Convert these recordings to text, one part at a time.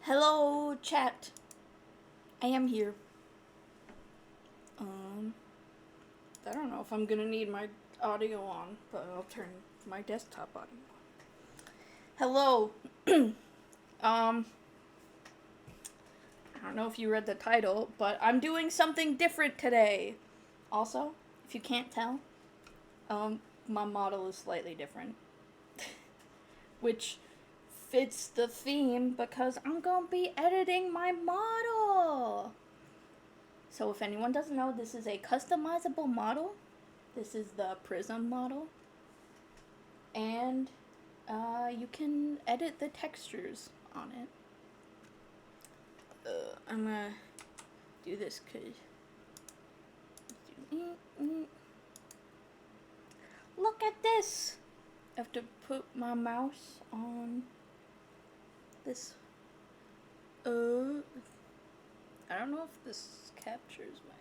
Hello, chat. I am here. I don't know if I'm gonna need my audio on, but I'll turn my desktop audio on. Hello. I don't know if you read the title, but I'm doing something different today. Also, if you can't tell, my model is slightly different. Which fits the theme because I'm gonna be editing my model. So if anyone doesn't know, this is a customizable model. This is the Prism model. And you can edit the textures on it. I'm gonna do this because... Look at this! I have to put my mouse on this. I don't know if this captures my...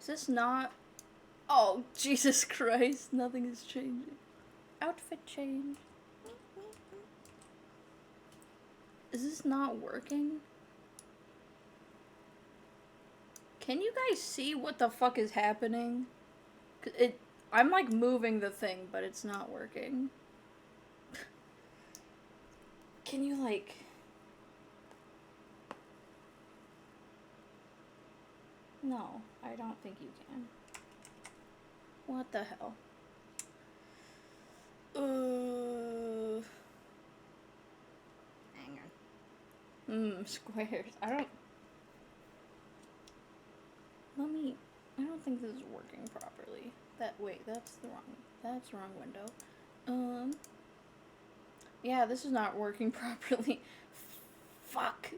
Is this not... Oh, Jesus Christ, nothing is changing. Outfit change. Is this not working? Can you guys see what the fuck is happening? I'm like moving the thing, but it's not working. Can you like... No, I don't think you can. What the hell? Hang on. Squares. I don't think this is working properly. That's the wrong window. Yeah, this is not working properly. Fuck.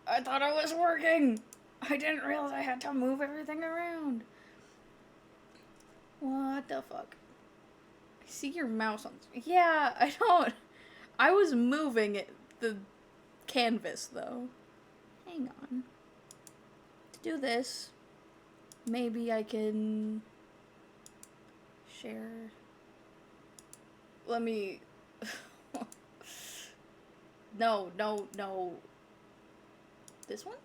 I thought it was working. I didn't realize I had to move everything around. What the fuck? I see your mouse on... Yeah, I don't... I was moving the canvas, though. Hang on. To do this, maybe I can... share... Let me... No. This one?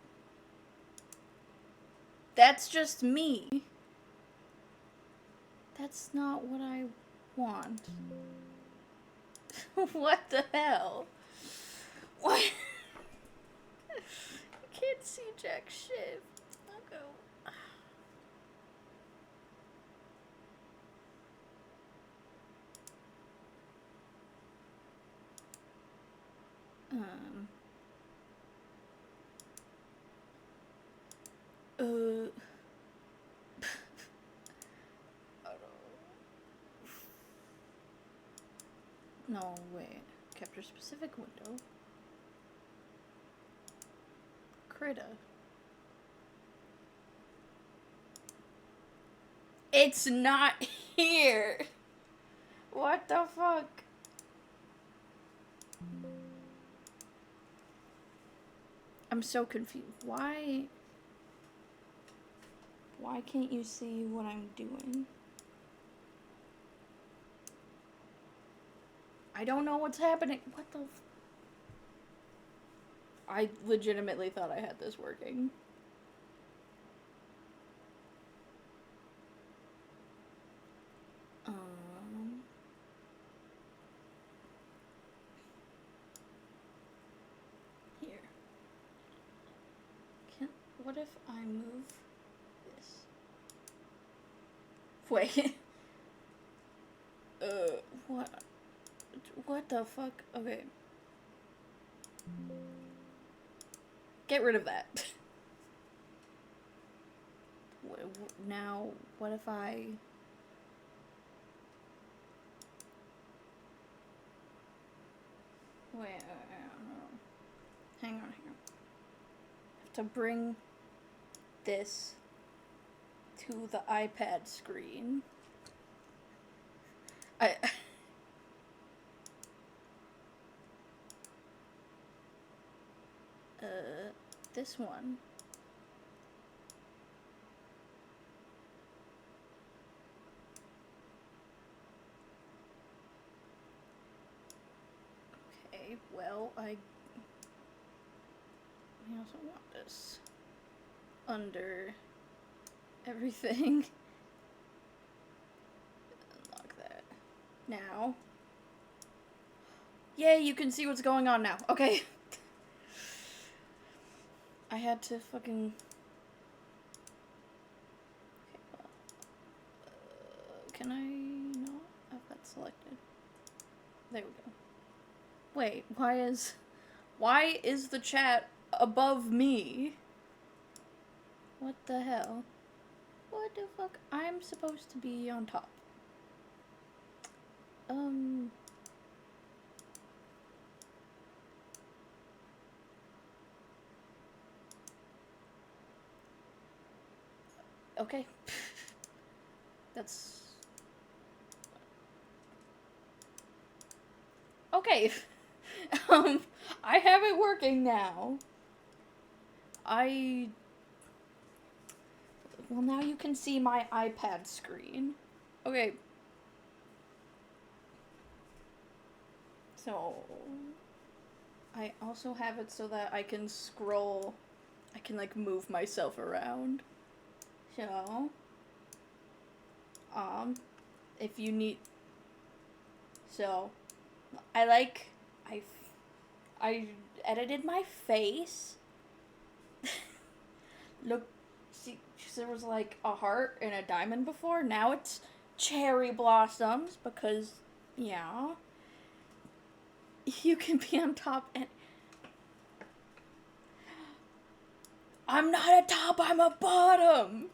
That's just me. That's not what I want. What the hell? What? I can't see jack shit. I'll go. No, wait. Capture specific window. Critta. It's not here! What the fuck? I'm so confused. Why can't you see what I'm doing? I don't know what's happening. What the I legitimately thought I had this working. Here. What if I move this? Wait. What the fuck? Okay. Get rid of that. Now, what if I... Wait, hang on. I have to bring this to the iPad screen. This one. Okay, well, I I also want this under everything. Unlock that. Now. Yay, you can see what's going on now. Okay. I had to fucking... Okay, well, can I not have that selected? There we go. Wait, why is the chat above me? What the hell? What the fuck? I'm supposed to be on top. Okay. That's... Okay. I have it working now. Well, now you can see my iPad screen. Okay. So... I also have it so that I can scroll... I can, like, move myself around. So... if you need... So... I edited my face. Look, see, there was like a heart and a diamond before. Now it's cherry blossoms because, yeah, you can be on top and... I'm not a top, I'm a bottom!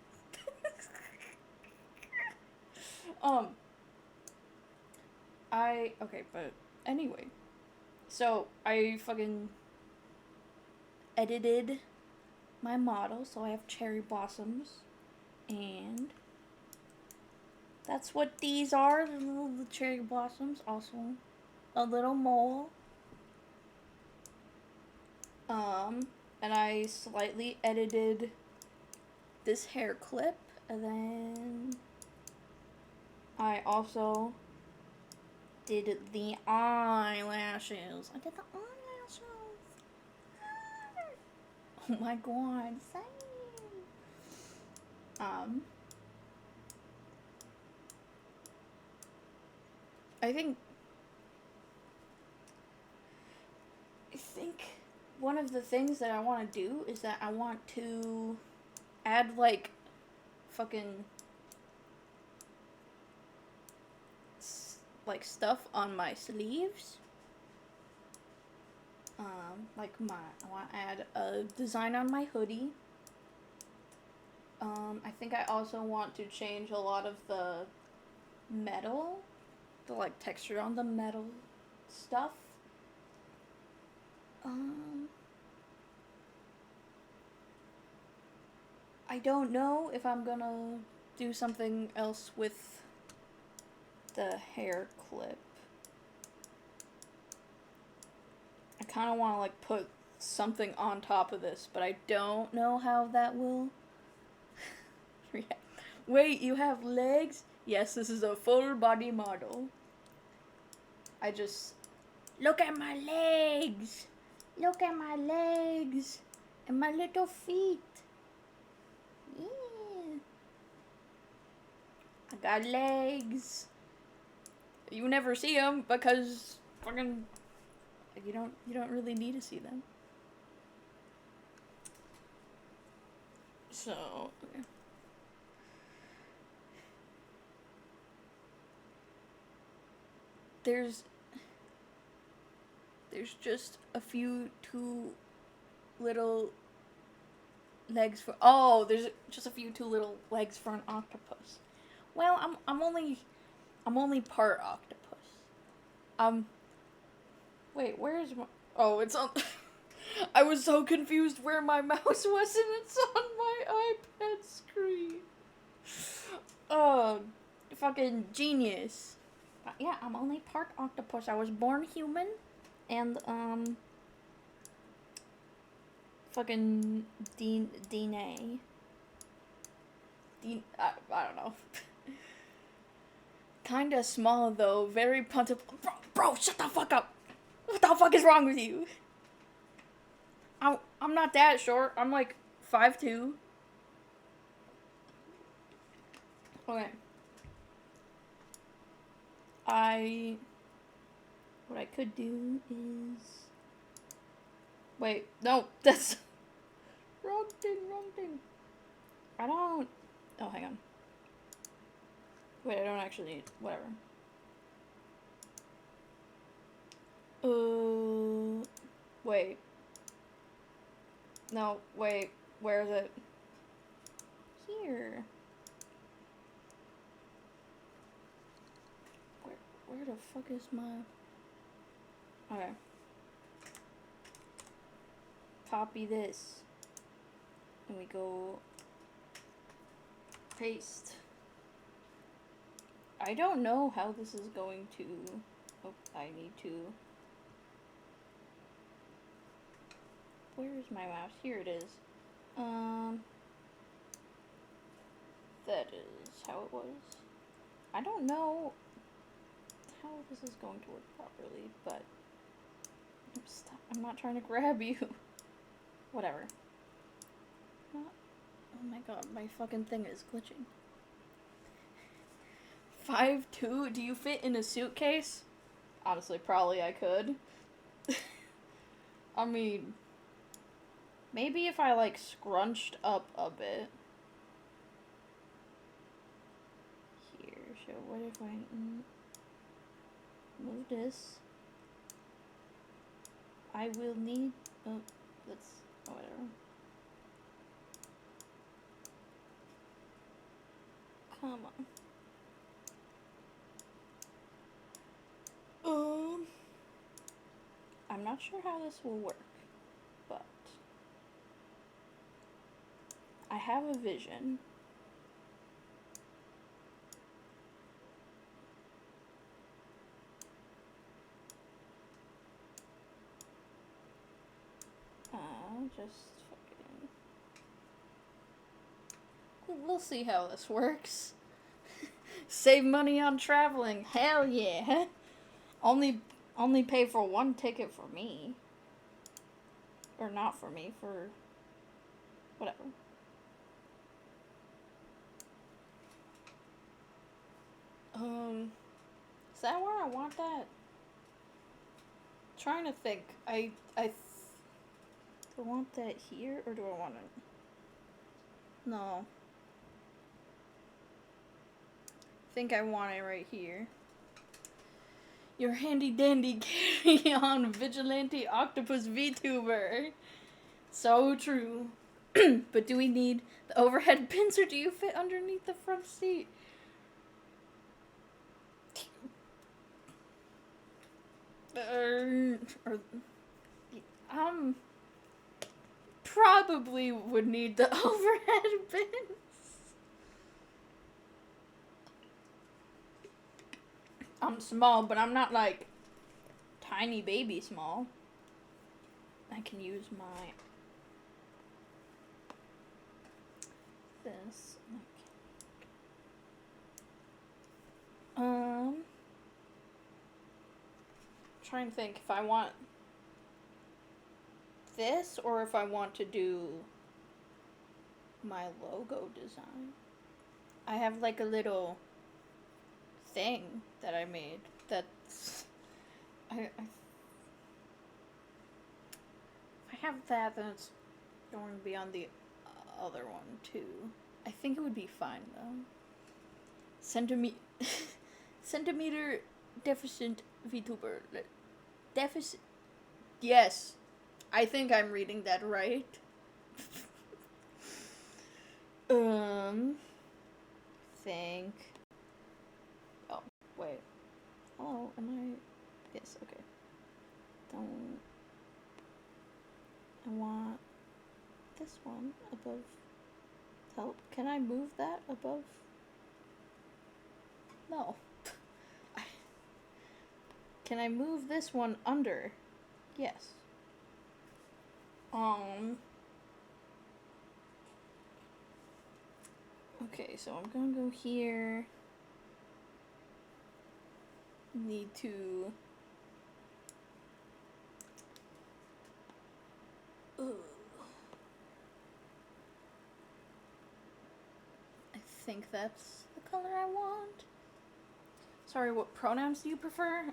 Okay, but anyway. So, I fucking edited my model, so I have cherry blossoms, and that's what these are, the cherry blossoms. Also, a little mole. And I slightly edited this hair clip, and then I also did the eyelashes. I did the eyelashes. Oh my god, same. I think one of the things that I want to do is that I want to add, like, fucking, like, stuff on my sleeves. Like, I want to add a design on my hoodie. I think I also want to change a lot of the metal, the, like, texture on the metal stuff. I don't know if I'm gonna do something else with the hair clip. I kind of want to, like, put something on top of this, but I don't know how that will react. Wait, you have legs? Yes, this is a full body model. Look at my legs! Look at my legs! And my little feet! Yeah. I got legs. You never see them because fucking you don't really need to see them. So, okay. There's just a few too little legs for... Oh, there's just a few too little legs for an octopus. Well, I'm only part octopus. Wait, where is my... Oh, it's on... I was so confused where my mouse was, and it's on my iPad screen. Oh, fucking genius. Yeah, I'm only part octopus. I was born human, and, fucking DNA. I don't know. Kinda small, though. Very plentiful. Bro, shut the fuck up! What the fuck is wrong with you? I'm not that short. I'm like 5'2". Okay. What I could do is... Wait, no, that's... wrong thing. I don't... Oh, hang on. Wait, I don't actually need... Whatever. Wait. No, wait. Where is it? Here. Where the fuck is my... Okay. Copy this. And we go... Paste. I don't know how this is going to... Oh, I need to... Where is my mouse? Here it is. That is how it was. I don't know how this is going to work properly, but... I'm not trying to grab you. Whatever. Oh my god, my fucking thing is glitching. 5'2"? Do you fit in a suitcase? Honestly, probably I could. I mean... Maybe if I, like, scrunched up a bit. Here, so what if I move this? I will need... Oh, that's... Oh, whatever. Come on. I'm not sure how this will work, but... I have a vision. Just fucking... We'll see how this works. Save money on traveling. Hell yeah. Only pay for one ticket for me. Or not for me, for... Whatever. Is that where I want that? Trying to think. Do I want that here, or do I want it? No. I think I want it right here. Your handy dandy carry on vigilante octopus VTuber. So true. But do we need the overhead bins, or do you fit underneath the front seat? Probably would need the overhead bins. I'm small, but I'm not like tiny baby small. I can use my this. Trying to think if I want this or if I want to do my logo design. I have like a little thing that I made that's if I have that, then it's going to be on the other one too. I think it would be fine though. Centimeter deficient VTuber. Deficit. Yes. I think I'm reading that right. Think. Oh, wait. Oh, am I? Yes, okay. Don't. I want this one above. Help. Can I move that above? No. Can I move this one under? Yes. Okay, so I'm gonna go here. Need to... think that's the color I want. Sorry, what pronouns do you prefer?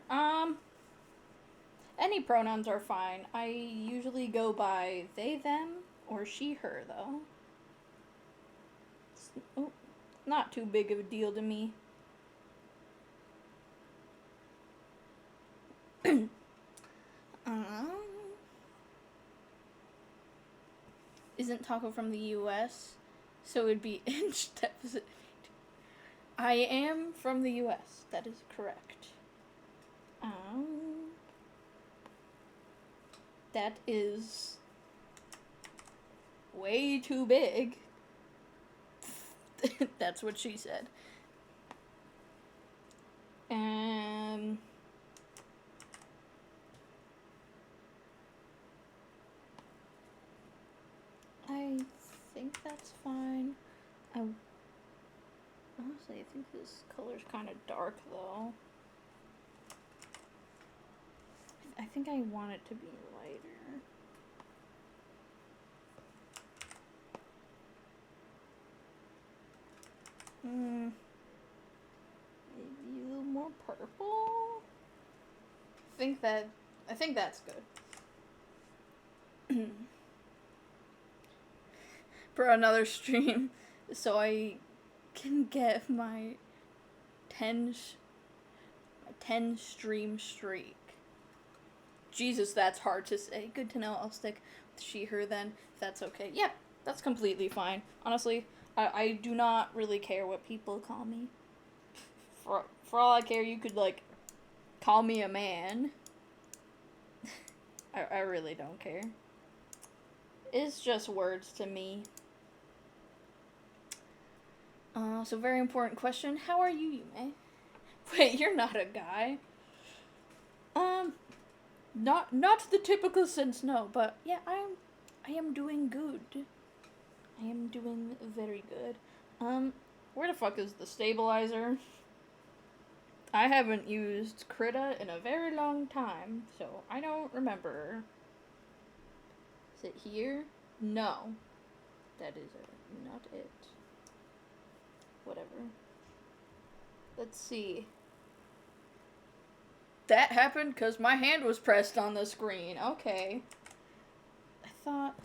Any pronouns are fine. I usually go by they, them, or she, her, though. It's not too big of a deal to me. Isn't Taco from the US? So it would be inch deficit. I am from the US. That is correct. That is way too big. That's what she said. And I think that's fine. Honestly, I think this color's kind of dark, though. I think I want it to be lighter. Maybe a little more purple? I think that's good. For another stream, so I can get my 10 stream streak. Jesus, that's hard to say. Good to know. I'll stick with she, her then, if that's okay. Yep, that's completely fine. Honestly, I do not really care what people call me. For all I care, you could, like, call me a man. I really don't care. It's just words to me. So very important question. How are you, Yume? Wait, you're not a guy. Not the typical sense, no, but yeah, I am doing good. I am doing very good. Where the fuck is the stabilizer? I haven't used Krita in a very long time, so I don't remember. Is it here? No. That is not it. Whatever. Let's see. That happened because my hand was pressed on the screen. Okay. I thought...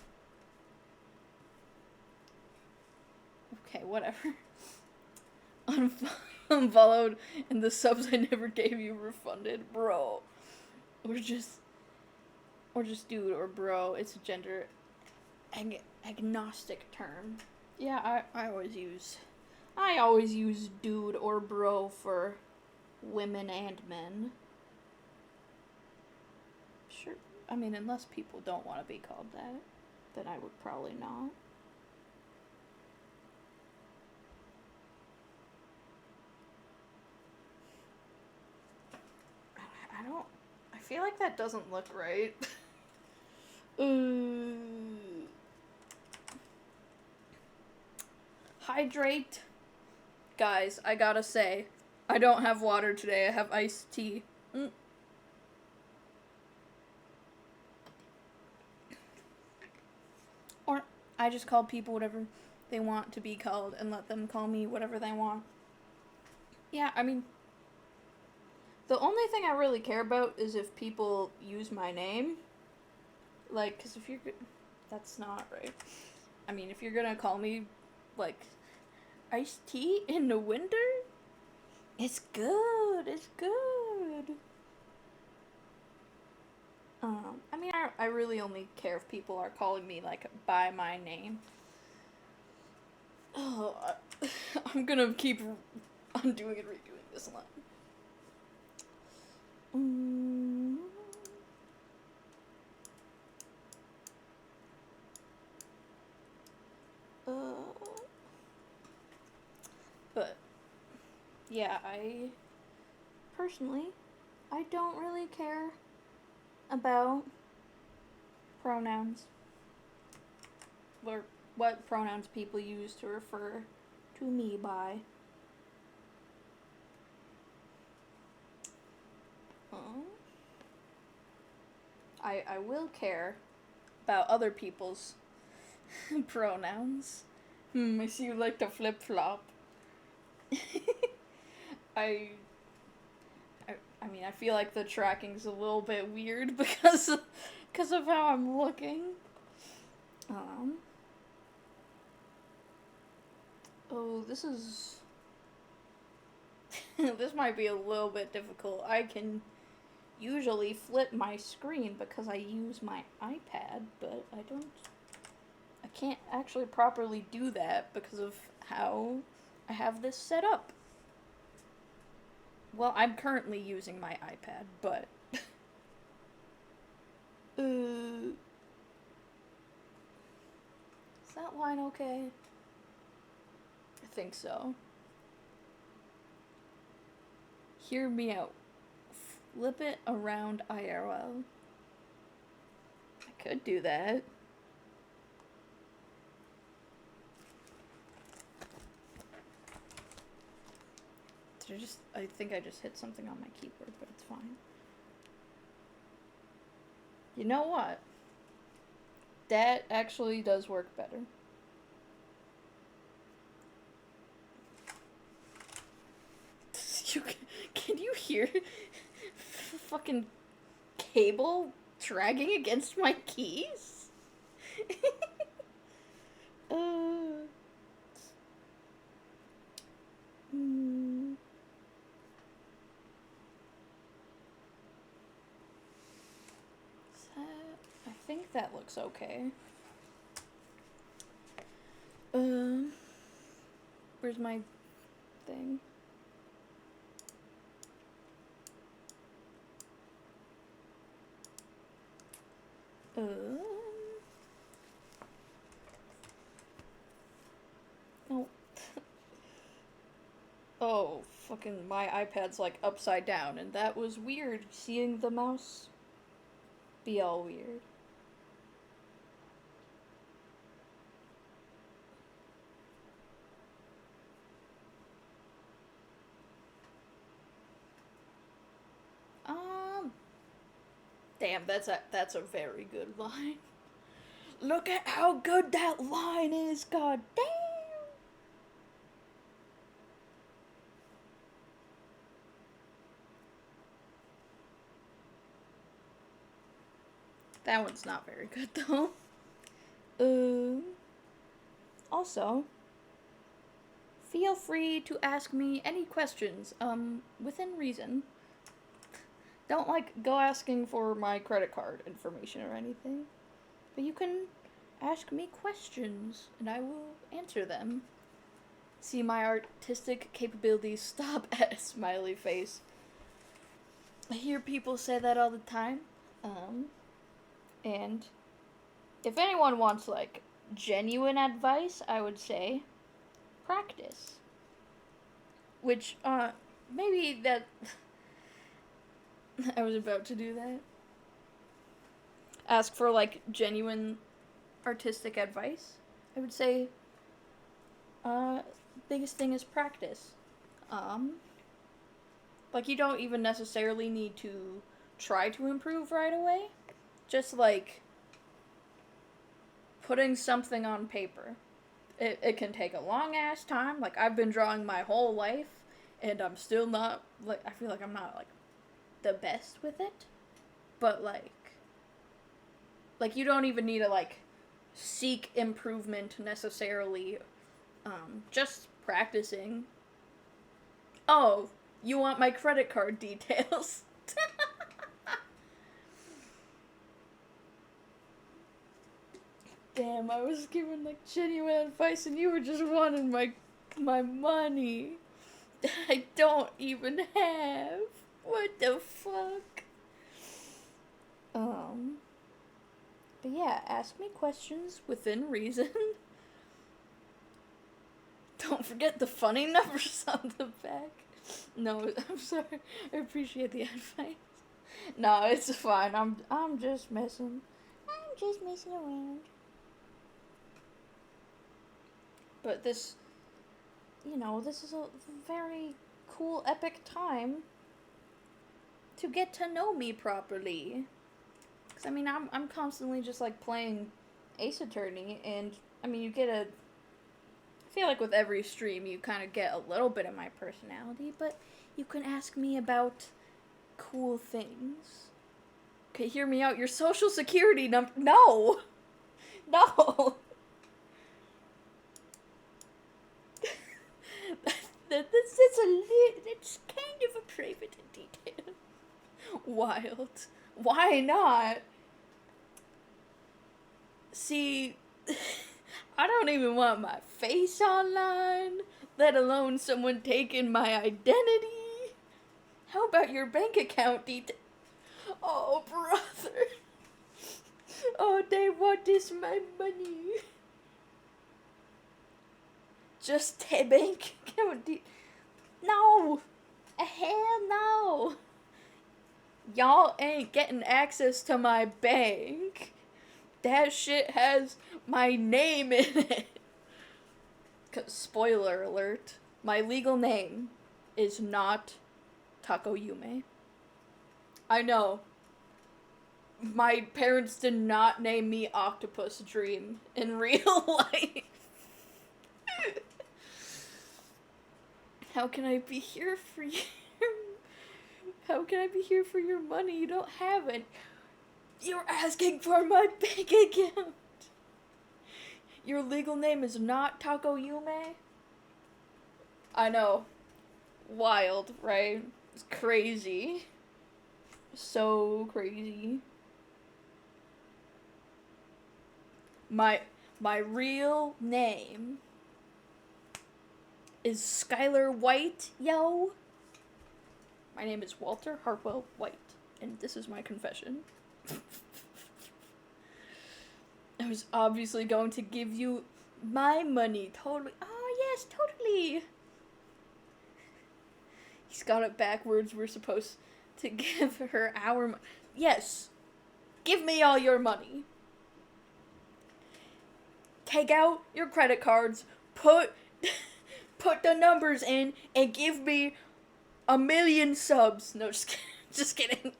Okay, whatever. Unfollowed and the subs I never gave you refunded. Bro. Or just dude or bro. It's a gender agnostic term. Yeah, I always use dude or bro for women and men. Sure. I mean, unless people don't want to be called that, then I would probably not. I feel like that doesn't look right. Hydrate. Guys, I gotta say, I don't have water today. I have iced tea. Or I just call people whatever they want to be called and let them call me whatever they want. Yeah, I mean, the only thing I really care about is if people use my name. Like, because if you're... That's not right. I mean, if you're gonna call me, like, iced tea in the winter? It's good. It's good. I mean, I really only care if people are calling me, like, by my name. Oh, I'm gonna keep undoing and redoing this line. But, yeah, personally, I don't really care about pronouns. Or what pronouns people use to refer to me by. I will care about other people's pronouns. I see you like to flip-flop. I, I mean, I feel like the tracking's a little bit weird because of how I'm looking. Um. Oh, this is. This might be a little bit difficult. I can usually flip my screen because I use my iPad, but I can't actually properly do that because of how I have this set up. Well, I'm currently using my iPad, but is that line okay? I think so. Hear me out. Flip it around IRL. I could do that. I think I just hit something on my keyboard, but it's fine. You know what? That actually does work better. Can you hear the fucking cable dragging against my keys? uh. Hmm. I think that looks okay. Where's my thing? No. Oh, fucking my iPad's like upside down, and that was weird, seeing the mouse be all weird. Um, damn, that's a very good line. Look at how good that line is, god damn! That one's not very good, though. Also, feel free to ask me any questions, within reason. Don't, like, go asking for my credit card information or anything. But you can ask me questions, and I will answer them. See my artistic capabilities stop at a smiley face. I hear people say that all the time. And if anyone wants, like, genuine advice, I would say practice. Which, maybe that. I was about to do that. Ask for, like, genuine artistic advice. I would say, biggest thing is practice. Like, you don't even necessarily need to try to improve right away. Just, like, putting something on paper. It can take a long ass time. Like, I've been drawing my whole life, and I'm still not, like, I feel like I'm not, like, the best with it. But, like, you don't even need to, like, seek improvement necessarily. Just practicing. Oh, you want my credit card details? Damn, I was giving, like, genuine advice and you were just wanting my money that I don't even have. What the fuck? But yeah, ask me questions within reason. Don't forget the funny numbers on the back. No, I'm sorry. I appreciate the advice. No, it's fine. I'm just messing. I'm just messing around. But this, this is a very cool, epic time to get to know me properly. Because, I mean, I'm constantly just, like, playing Ace Attorney, and, I mean, you get I feel like with every stream you kind of get a little bit of my personality, but you can ask me about cool things. Okay, hear me out. Your social security number. No! No! It's kind of a private detail. Wild. Why not? See, I don't even want my face online, let alone someone taking my identity. How about your bank account detail? Oh, brother. Oh, they want this my money. Just a bank account No! Hell no! Y'all ain't getting access to my bank. That shit has my name in it. 'Cause, spoiler alert, my legal name is not Tako Yume. I know. My parents did not name me Octopus Dream in real life. How can I be here for you? How can I be here for your money? You don't have it. You're asking for my bank account. Your legal name is not Tako Yume? I know. Wild, right? It's crazy. So crazy. My real name is Skylar White, yo. My name is Walter Hartwell White, and this is my confession. I was obviously going to give you my money, totally. Oh, yes, totally. He's got it backwards. We're supposed to give her our money. Yes, give me all your money. Take out your credit cards, put the numbers in, and give me 1 million subs. No, just kidding.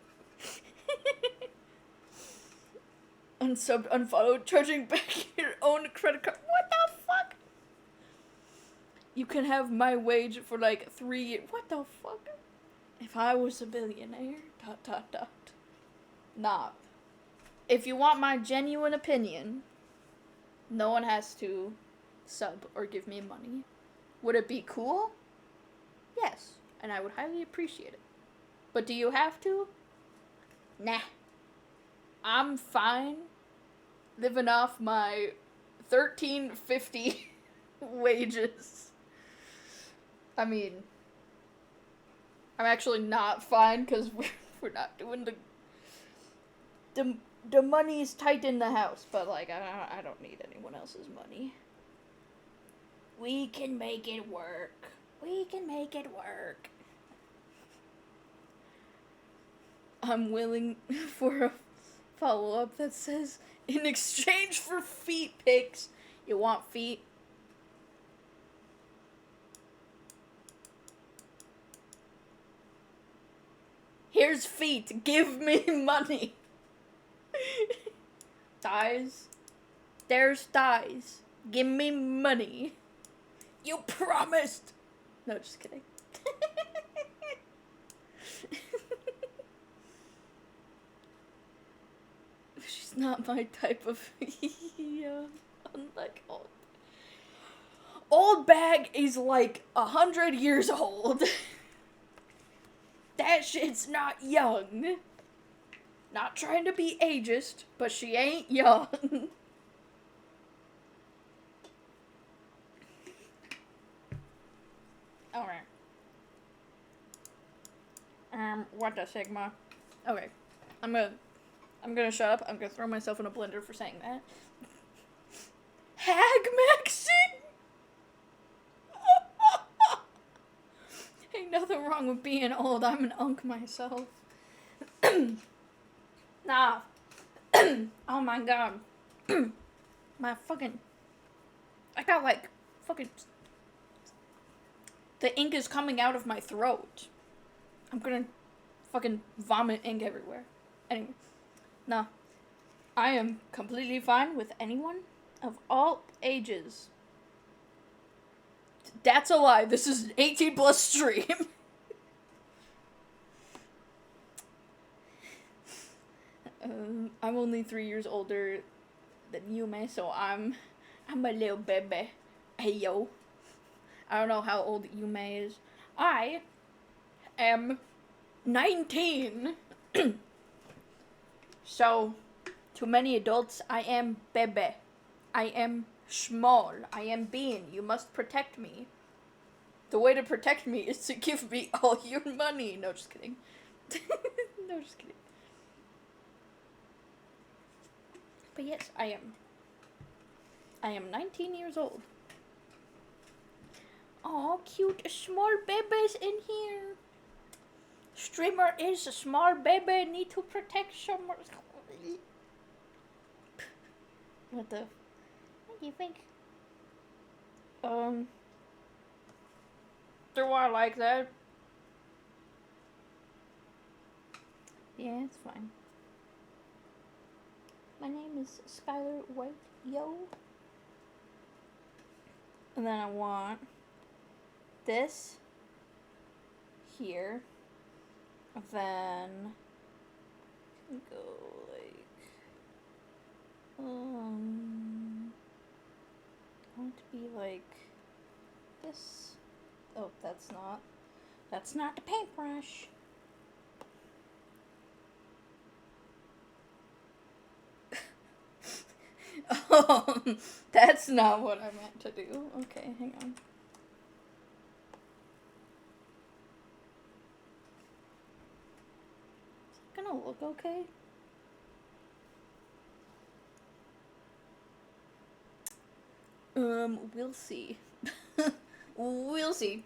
Unsubbed, unfollowed, charging back your own credit card. What the fuck? You can have my wage for like 3 years. What the fuck? If I was a billionaire. ... Nah. If you want my genuine opinion, no one has to sub or give me money. Would it be cool? Yes, and I would highly appreciate it. But do you have to? Nah. I'm fine living off my $13.50 wages. I mean, I'm actually not fine because we're not doing the money's tight in the house, but like I don't need anyone else's money. We can make it work. We can make it work. I'm willing for a follow-up that says, in exchange for feet pics, you want feet? Here's feet. Give me money. Thighs. There's thighs. Give me money. You promised. No, just kidding. She's not my type of... yeah. Unlike old bag is like 100 years old. That shit's not young. Not trying to be ageist, but she ain't young. Alright. What the Sigma? Okay. I'm gonna shut up. I'm gonna throw myself in a blender for saying that. Hag Maxon? Ain't nothing wrong with being old. I'm an unk myself. Nah. Oh my god. My fucking... I got like fucking... The ink is coming out of my throat. I'm gonna fucking vomit ink everywhere. Anyway. No. I am completely fine with anyone of all ages That's a lie. This is an 18 plus stream. I'm only 3 years older than Yume, so I'm a little baby. Hey yo. I don't know how old Yume is. I am 19. So, to many adults, I am bebe. I am small. I am being. You must protect me. The way to protect me is to give me all your money. No, just kidding. No, just kidding. But yes, I am. I am 19 years old. Oh, cute small babies in here. Streamer is a small baby. Need to protect someone. What do you think? Do I like that? Yeah, it's fine. My name is Skylar White, yo. And then I want this here. Then go like I want it to be like this. Oh, that's not the paintbrush. That's not what I meant to do. Okay, hang on. Is it gonna look okay? We'll see. We'll see.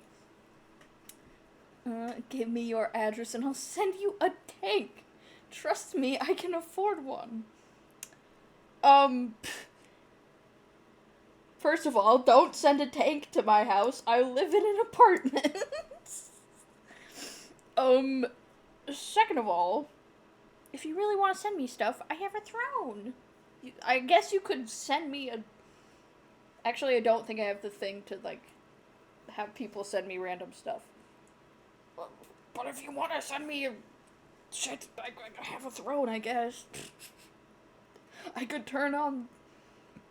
Give me your address and I'll send you a tank. Trust me, I can afford one. First of all, don't send a tank to my house. I live in an apartment. Second of all, if you really want to send me stuff, I have a throne. I guess you could send me a... Actually, I don't think I have the thing to, like, have people send me random stuff. But if you want to send me a shit, I have a throne, I guess. I could turn on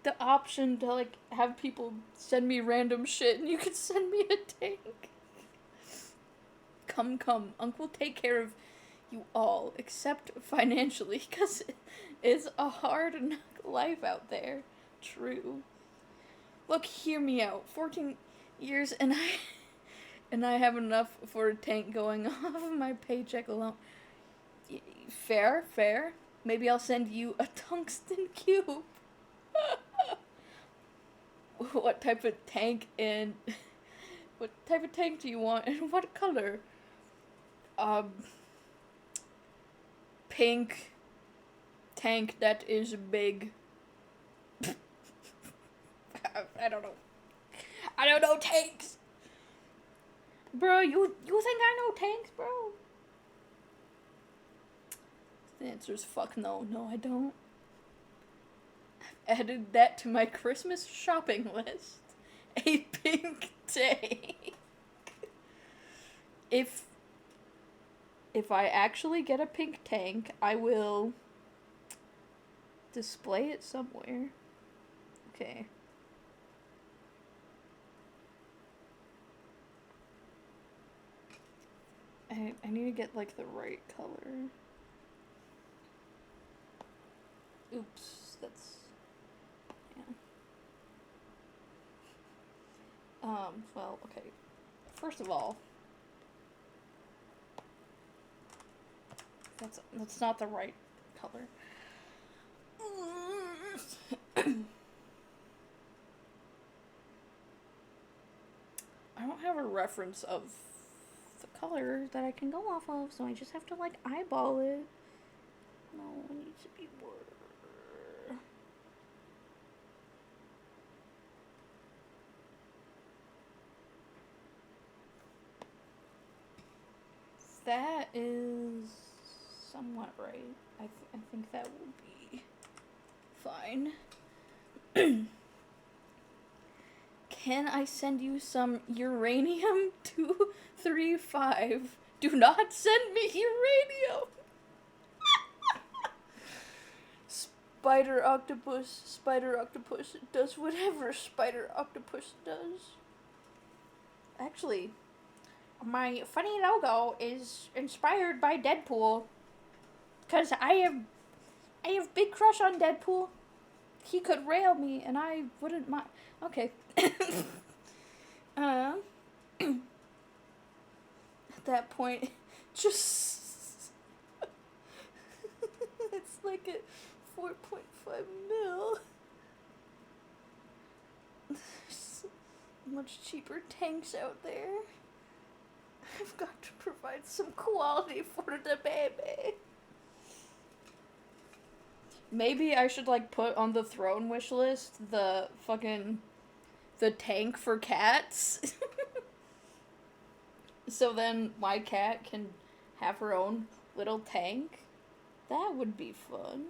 the option to, like, have people send me random shit, and you could send me a tank. Come, Uncle, take care of you all, except financially, because it's a hard life out there. True. Look, hear me out. 14 years, and I have enough for a tank going off of my paycheck alone. Fair. Maybe I'll send you a tungsten cube. What type of tank do you want, and what color? Pink tank that is big. I don't know. I don't know tanks. Bro, you think I know tanks, bro? The answer is fuck no. No, I don't. I've added that to my Christmas shopping list. A pink tank. If I actually get a pink tank, I will display it somewhere. Okay. I need to get, like, the right color. Oops, that's... yeah. Well, okay. First of all, that's not the right color. I don't have a reference of the color that I can go off of, so I just have to, like, eyeball it. No, it needs to be more. That is somewhat right. I think that will be fine. can I send you some uranium-235? Do not send me uranium! Spider octopus does whatever spider octopus does. Actually, my funny logo is inspired by Deadpool. Cause I have big crush on Deadpool. He could rail me and I wouldn't mind. Okay. At that point, just it's like a 4.5 mil. There's much cheaper tanks out there. I've got to provide some quality for the baby. Maybe I should, like, put on the throne wish list the tank for cats. So then my cat can have her own little tank. That would be fun.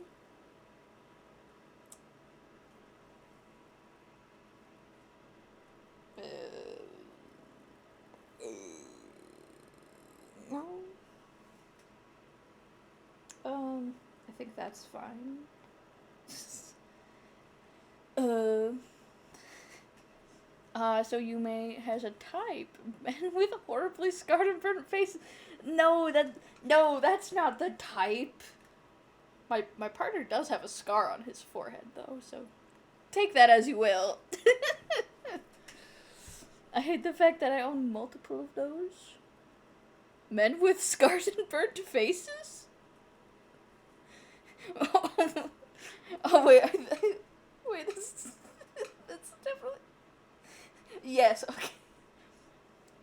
No. I think that's fine. So Yume has a type, man with a horribly scarred and burnt face. No, that's not the type. My partner does have a scar on his forehead, though, so take that as you will. I hate the fact that I own multiple of those. Men with scars and burnt faces? Oh wait, wait, that's definitely... Yes, okay.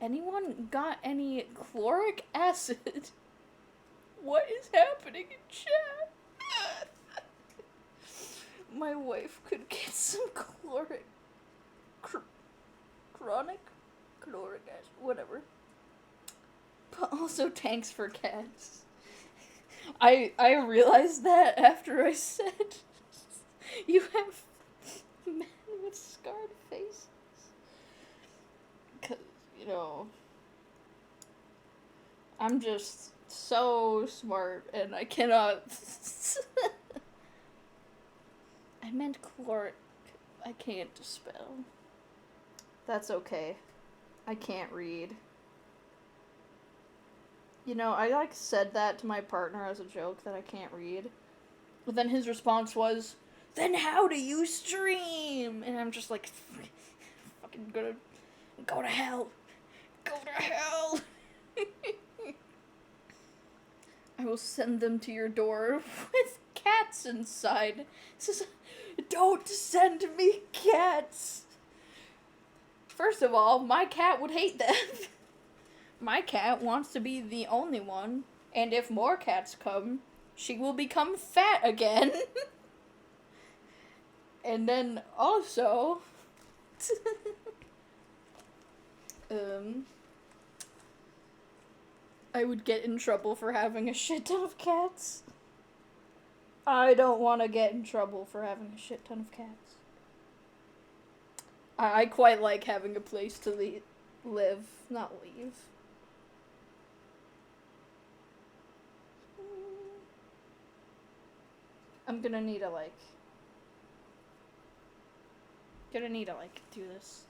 Anyone got any chloric acid? What is happening in chat? My wife could get some chloric... chronic? Chloric acid, whatever. But also tanks for cats. I realized that after I said you have men with scarred faces. 'Cause, you know, I'm just so smart and I cannot... I meant chloric. I can't spell. That's okay. I can't read. You know, I, said that to my partner as a joke, that I can't read. But then his response was, then how do you stream? And I'm just like, fucking gonna go to hell. Go to hell. I will send them to your door with cats inside. It says, don't send me cats. First of all, my cat would hate that. My cat wants to be the only one, and if more cats come, she will become fat again. And then also, I would get in trouble for having a shit ton of cats. I don't want to get in trouble for having a shit ton of cats. I quite like having a place to live, not leave. I'm gonna need to, do this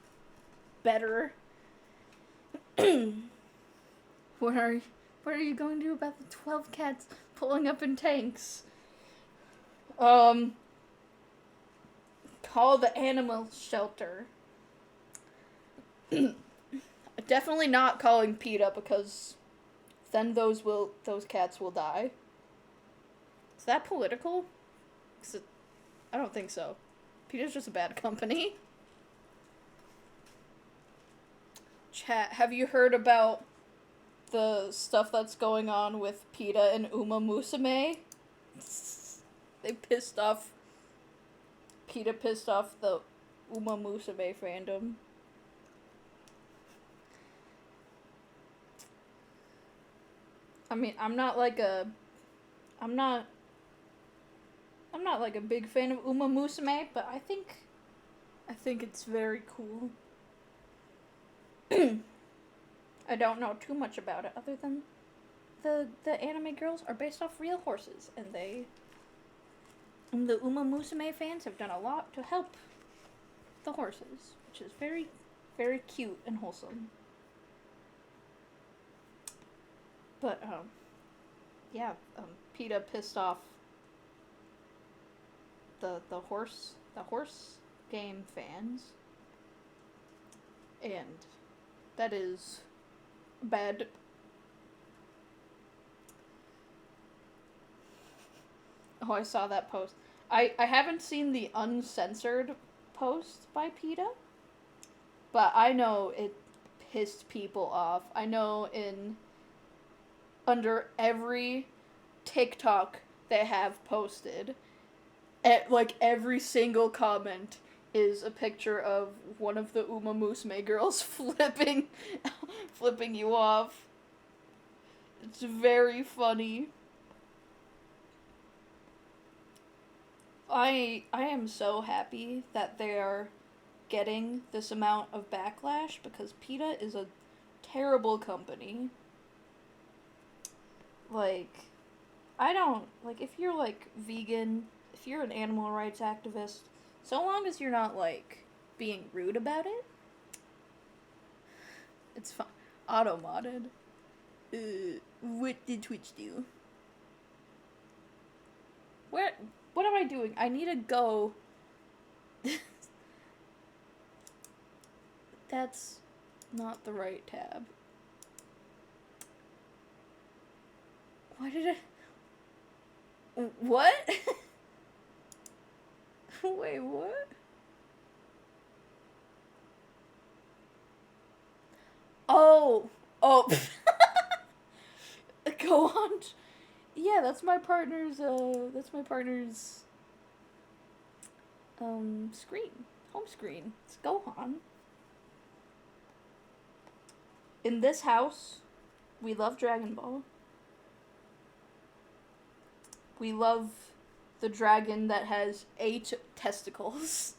better. What are you going to do about the 12 cats pulling up in tanks? Call the animal shelter. Definitely not calling PETA, because then those cats will die. Is that political? I don't think so. PETA's just a bad company. Chat, have you heard about the stuff that's going on with PETA and Uma Musume? PETA pissed off the Uma Musume fandom. I mean, I'm not like a big fan of Uma Musume, but I think it's very cool. I don't know too much about it other than the anime girls are based off real horses, and the Uma Musume fans have done a lot to help the horses, which is very, very cute and wholesome. But yeah, PETA pissed off the horse game fans, and that is bad. Oh, I saw that post. I haven't seen the uncensored post by PETA, but I know it pissed people off. I know under every TikTok they have posted, like every single comment is a picture of one of the Uma Musume girls flipping you off. It's very funny. I am so happy that they are getting this amount of backlash because PETA is a terrible company. Like, I don't, like, if you're, like, vegan, if you're an animal rights activist, so long as you're not, like, being rude about it, it's fine. Auto-modded. What did Twitch do? What am I doing? I need to go. That's not the right tab. Why did I... What? Wait, what? Oh. Go on. Yeah, that's my partner's screen. Home screen. It's Gohan. In this house, we love Dragon Ball. We love the dragon that has 8 testicles.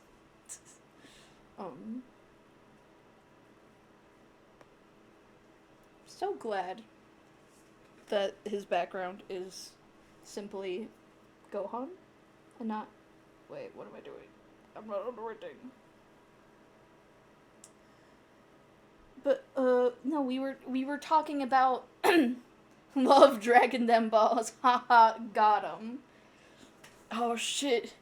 So glad that his background is simply Gohan and not... Wait, what am I doing? I'm not on the right thing. But, no, we were talking about love Dragon them balls. Haha, got 'em. Oh shit,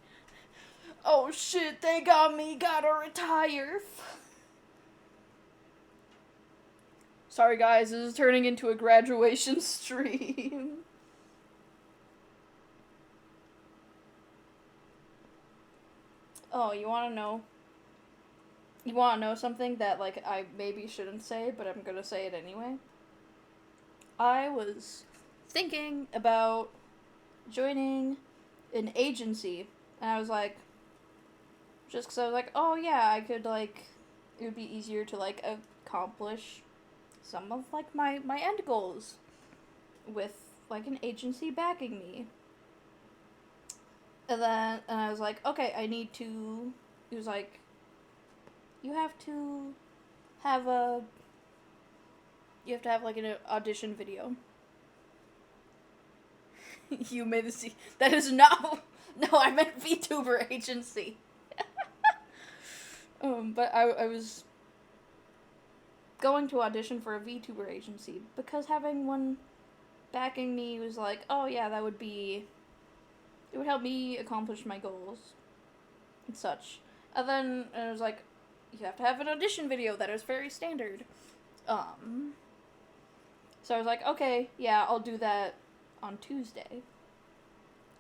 they got me, gotta retire. Sorry guys, this is turning into a graduation stream. Oh, you wanna know? You wanna know something that, like, I maybe shouldn't say, but I'm gonna say it anyway? I was thinking about joining an agency, and I was like, just because I was like, oh yeah, I could, like, it would be easier to, like, accomplish some of, like, my end goals with, like, an agency backing me. And I was like, okay, he was like, you have to have, like, an audition video. You made the C. That is not. No, I meant VTuber agency. But I was going to audition for a VTuber agency because having one backing me was like, oh yeah, it would help me accomplish my goals and such. And then I was like, you have to have an audition video that is very standard. So I was like, okay, yeah, I'll do that on Tuesday.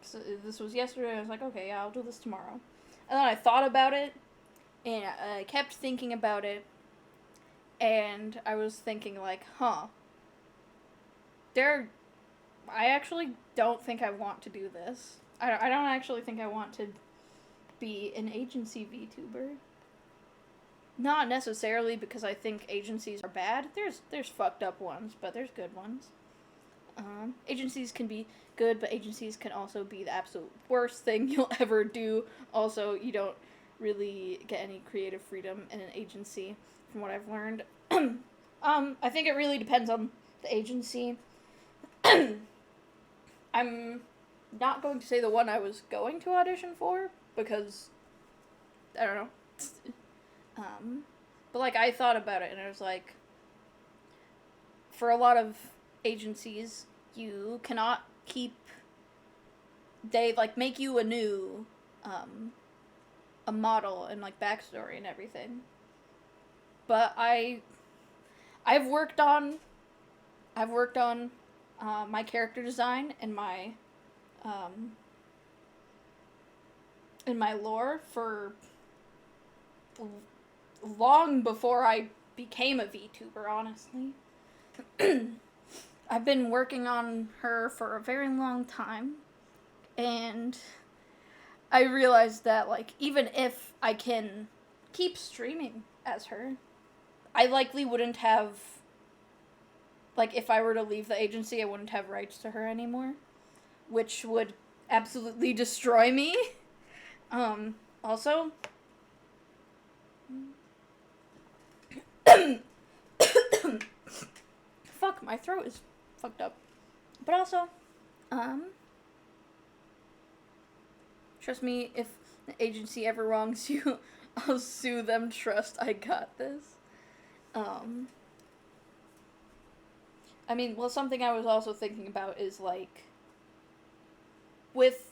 So this was yesterday. I was like, okay, yeah, I'll do this tomorrow. And then I thought about it, and I kept thinking about it, and I was thinking, like, I actually don't think I want to do this. I don't actually think I want to be an agency VTuber. Not necessarily because I think agencies are bad. There's fucked up ones, but there's good ones. Agencies can be good, but agencies can also be the absolute worst thing you'll ever do. Also, you don't really get any creative freedom in an agency, from what I've learned. I think it really depends on the agency. I'm not going to say the one I was going to audition for because I don't know. But like I thought about it and it was like, for a lot of agencies, you cannot keep. They like make you a new, a model and like backstory and everything. But I've worked on, I've worked on, my character design and um, my lore for long before I became a VTuber, honestly. I've been working on her for a very long time, and I realized that, like, even if I can keep streaming as her, I likely wouldn't have, like, if I were to leave the agency, I wouldn't have rights to her anymore, which would absolutely destroy me. Also, fuck, my throat is fucked up. But also, trust me, if the agency ever wrongs you, I'll sue them. Trust, I got this. I mean, well, something I was also thinking about is, like, with,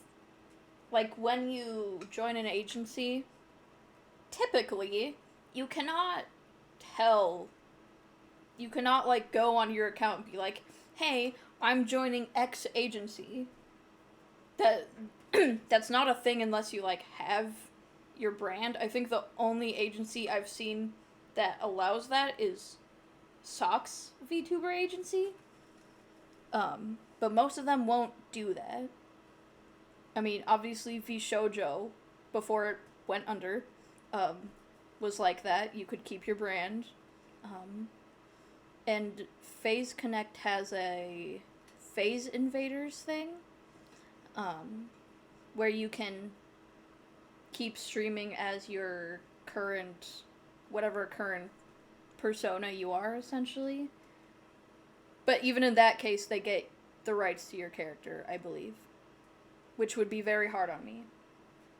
like, when you join an agency, typically, you cannot like, go on your account and be like, hey, I'm joining X agency. That's not a thing unless you, like, have your brand. I think the only agency I've seen that allows that is Sock's VTuber agency. But most of them won't do that. I mean, obviously VShojo, before it went under, was like that. You could keep your brand. And Phase Connect has a Phase Invaders thing, where you can keep streaming as your current, whatever current persona you are, essentially. But even in that case, they get the rights to your character, I believe. Which would be very hard on me.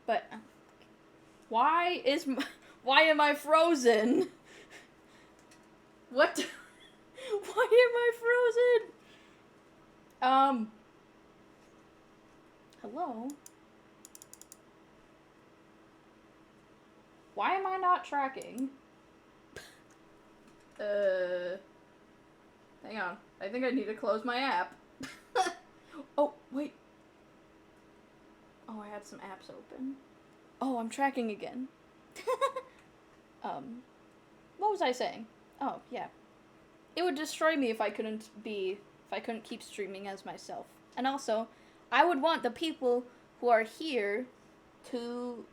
But why am I frozen? What? Why am I frozen? Hello? Why am I not tracking? Hang on. I think I need to close my app. Oh, wait. Oh, I had some apps open. Oh, I'm tracking again. What was I saying? Oh, yeah. It would destroy me if I couldn't keep streaming as myself. And also, I would want the people who are here to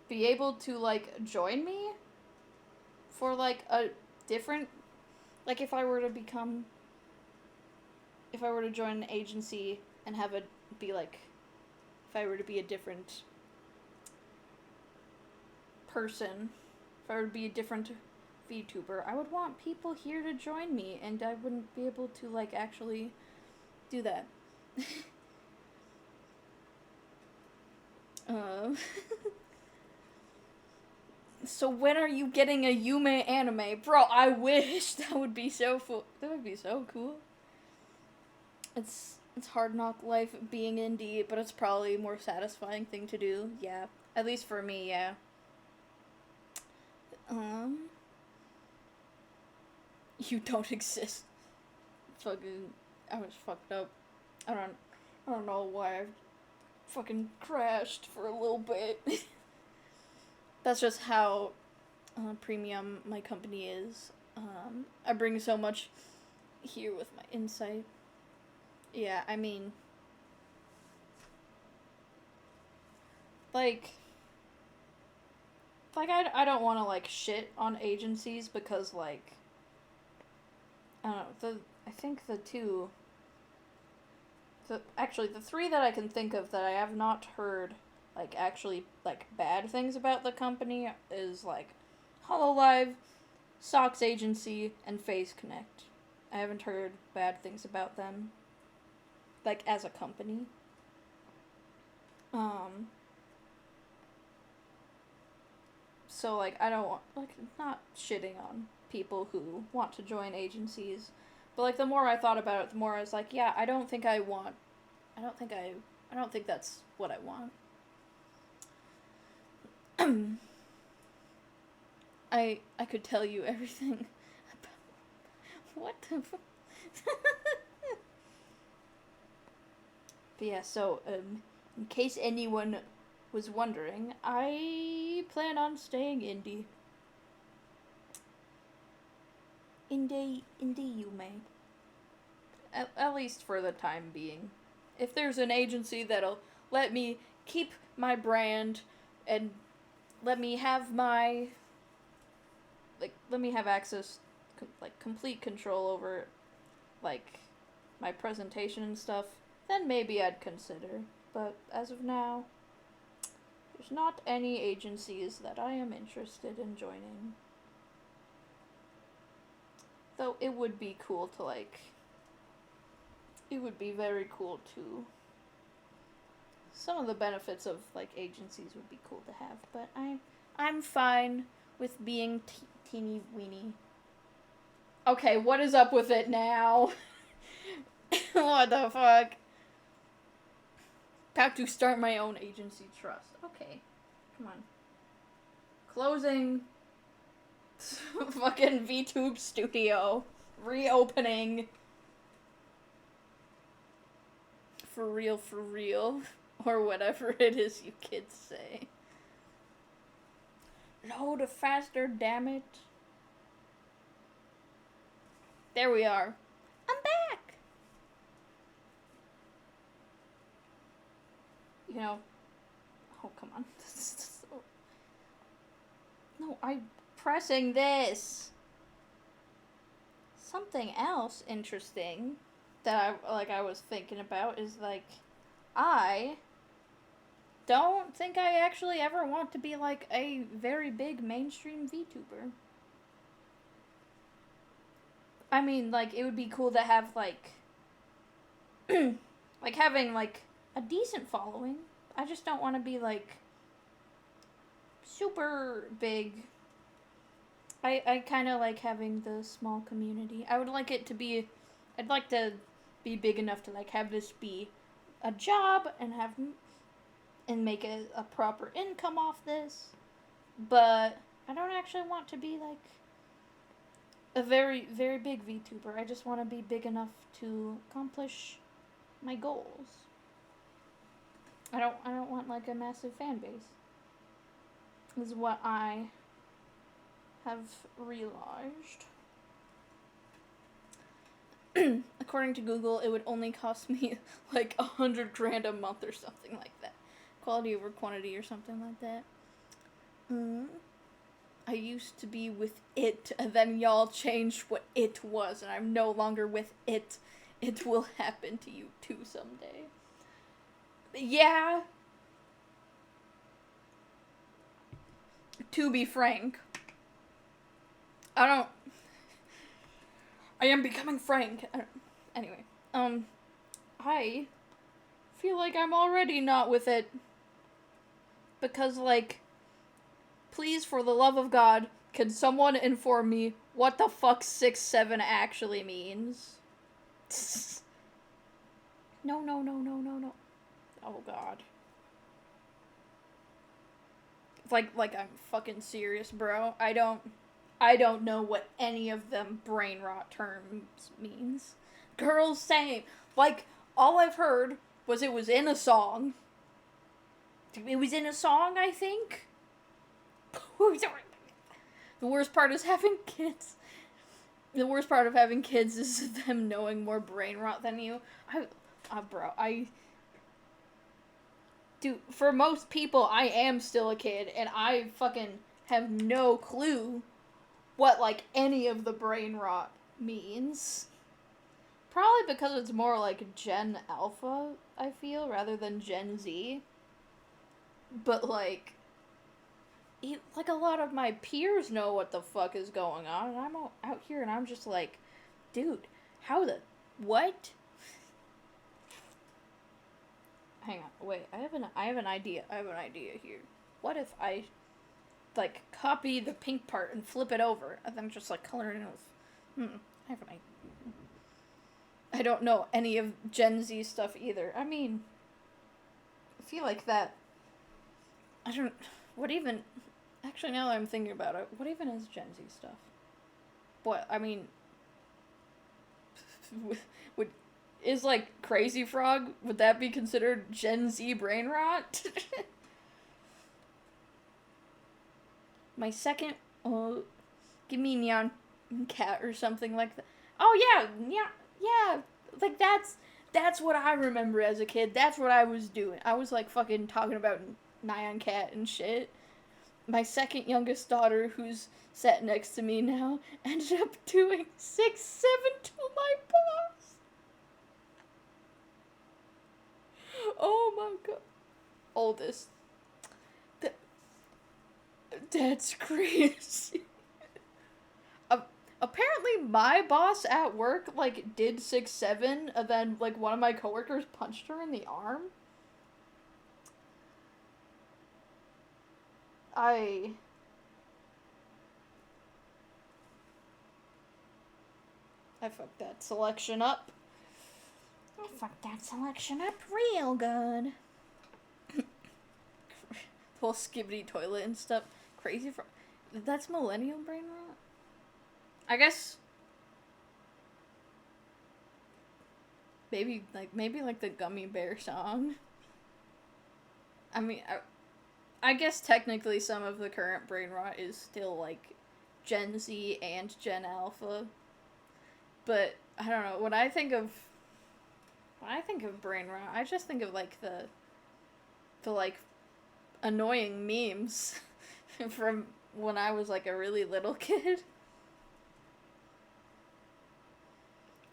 be able to, like, join me for, like, a different, like, if I were to join an agency and have it be, like, if I were to be a different person, if I were to be a different VTuber, I would want people here to join me, and I wouldn't be able to, like, actually do that. So when are you getting a Yume anime? Bro, I wish. That would be so cool. It's hard knock life being indie, but it's probably a more satisfying thing to do. Yeah. At least for me, yeah. You don't exist. Fucking, I was fucked up. I don't know why I fucking crashed for a little bit. That's just how premium my company is. I bring so much here with my insight. Yeah, I mean, like I don't want to, like, shit on agencies because, like, I don't know, I think the three that I can think of that I have not heard, like, actually, like, bad things about the company is, like, Hololive, Socks Agency and Phase Connect. I haven't heard bad things about them, like, as a company. So, like, I don't want, like, not shitting on people who want to join agencies, but, like, the more I thought about it, the more I was like, yeah, I don't think that's what I want. I could tell you everything about what the fuck. But yeah, so in case anyone was wondering, I plan on staying indie. Indie you may. At least for the time being. If there's an agency that'll let me keep my brand and let me have my, like, let me have access, like, complete control over, like, my presentation and stuff, then maybe I'd consider. But as of now, there's not any agencies that I am interested in joining. Though it would be cool to, like, it would be very cool to, some of the benefits of, like, agencies would be cool to have, but I'm fine with being teeny weeny. Okay, what is up with it now? What the fuck? About to start my own agency trust. Okay, come on. Closing fucking VTube studio. Reopening. For real. Or whatever it is you kids say. Load faster, damn it. There we are. I'm back! You know. Oh, come on. No, I'm pressing this. Something else interesting that I was thinking about is, like, I don't think I actually ever want to be, like, a very big mainstream VTuber. I mean, like, it would be cool to have, like, like, having, like, a decent following. I just don't want to be, like, super big. I kind of like having the small community. I would like it to be, I'd like to be big enough to, like, have this be a job and make a proper income off this. But I don't actually want to be, like, a very, very big VTuber. I just want to be big enough to accomplish my goals. I don't want, like, a massive fan base. Is what I have realized. According to Google, it would only cost me like $100,000 a month or something like that. Quality over quantity or something like that. I used to be with it, and then y'all changed what it was, and I'm no longer with it. It will happen to you too someday. Yeah. To be frank, I am becoming frank. Anyway, I feel like I'm already not with it. Because, like, please, for the love of God, can someone inform me what the fuck 6'7" actually means? No. Oh, God. Like I'm fucking serious, bro. I don't know what any of them brain rot terms means. Girls, same. Like, all I've heard was it was in a song. It was in a song, I think? The worst part is having kids. The worst part of having kids is them knowing more brain rot than you. Dude, for most people, I am still a kid, and I fucking have no clue what, like, any of the brain rot means. Probably because it's more like Gen Alpha, I feel, rather than Gen Z. But, like, like a lot of my peers know what the fuck is going on, and I'm out here and I'm just like, dude, how the what? Hang on, wait. I have an idea. I have an idea here. What if I like copy the pink part and flip it over, and then just like color it in with? I have an idea. I don't know any of Gen Z stuff either. I mean, I feel like that. I don't. What even? Actually, now that I'm thinking about it, what even is Gen Z stuff? What I mean, would is like Crazy Frog? Would that be considered Gen Z brain rot? My second, give me Nyan Cat or something like that. Oh yeah. Like that's what I remember as a kid. That's what I was doing. I was like fucking talking about Nyan Cat and shit. My second youngest daughter, who's sat next to me now, ended up doing 6-7 to my boss. Oh my god. Oldest. That's crazy. Apparently my boss at work like did 6-7 and then like one of my coworkers punched her in the arm. I fucked that selection up. I fucked that selection up real good. The whole skibbity toilet and stuff. Crazy for that's millennial brain rot? I guess maybe like the Gummy Bear song. I mean, I guess technically some of the current brain rot is still like Gen Z and Gen Alpha. But I don't know, when I think of brain rot, I just think of like the like annoying memes from when I was like a really little kid.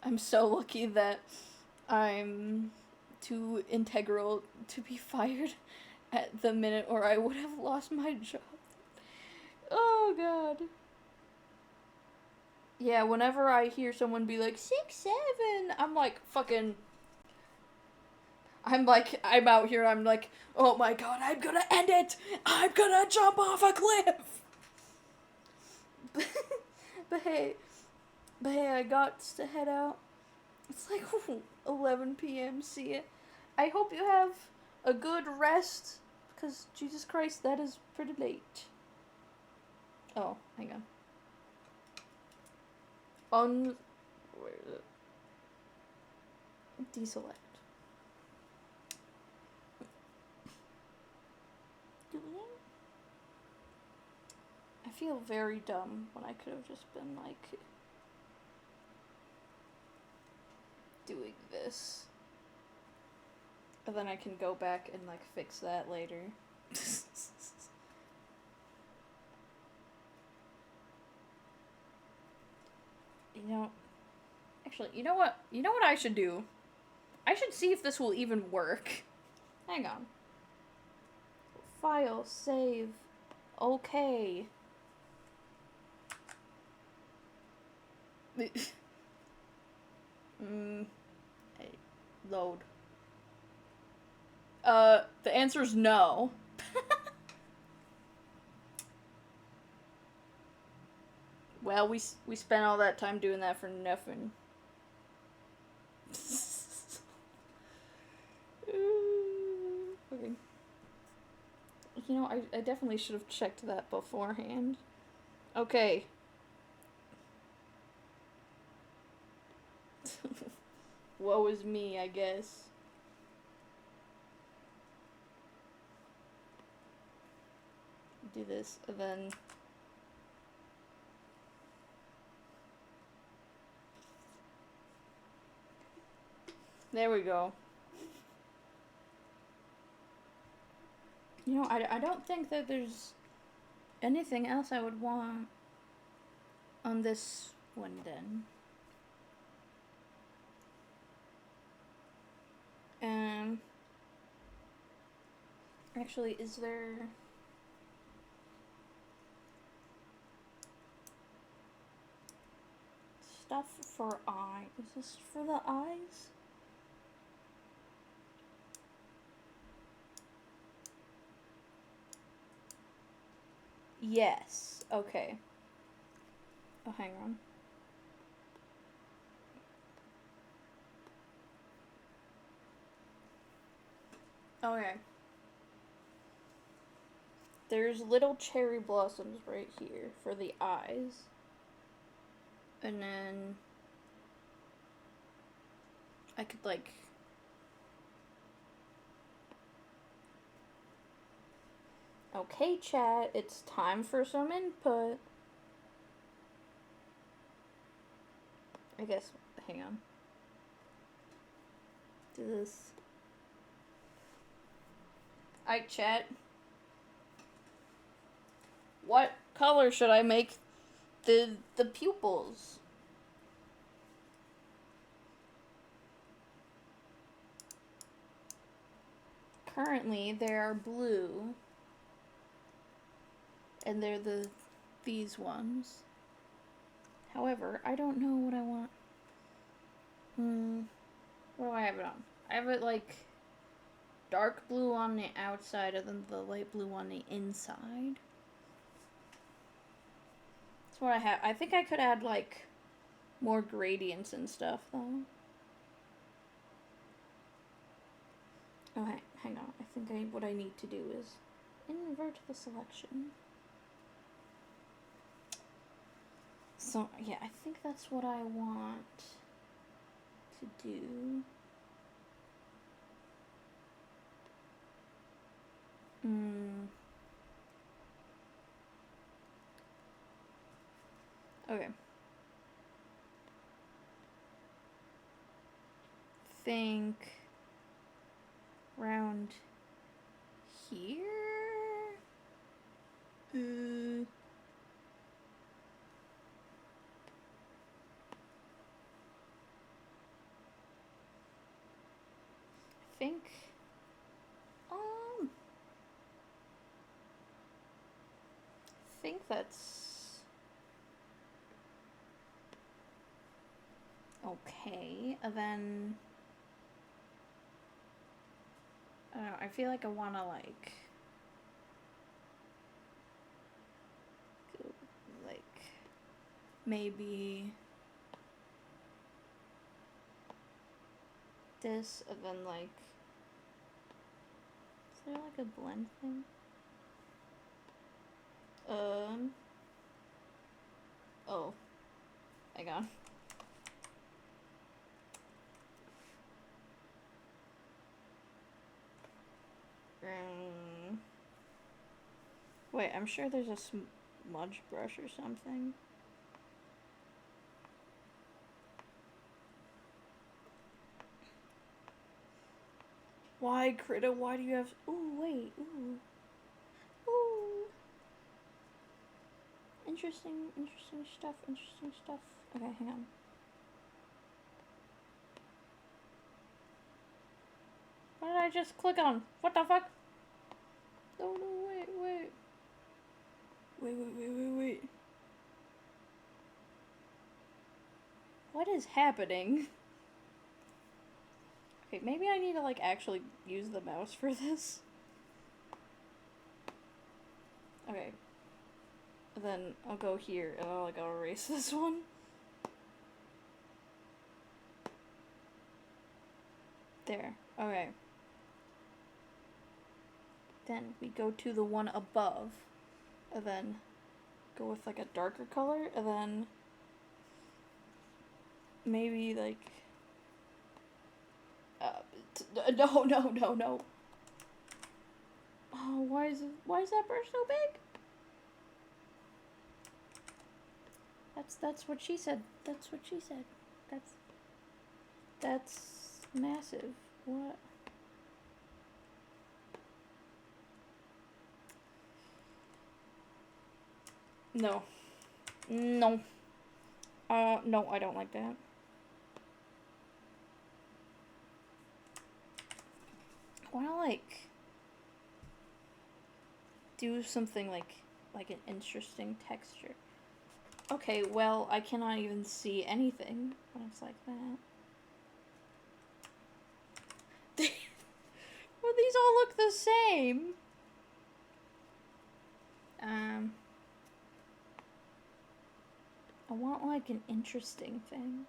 I'm so lucky that I'm too integral to be fired at the minute or I would have lost my job. Oh god. Yeah, whenever I hear someone be like 6-7, I'm like fucking I'm out here, I'm like, oh my god, I'm gonna end it! I'm gonna jump off a cliff! but hey, I got to head out. It's like 11 p.m. See ya. I hope you have a good rest, because Jesus Christ, that is pretty late. Oh, hang on. Where is it? Deselect. I feel very dumb when I could have just been like doing this. And then I can go back and like fix that later. Actually, you know what I should do? I should see if this will even work. Hang on. File, save, okay. Load. The answer's no. Well, we spent all that time doing that for nothing. Okay. You know, I definitely should have checked that beforehand. Okay. Woe is me, I guess. Do this, and then... There we go. You know, I don't think that there's anything else I would want on this one then. Actually, is there... stuff for eyes. Is this for the eyes? Yes. Okay. Oh, hang on. Okay. There's little cherry blossoms right here for the eyes. And then I could like... Okay, chat, it's time for some input. I guess, hang on. Do this. Alright, chat. What color should I make the pupils? Currently, they are blue. And they're these ones. However, I don't know what I want. What do I have it on? I have it like dark blue on the outside and then the light blue on the inside. That's what I have. I think I could add like more gradients and stuff though. Okay, hang on. I think what I need to do is invert the selection. So, yeah, I think that's what I want to do. Okay. Think round here. I think that's okay. And then I don't know, I feel like I want to like maybe this and then like, is there like a blend thing? Oh, hang on. Wait, I'm sure there's a smudge brush or something. Why, Critter? Why do you have... Ooh, wait. Ooh. Ooh. Interesting stuff. Okay, hang on. What did I just click on? What the fuck? Oh, no, wait. Wait. What is happening? Okay, maybe I need to, like, actually use the mouse for this. Okay. Then I'll go here, and I'll erase this one. There. Okay. Then we go to the one above, and then go with, like, a darker color, and then maybe, like... No. Oh, why is that brush so big? That's what she said. That's massive. What? No. No, I don't like that. I wanna, like, do something like an interesting texture. Okay, well, I cannot even see anything when it's like that. Well, these all look the same. I want like an interesting thing.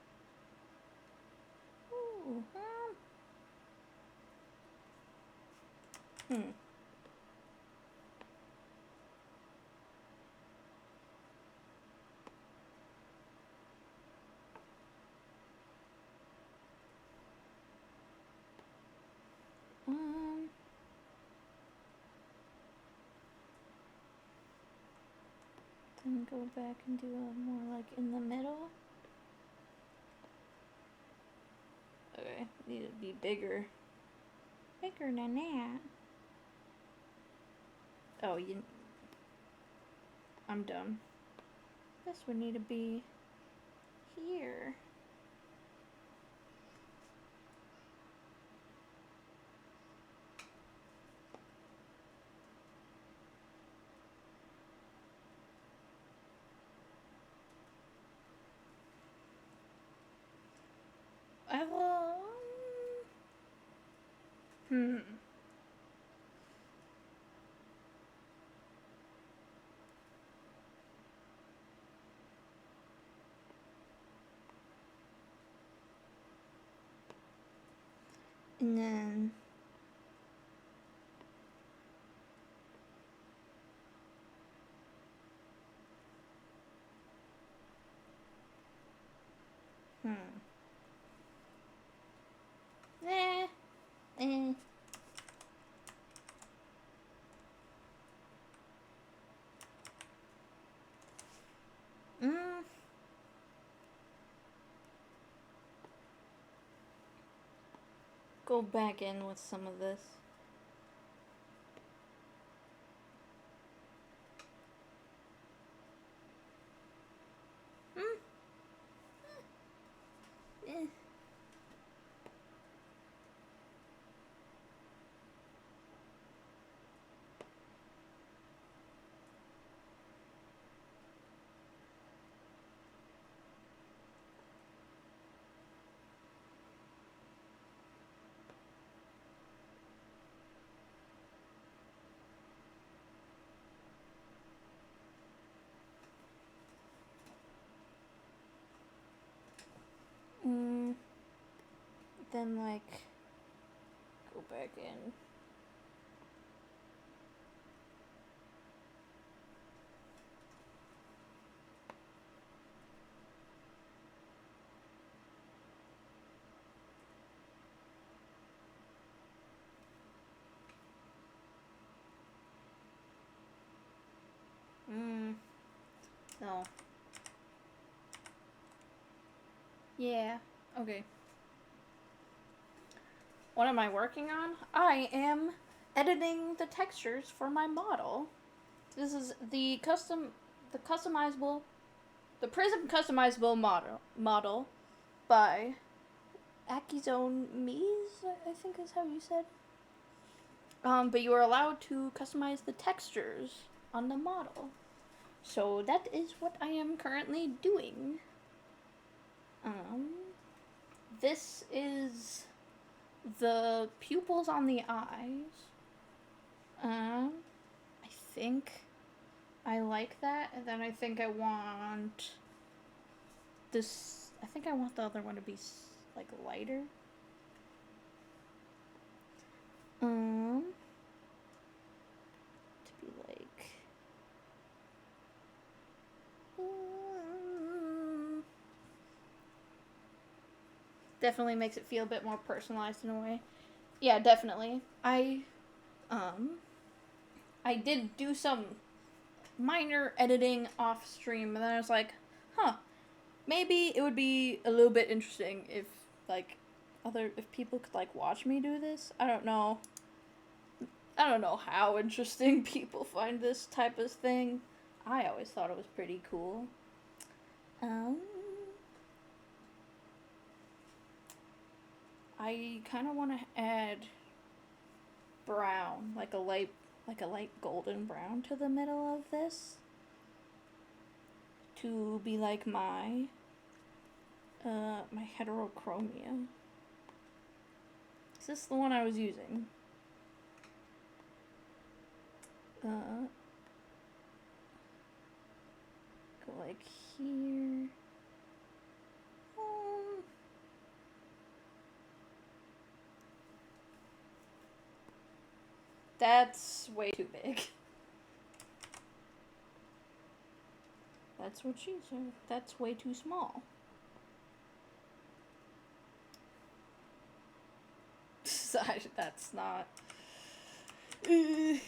Ooh, hmm. Then go back and do a more like in the middle. Okay, need to be bigger. Bigger than that. Oh, I'm dumb. This would need to be here. I will. Hmm. And then. Eh. Eh. Mm. Go back in with some of this. Mm. Eh. Mm. Then like go back in. No. Yeah. Okay. What am I working on? I am editing the textures for my model. This is the customizable, the Prism customizable model by Akizone Mies, I think is how you said. But you are allowed to customize the textures on the model. So that is what I am currently doing. This is the pupils on the eyes. I think I like that, and then I think I want this. I think I want the other one to be like lighter. To be like. Definitely makes it feel a bit more personalized in a way. Yeah, definitely. I did do some minor editing off stream, and then I was like, huh, maybe it would be a little bit interesting if like if people could like watch me do this. I don't know how interesting people find this type of thing. I always thought it was pretty cool. I kind of want to add brown, like a light golden brown to the middle of this. to be like my heterochromia. Is this the one I was using? Go like here. That's way too big. That's what she said. That's way too small. That's not. Which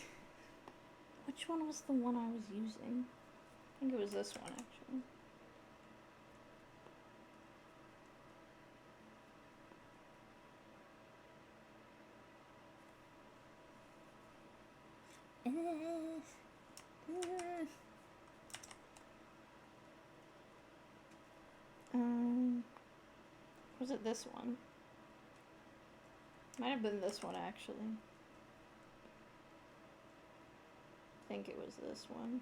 one was the one I was using? I think it was this one, actually. Was it this one? Might have been this one, actually. I think it was this one.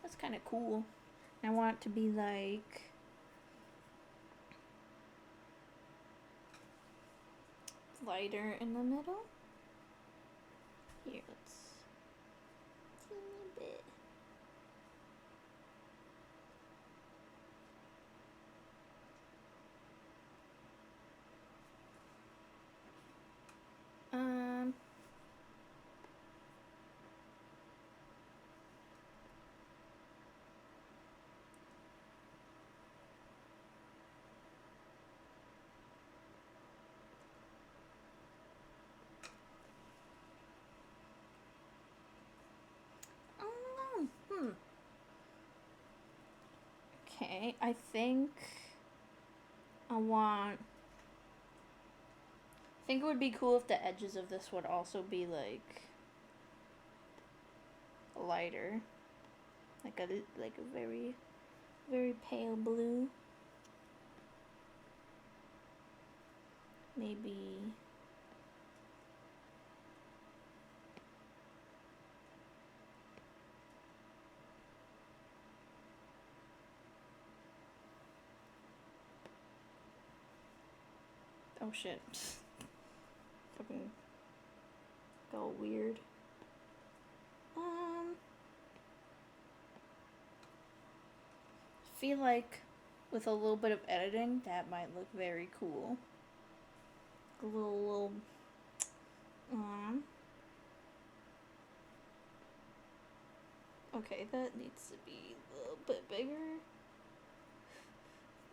That's kind of cool. I want it to be like lighter in the middle. Here, let's teeny bit. Okay, I think it would be cool if the edges of this would also be like lighter, like a very, very pale blue. Maybe. Oh shit. Fucking go weird. Feel like with a little bit of editing, that might look very cool. A little okay, that needs to be a little bit bigger.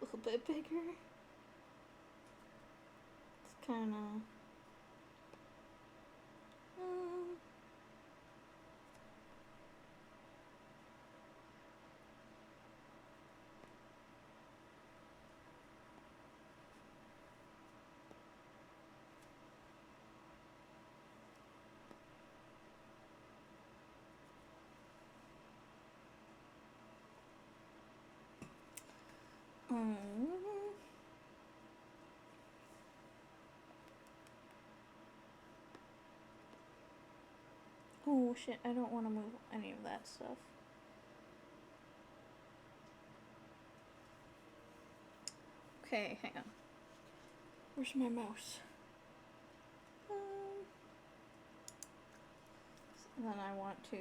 A little bit bigger. It's kind of. Oh shit, I don't want to move any of that stuff. Okay, hang on. Where's my mouse? And then I want to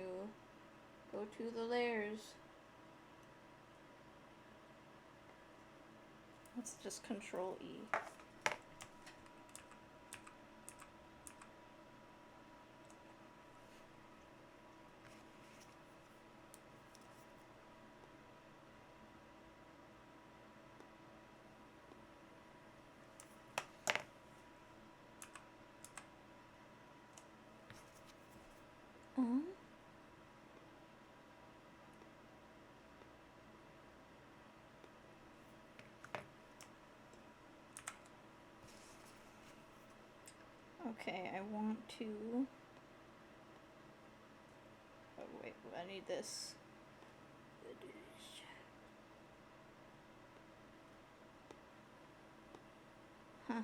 go to the layers. Let's just Control E. Okay, I want to. Oh, wait, I need this. Huh.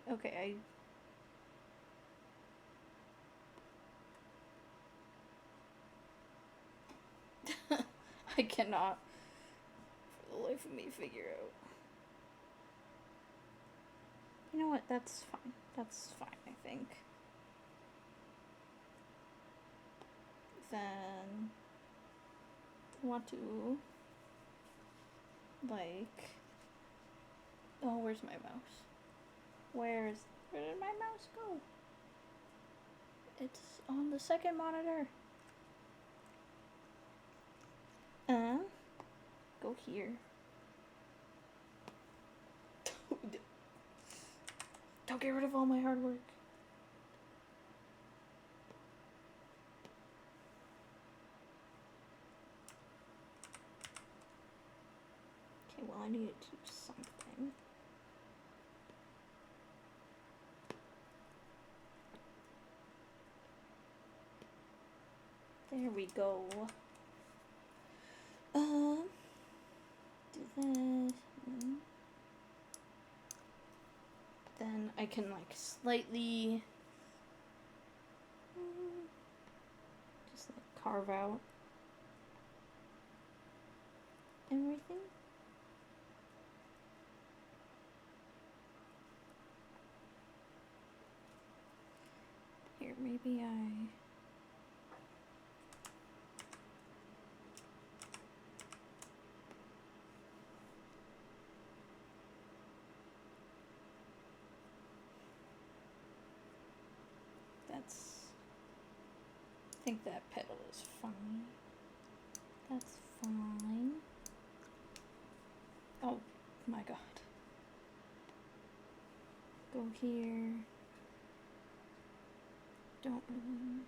Okay, I cannot for the life of me figure out. You know what? That's fine. That's fine, I think. Then I want to like, oh, where's my mouse? Where did my mouse go? It's on the second monitor. Go here. Don't get rid of all my hard work. Okay, well, I need to do something. There we go. Do this. Then I can like slightly just like carve out everything. Here, maybe I think that pedal is fine. That's fine. Oh my god. Go here. Don't really.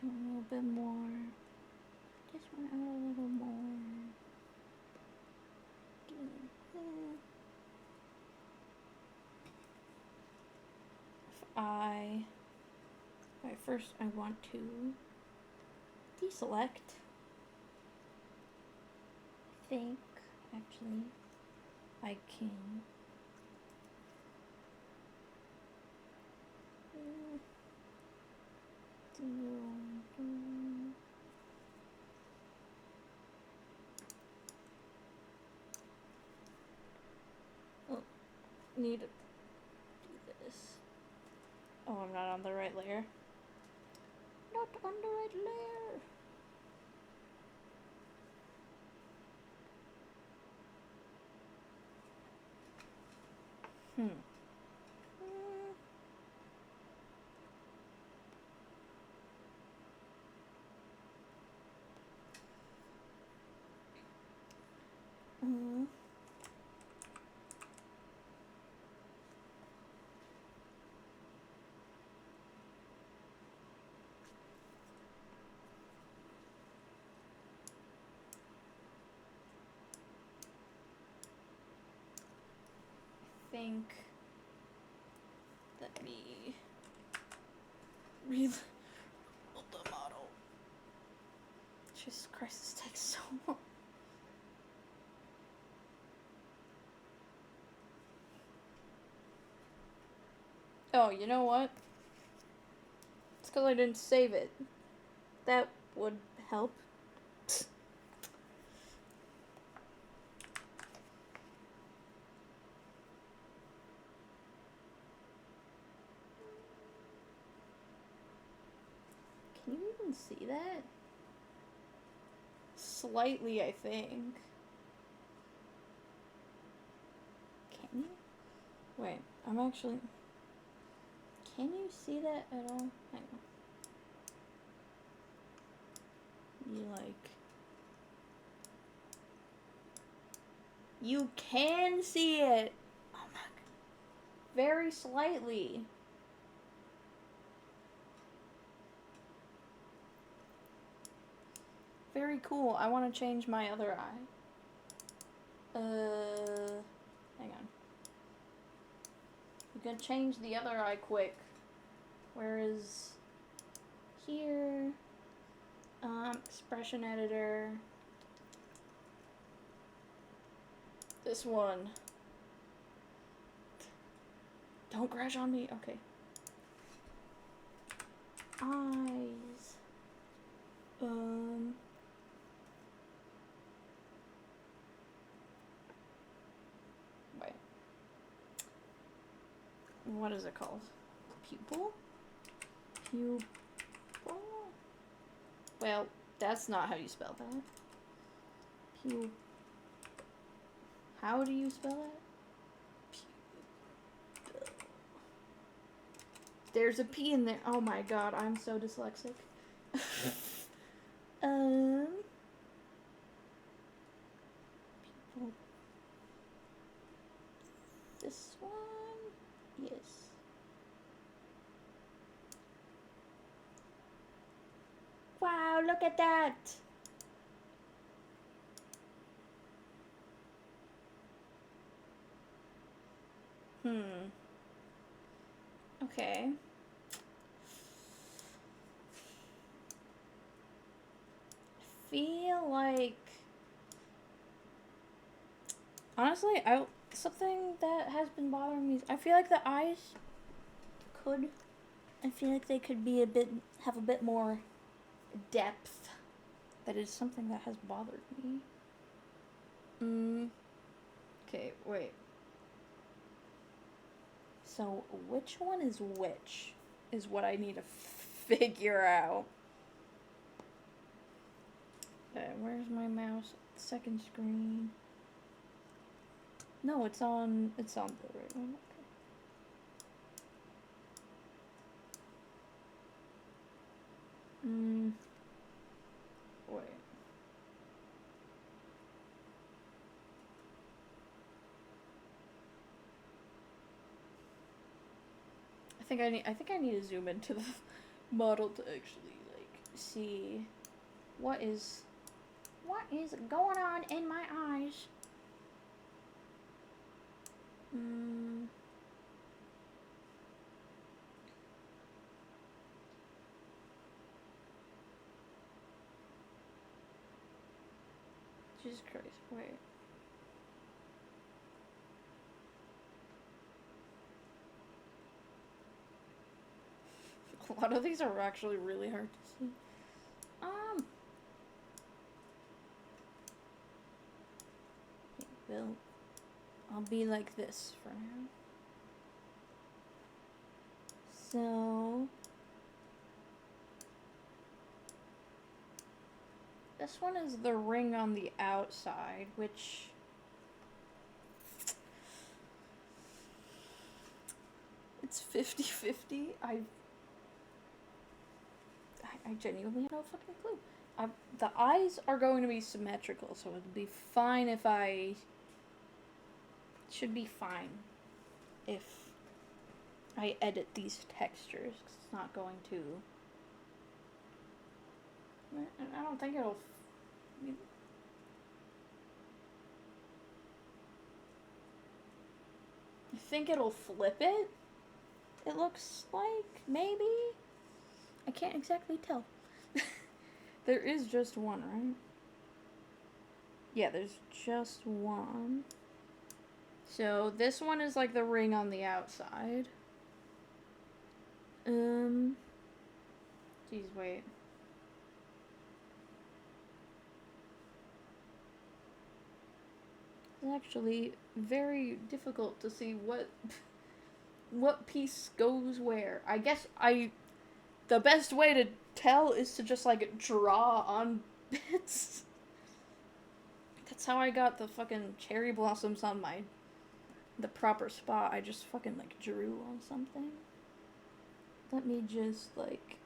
A little bit more. Just want a little more. First I want to deselect. I think actually I can need to do this. Oh, I'm not on the right layer. Not on the right layer. Think let me reload the model. Jesus Christ, this takes so long. Oh, you know what? It's because I didn't save it. That would help. Can you even see that? Slightly, I think. Can you? Wait, I'm actually... Can you see that at all? Hang on. You like... You can see it! Oh my god. Very slightly. Very cool. I want to change my other eye. Hang on. We can change the other eye quick. Where is... Here... expression editor. This one. Don't crash on me. Okay. Eyes. Wait. What is it called? Pupil? Pupil? Well, that's not how you spell that. Pupil. How do you spell it? Pupil. There's a P in there. Oh my god, I'm so dyslexic. Pupil. This one? Yes. Wow, look at that! Okay. I feel like... Honestly, something that has been bothering me is I feel like the eyes I feel like they could be have a bit more depth. That is something that has bothered me. Okay, wait. So, which one is which? Is what I need to figure out. Where's my mouse? Second screen. No, it's on the right one. Okay. Wait. I think I need to zoom into the model to actually like see what is going on in my eyes. Jesus Christ, wait. A lot of these are actually really hard to see. Well, I'll be like this for now. So, this one is the ring on the outside, which it's 50-50. I genuinely have no fucking clue. The eyes are going to be symmetrical, so it'd be fine if I... Should be fine if I edit these textures, 'cause it's not going to... I don't think it'll... I think it'll flip it. It looks like, maybe? I can't exactly tell. There is just one, right? Yeah, there's just one. So this one is like the ring on the outside. Geez, wait. It's actually very difficult to see what piece goes where. I guess the best way to tell is to just like draw on bits. That's how I got the fucking cherry blossoms on the proper spot. I just fucking like drew on something. Let me just like...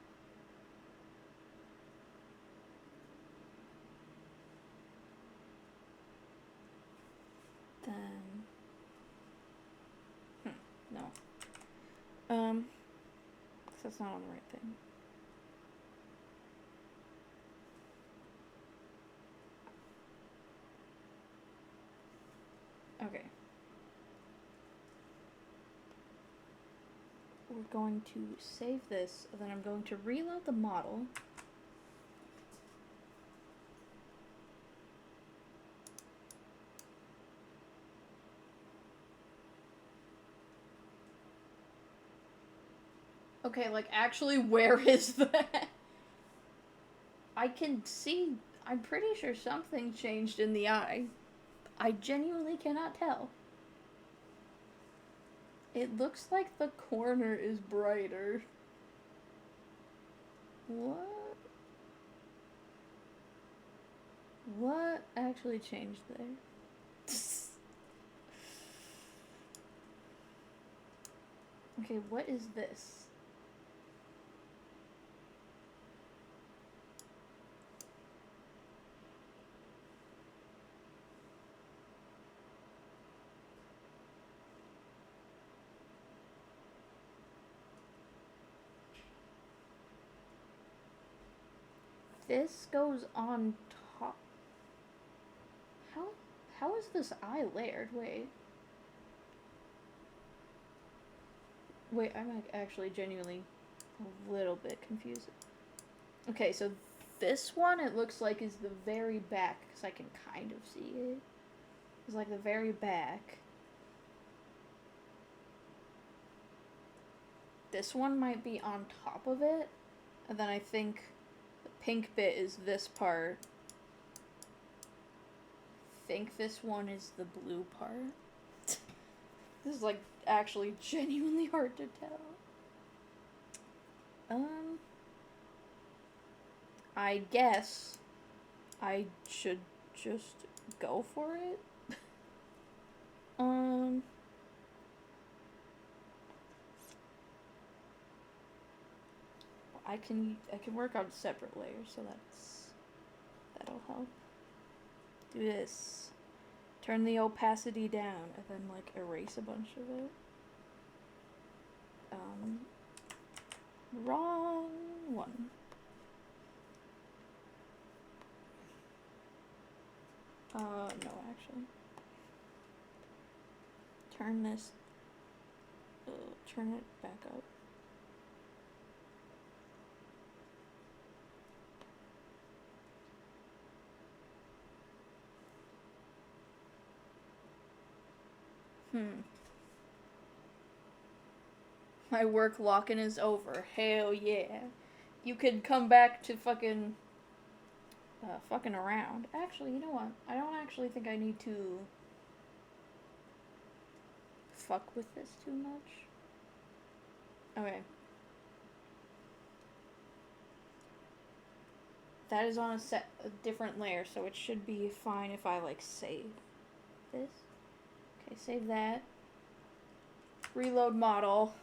Then... No. 'Cause that's not on the right thing. Okay. We're going to save this, and then I'm going to reload the model. Okay, like, actually, where is that? I can see. I'm pretty sure something changed in the eye. I genuinely cannot tell. It looks like the corner is brighter. What? What actually changed there? Okay, what is this? This goes on top. How how is this eye layered? Wait, I'm like actually genuinely a little bit confused. Okay, so this one it looks like is the very back because I can kind of see it. It's like the very back. This one might be on top of it, and then I think the pink bit is this part. I think this one is the blue part. This is like actually genuinely hard to tell. I guess I should just go for it. I can work on separate layers, so that'll help. Do this. Turn the opacity down, and then like erase a bunch of it. Wrong one. No, actually. Turn this. Turn it back up. My work lock-in is over. Hell yeah. You could come back to fucking around. Actually, you know what? I don't actually think I need to fuck with this too much. Okay. That is on a different layer, so it should be fine if I like save this. Okay, save that. Reload model.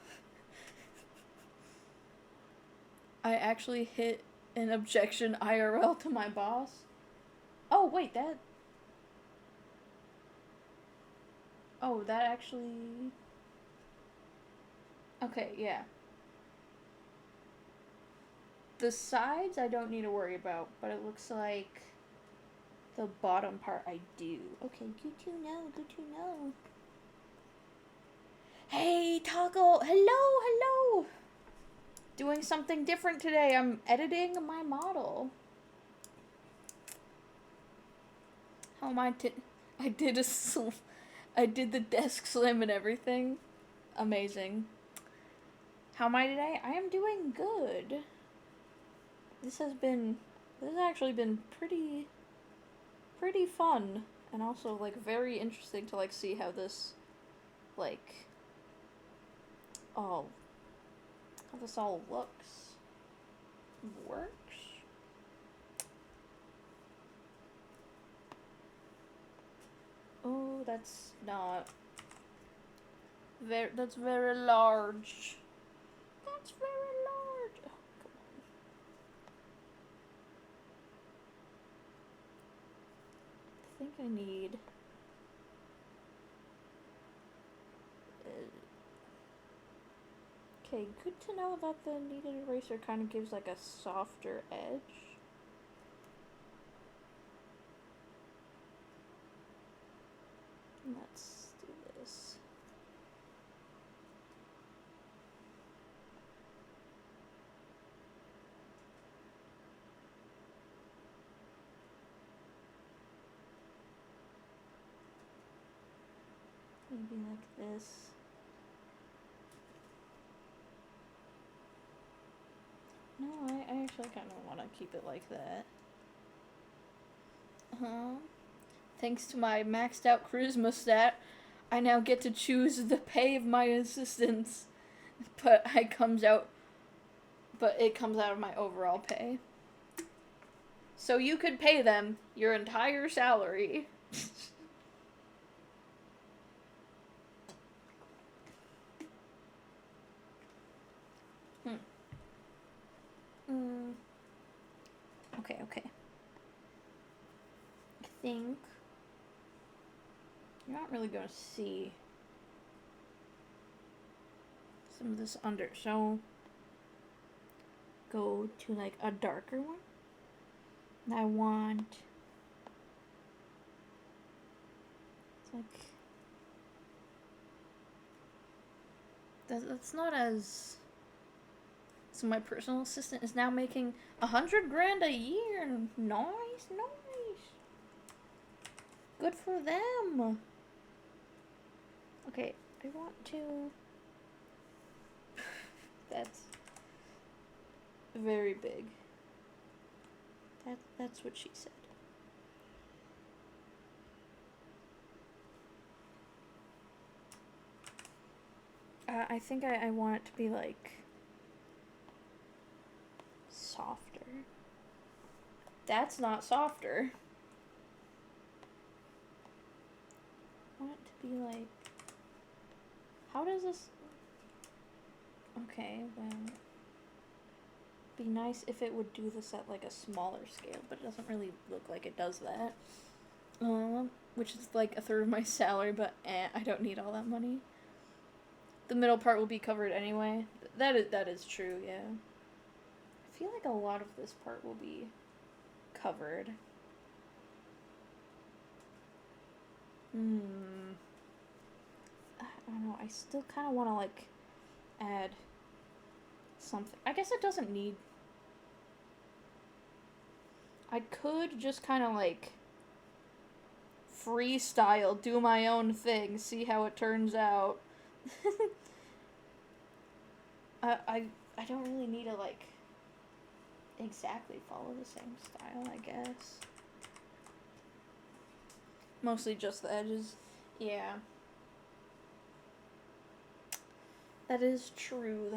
I actually hit an objection IRL to my boss. Oh, wait, that... Oh, that actually... Okay, yeah. The sides I don't need to worry about, but it looks like the bottom part I do. Okay, good to know, good to know. Hey, Taco! Hello! Doing something different today. I'm editing my model. How am I I did the desk slam and everything. Amazing. How am I today? I am doing good. This has actually been pretty fun, and also like very interesting to like see how this like how this all works. Oh, that's not that's very large. That's very large. Oh, come on. I think I need okay, good to know that the kneaded eraser kind of gives like a softer edge. Let's do this. Maybe like this. No, I actually kind of want to keep it like that. Thanks to my maxed out charisma stat, I now get to choose the pay of my assistants, but it comes out of my overall pay. So you could pay them your entire salary. Okay. I think you're not really gonna see some of this under, so go to like a darker one. And I want, it's like, that's not as, so my personal assistant is now making $100,000 a year. Nice. Good for them. Okay, I want to, that's very big. That's what she said. I think I want it to be like softer. That's not softer. I want it to be like, how does this, okay, well, be nice if it would do this at like a smaller scale, but it doesn't really look like it does that. Which is like a third of my salary, but I don't need all that money. The middle part will be covered anyway. That is true, yeah. I feel like a lot of this part will be covered. I don't know, I still kind of want to like add something. I guess it doesn't need, I could just kind of like freestyle, do my own thing, see how it turns out. I don't really need to like exactly follow the same style, I guess. Mostly just the edges. Yeah. That is true.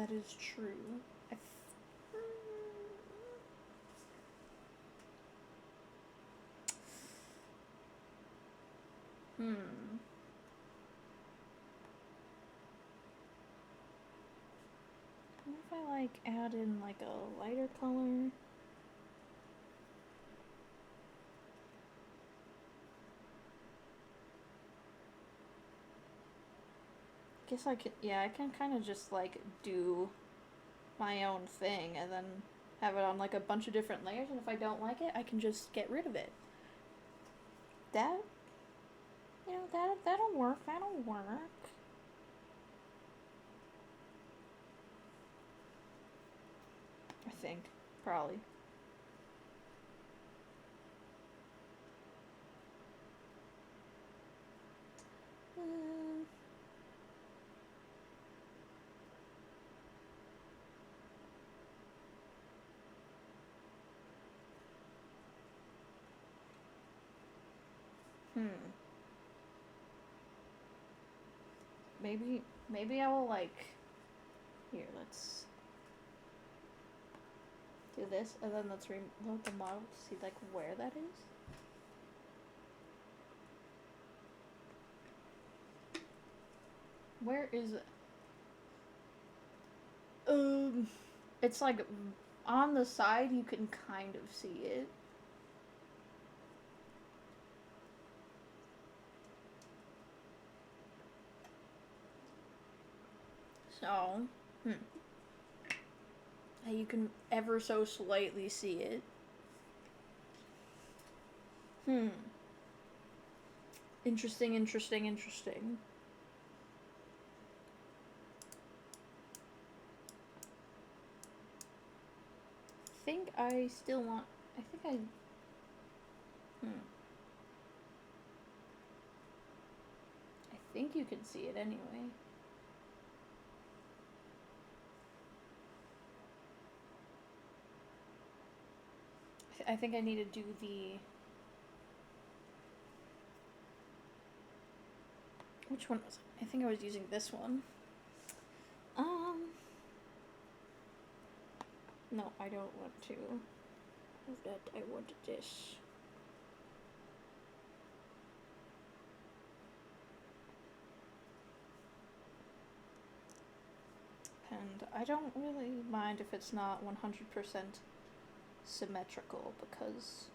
What if I like add in like a lighter color? Guess I can kind of just like do my own thing and then have it on like a bunch of different layers, and if I don't like it, I can just get rid of it. That'll work. I think, probably. Maybe I will like, here, let's do this, and then let's reload the model to see like where that is. Where is it? It's like on the side, you can kind of see it. So, you can ever so slightly see it. Interesting. I think I still want, I think you can see it anyway. I think I need to do the... Which one was it? I think I was using this one. No, I don't want to. That I wanted this. And I don't really mind if it's not 100% symmetrical, because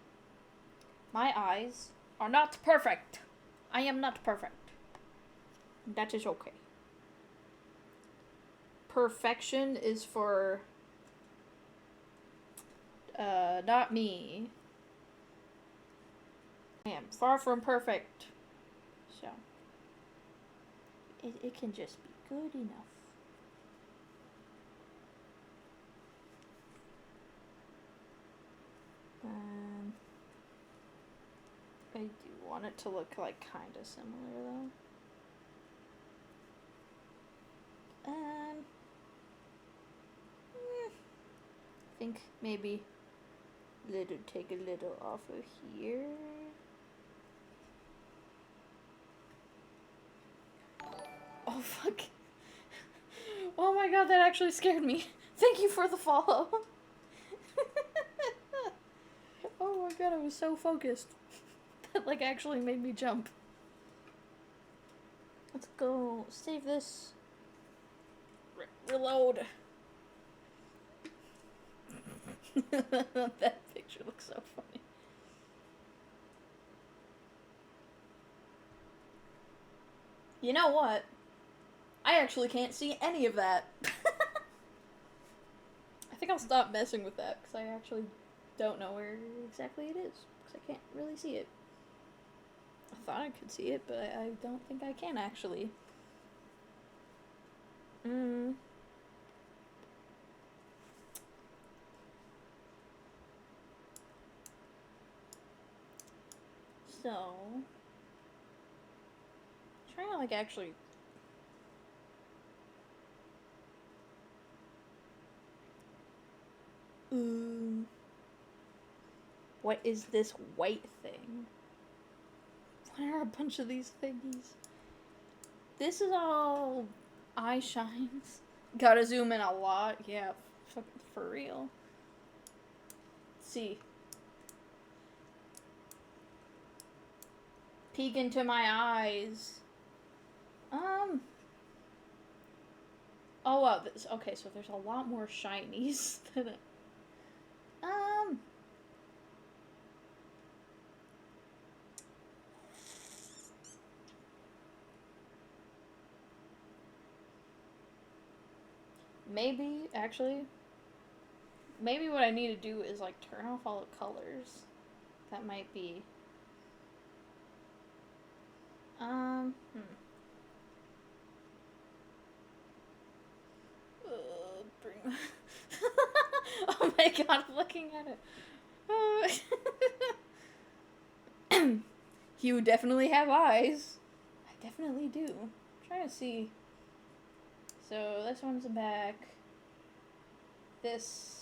my eyes are not perfect. I am not perfect. That is okay. Perfection is for not me. I am far from perfect. So it can just be good enough. I do want it to look like kind of similar though. I think maybe take a little off of here. Oh fuck. Oh my god, that actually scared me. Thank you for the follow. Oh my god, I was so focused. That like actually made me jump. Let's go save this. Reload. That picture looks so funny. You know what? I actually can't see any of that. I think I'll stop messing with that, because I actually don't know where exactly it is, because I can't really see it. I thought I could see it, but I don't think I can, actually. So, trying to, like, actually... What is this white thing? What are a bunch of these thingies? This is all eye shines. Gotta zoom in a lot. Yeah, for real. Let's see. Peek into my eyes. Oh, wow. Okay, so there's a lot more shinies than it. Maybe, actually, maybe what I need to do is, like, turn off all the colors. That might be... Bring... Oh my god, I'm looking at it. You definitely have eyes. I definitely do. I'm trying to see. So this one's the back. This...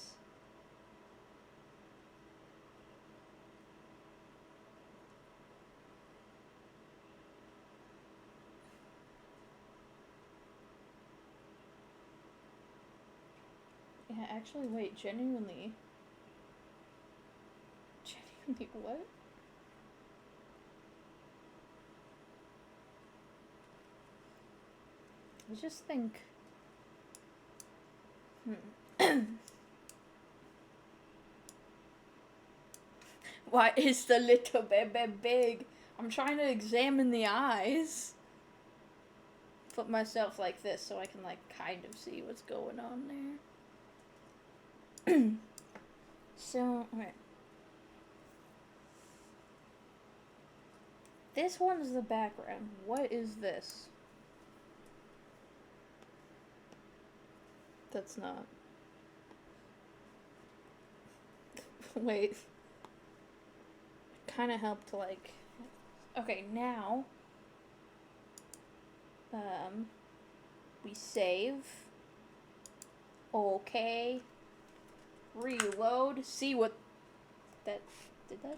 Yeah, actually, wait, genuinely... Genuinely, what? I just think... Why is the little baby big? I'm trying to examine the eyes. Put myself like this so I can, like, kind of see what's going on there. So, alright. This one's the background. What is this? That's not... Wait. Kind of helped to, like... Okay, now... we save. Okay. Reload. See what... That, did that?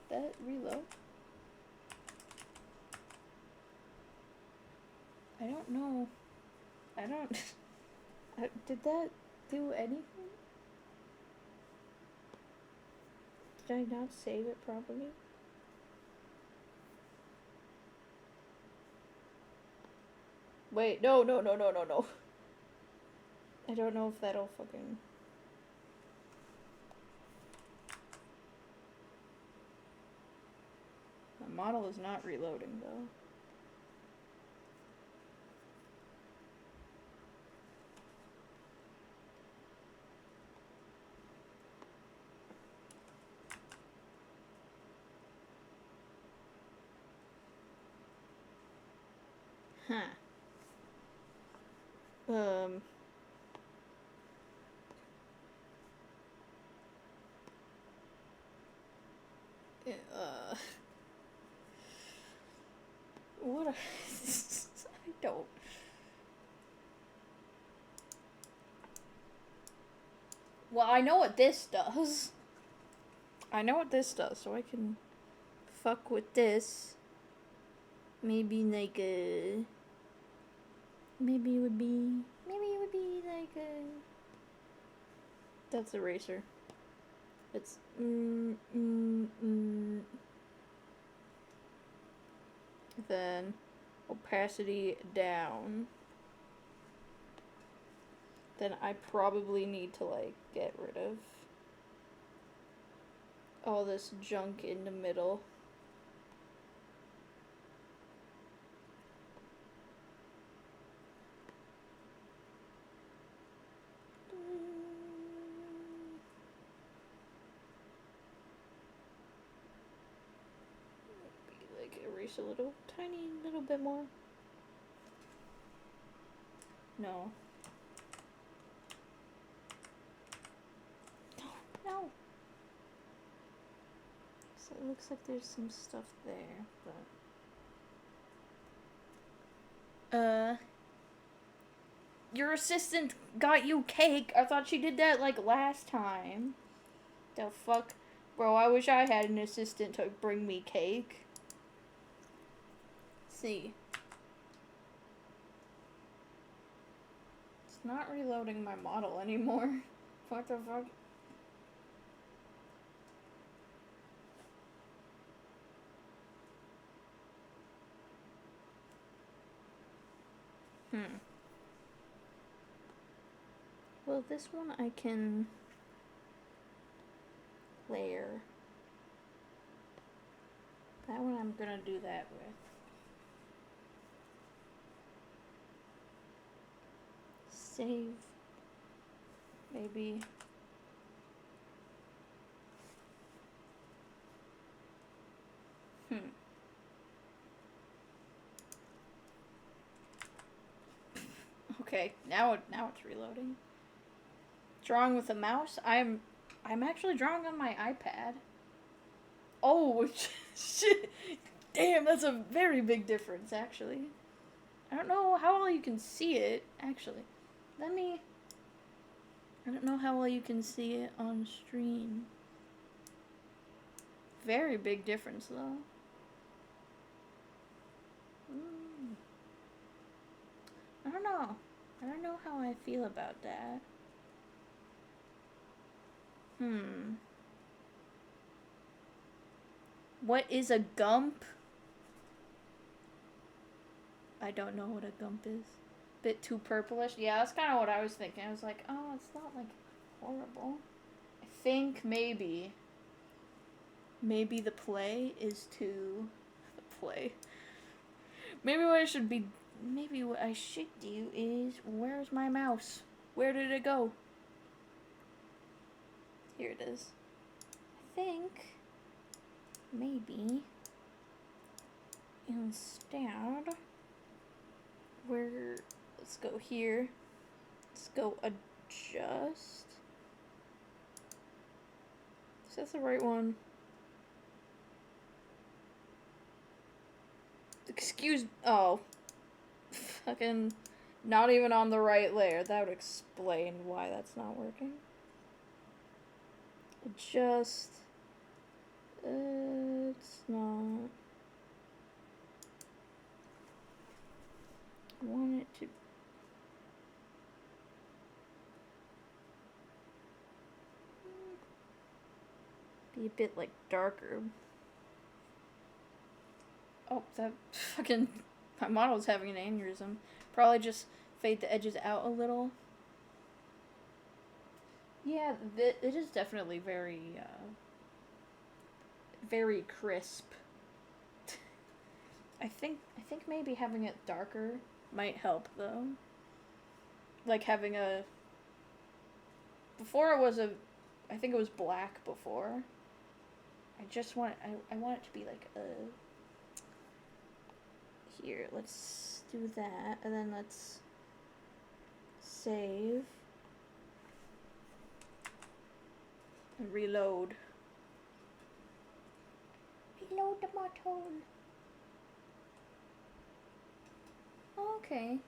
Did that reload? I don't know. I don't... did that do anything? Did I not save it properly? Wait, no. I don't know if that'll fucking... The model is not reloading, though. Huh. What a... I don't... Well, I know what this does. I know what this does, so I can fuck with this. Maybe like a... Maybe it would be like a... That's eraser. It's... Then opacity down. Then I probably need to like get rid of all this junk in the middle. Erase a little, tiny little bit more. No. No. So it looks like there's some stuff there, but... Your assistant got you cake. I thought she did that like last time. The fuck? Bro, I wish I had an assistant to bring me cake. See. It's not reloading my model anymore. What the fuck? Well, this one I can layer. That one I'm gonna do that with. Save. Maybe. Okay, now it's reloading. Drawing with a mouse? I'm actually drawing on my iPad. Oh, shit. Damn, that's a very big difference, actually. I don't know how well you can see it, actually. I don't know how well you can see it on stream. Very big difference, though. I don't know. I don't know how I feel about that. What is a gump? I don't know what a gump is. Bit too purplish? Yeah, that's kind of what I was thinking. I was like, oh, it's not, like, horrible. I think maybe the play is too... The play. Maybe what I should do is... Where's my mouse? Where did it go? Here it is. I think... Maybe... Instead... Let's go here. Let's go adjust. Is that the right one? Excuse... Oh. Fucking... Not even on the right layer. That would explain why that's not working. Just... it's not... I want it to... be a bit, like, darker. Oh, that fucking... my model's having an aneurysm. Probably just fade the edges out a little. Yeah, it is definitely very, very crisp. I think maybe having it darker might help, though. Like having a... before it was a... I think it was black before. I just want... I want it to be like a... Here, let's do that, and then let's save and reload. Reload the model. Okay.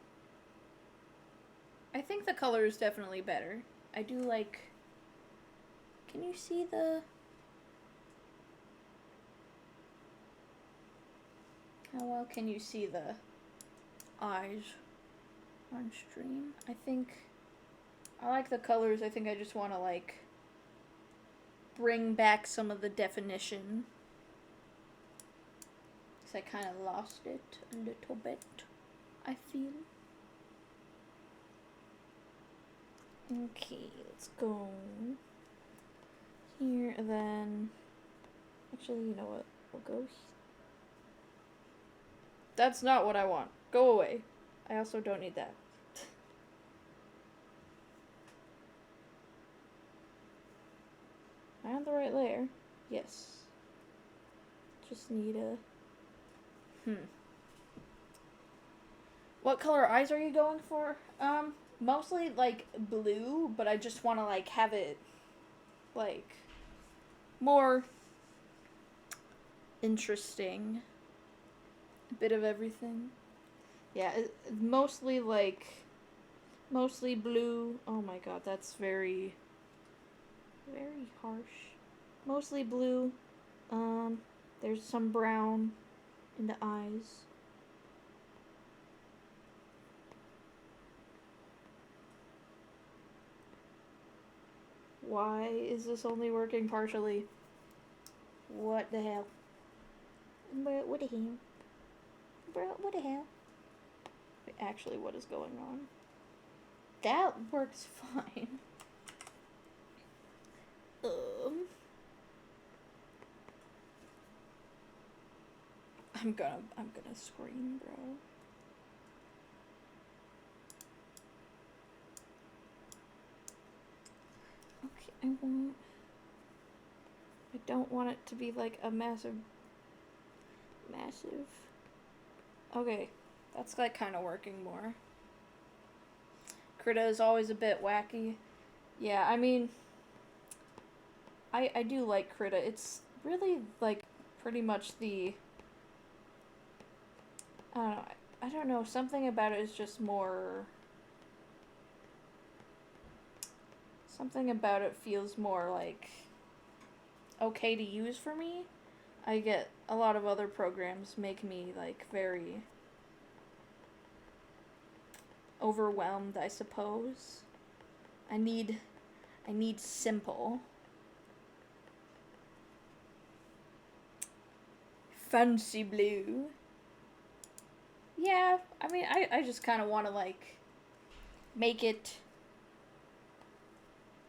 I think the color is definitely better. I do like... Can you see the... How well can you see the eyes on stream? I think I like the colors. I think I just want to like bring back some of the definition. Because I kind of lost it a little bit, I feel. Okay, let's go here and then... Actually, you know what? We'll go here. That's not what I want. Go away. I also don't need that. Am I on the right layer? Yes. Just need a... What color eyes are you going for? Mostly, like, blue, but I just want to, like, have it, like, more interesting. A bit of everything. Yeah, mostly, like, mostly blue. Oh my god, that's very, very harsh. Mostly blue. There's some brown in the eyes. Why is this only working partially? What the hell? Bro, what the hell? Bro, what the hell? Wait, actually, what is going on? That works fine. I'm gonna scream, bro. Okay, I don't want it to be like a massive. Okay, that's like kind of working more. Krita is always a bit wacky. Yeah, I mean, I do like Krita. It's really like pretty much the... I don't know, something about it is just more... Something about it feels more like okay to use for me. I get a lot of other programs make me like very overwhelmed, I suppose. I need simple. Fancy blue. Yeah, I mean, I just kind of want to like make it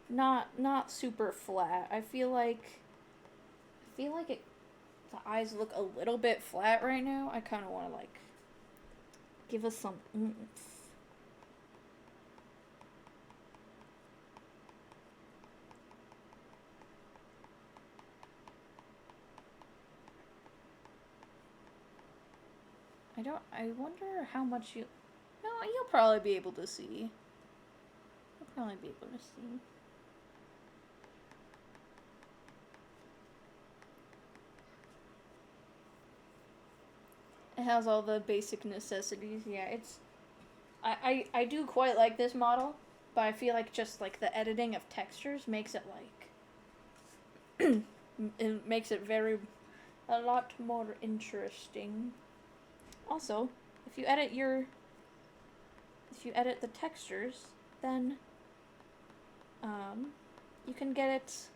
not super flat. I feel like it, the eyes look a little bit flat right now. I kind of want to like give us some oomph. I wonder how much you... No, you'll probably be able to see. You'll probably be able to see. It has all the basic necessities. Yeah, it's... I do quite like this model, but I feel like just like the editing of textures makes it like it makes it a lot more interesting. Also, if you edit the textures, then you can get it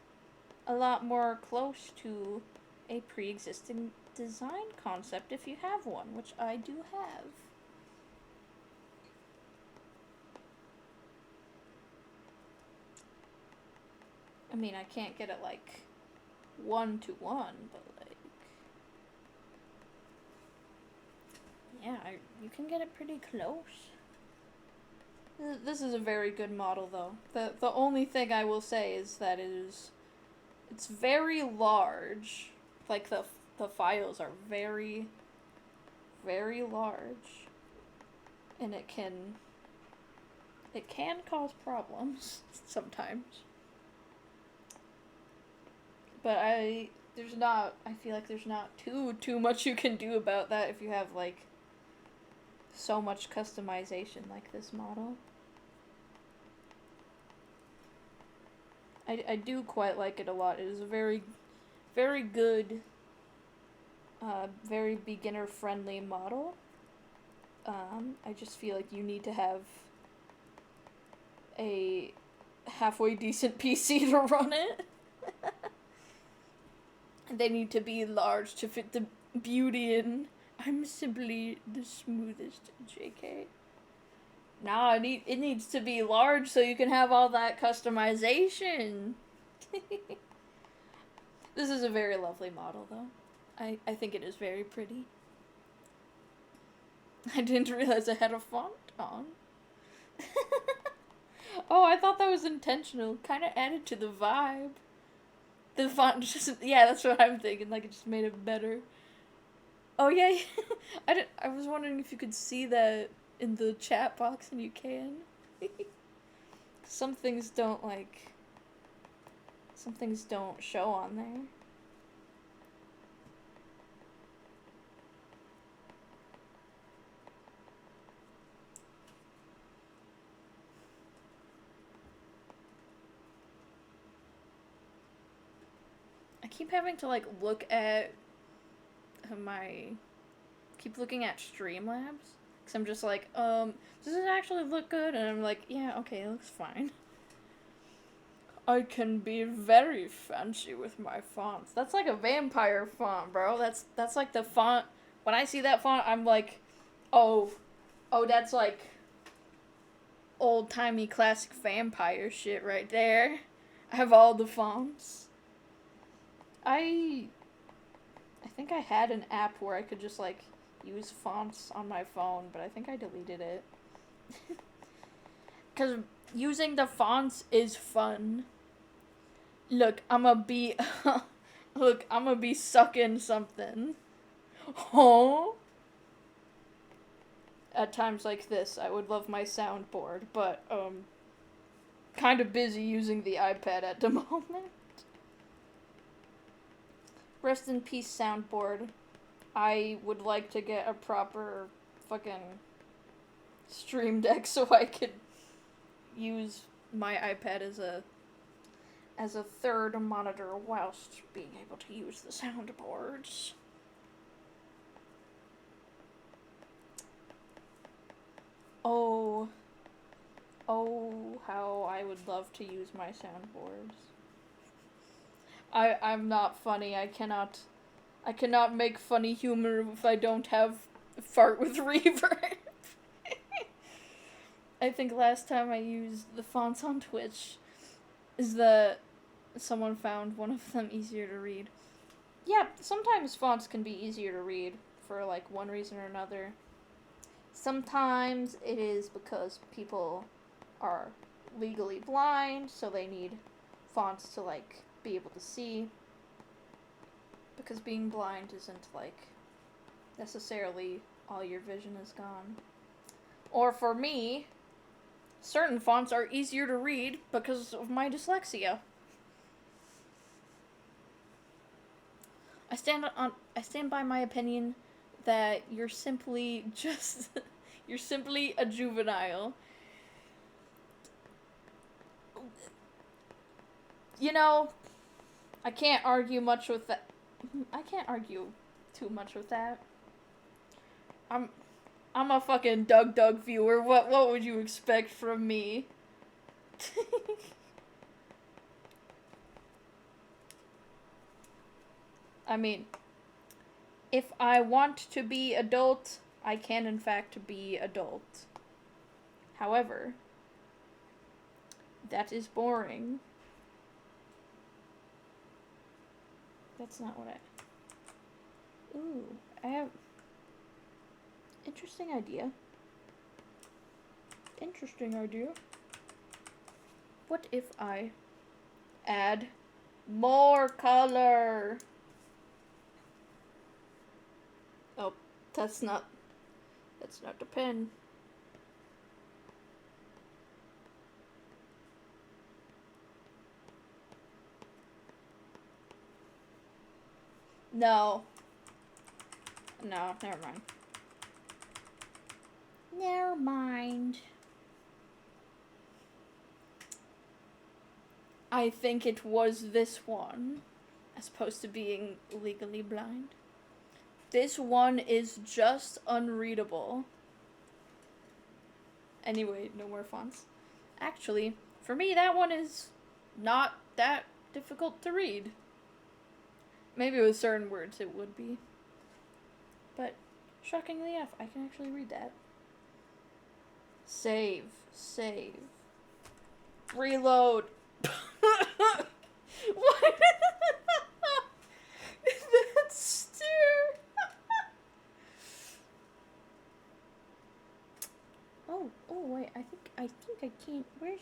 a lot more close to a pre-existing design concept if you have one, which I do have. I mean, I can't get it like 1-to-1, but like, yeah, you can get it pretty close. This is a very good model, though. The only thing I will say is that it's very large. Like the files are very, very large, and it can cause problems sometimes. But I feel like there's not too much you can do about that if you have like so much customization like this model. I do quite like it a lot. It is a very, very good, very beginner friendly model. I just feel like you need to have a halfway decent PC to run it. They need to be large to fit the beauty in. I'm simply the smoothest, JK. Nah, it needs to be large so you can have all that customization. This is a very lovely model, though. I think it is very pretty. I didn't realize I had a font on. Oh, I thought that was intentional. Kind of added to the vibe. The font just... Yeah, that's what I'm thinking. Like, it just made it better. Oh, yeah. I was wondering if you could see that in the chat box, and you can. Some things don't show on there. I keep having to like look at keep looking at Streamlabs, because I'm just like, does it actually look good? And I'm like, yeah, okay, it looks fine. I can be very fancy with my fonts. That's like a vampire font, bro. That's like the font. When I see that font, I'm like, oh, that's like old-timey classic vampire shit right there. I have all the fonts. I think I had an app where I could just like use fonts on my phone, but I think I deleted it. Because using the fonts is fun. Look, I'ma be sucking something. Oh. At times like this, I would love my soundboard, but kind of busy using the iPad at the moment. Rest in peace, soundboard. I would like to get a proper fucking Stream Deck so I could use my iPad as a third monitor whilst being able to use the soundboards. Oh, how I would love to use my soundboards. I'm not funny. I cannot make funny humor if I don't have fart with reverb. I think last time I used the fonts on Twitch is that someone found one of them easier to read. Yeah, sometimes fonts can be easier to read for like one reason or another. Sometimes it is because people are legally blind, so they need fonts to like be able to see, because being blind isn't like necessarily all your vision is gone. Or for me, certain fonts are easier to read because of my dyslexia. I stand by my opinion that you're simply just You're simply a juvenile. You know, I can't argue much with that. I can't argue too much with that. I'm I'm a fucking Doug viewer. What would you expect from me? I mean, if I want to be adult, I can in fact be adult. However, that is boring. That's not what I... Ooh, I have... Interesting idea. Interesting idea. What if I add more color? Oh, that's not the pen. No. No, never mind. Never mind. I think it was this one, as opposed to being legally blind. This one is just unreadable. Anyway, no more fonts. Actually, for me, that one is not that difficult to read. Maybe with certain words it would be. But, shockingly enough, I can actually read that. Save. Reload. What? That stare. Oh, wait, I think I can't. Where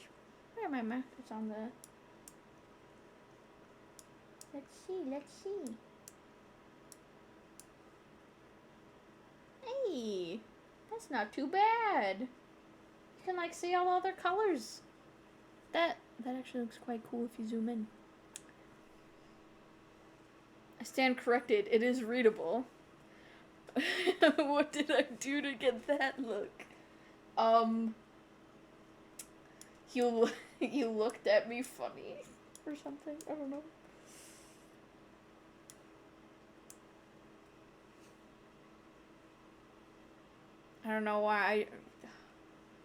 am I? It's on the... Let's see. Hey, that's not too bad. You can, like, see all the other colors. That actually looks quite cool if you zoom in. I stand corrected. It is readable. What did I do to get that look? You looked at me funny or something. I don't know. I don't know why.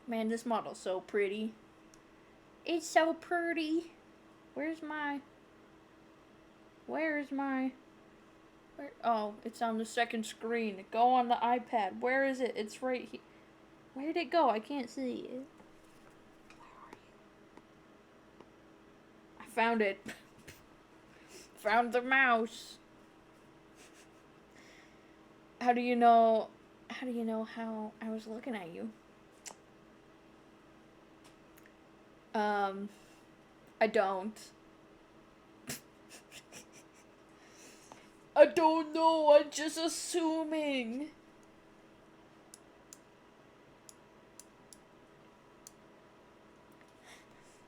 Man, this model's so pretty. It's so pretty. Where's my... Oh, it's on the second screen. Go on the iPad. Where is it? It's right here. Where did it go? I can't see it. Where are you? I found it. Found the mouse. How do you know how I was looking at you? I don't. I don't know, I'm just assuming.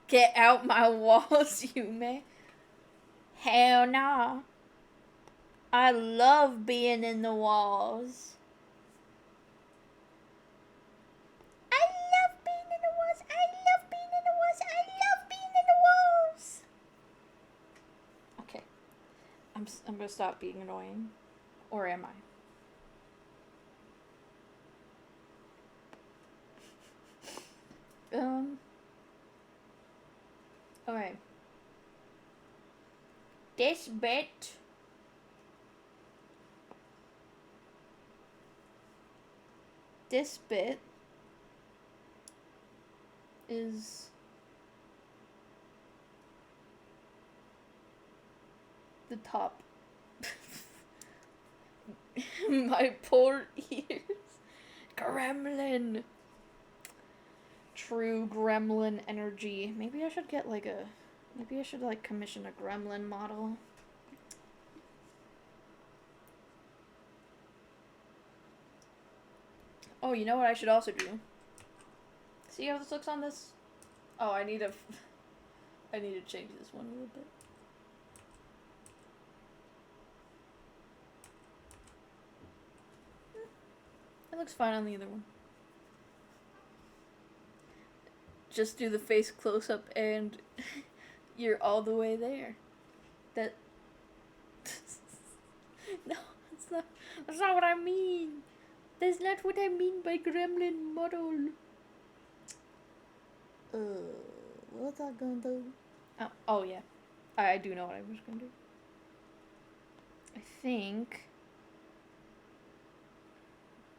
Get out my walls, you may. Hell nah. I love being in the walls. I'm gonna stop being annoying. Or am I? Okay. This bit is the top. My poor ears. Gremlin. True gremlin energy. Maybe I should get like commission a gremlin model. Oh, you know what I should also do? See how this looks on this? Oh, I need to change this one a little bit. It looks fine on the other one. just do the face close-up and you're all the way there. That... No, that's not what I mean. That's not what I mean by gremlin model. What's I gonna do? Oh yeah. I do know what I was gonna do. I think...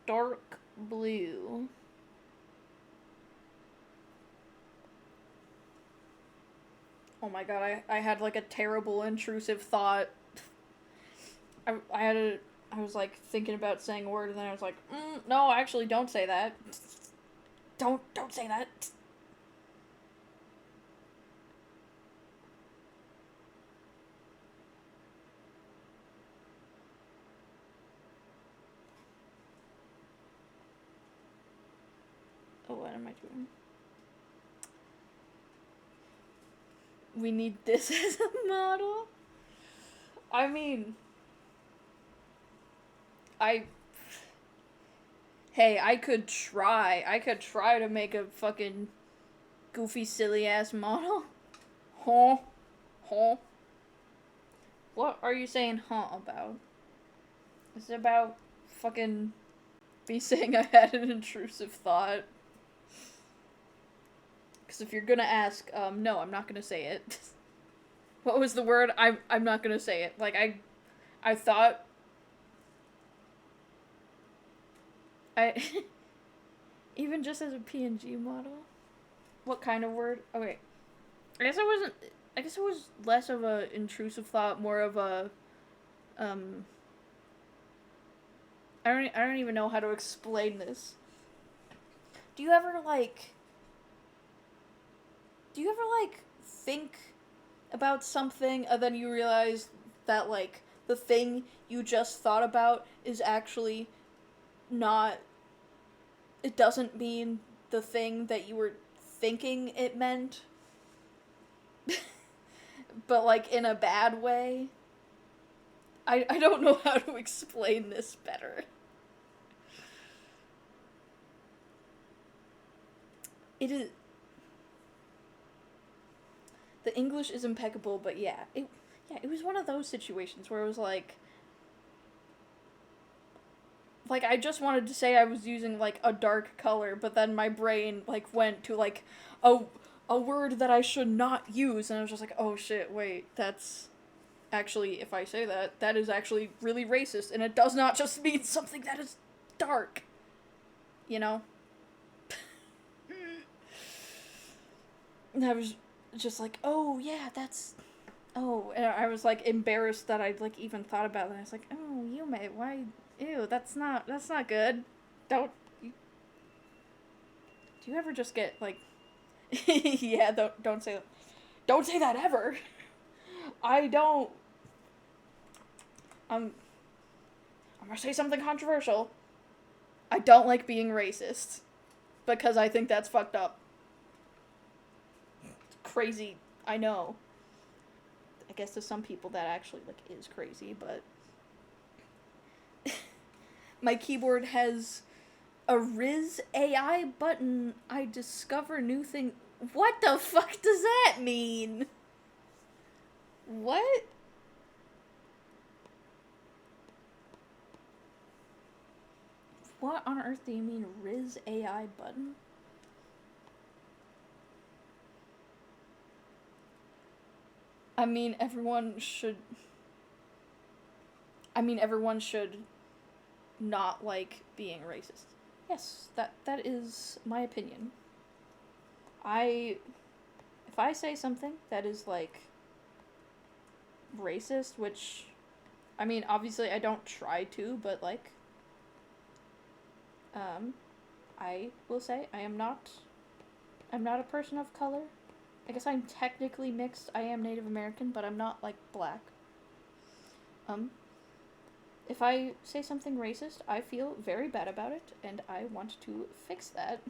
dark blue. Oh my god, I had like a terrible intrusive thought. I was like thinking about saying a word and then I was like, no, actually don't say that. Don't say that. Oh, what am I doing? We need this as a model? I mean... Hey, I could try. I could try to make a fucking goofy, silly-ass model. Huh? What are you saying huh about? Is it about fucking me saying I had an intrusive thought? Because if you're gonna ask, no, I'm not gonna say it. What was the word? I'm not gonna say it. Like, I thought... even just as a PNG model? What kind of word? Oh, wait. I guess it was less of a intrusive thought, more of a, I don't even know how to explain this. Do you ever, like, think about something and then you realize that, like, the thing you just thought about is actually not... It doesn't mean the thing that you were thinking it meant? But, like, in a bad way? I don't know how to explain this better. It is... The English is impeccable, but yeah. It was one of those situations where it was like... Like, I just wanted to say I was using, like, a dark color, but then my brain, like, went to, like, a word that I should not use, and I was just like, oh shit, wait, that's... Actually, if I say that, that is actually really racist, and it does not just mean something that is dark. You know? And I was just like, oh, yeah, that's... Oh, and I was, like, embarrassed that I'd, like, even thought about it, and I was like, oh, Yume, why... Ew, that's not good. Do you ever just get, like... Yeah, don't say that. Don't say that ever! I don't... I'm gonna say something controversial. I don't like being racist. Because I think that's fucked up. It's crazy, I know. I guess to some people that actually, like, is crazy, but... My keyboard has a Riz AI button. I discover new thing. What the fuck does that mean? What? What on earth do you mean Riz AI button? I mean, everyone should not like being racist. Yes, that is my opinion. If I say something that is, like, racist, which, I mean, obviously I don't try to, but, like, I will say I'm not a person of color. I guess I'm technically mixed. I am Native American, but I'm not, like, black. If I say something racist, I feel very bad about it, and I want to fix that.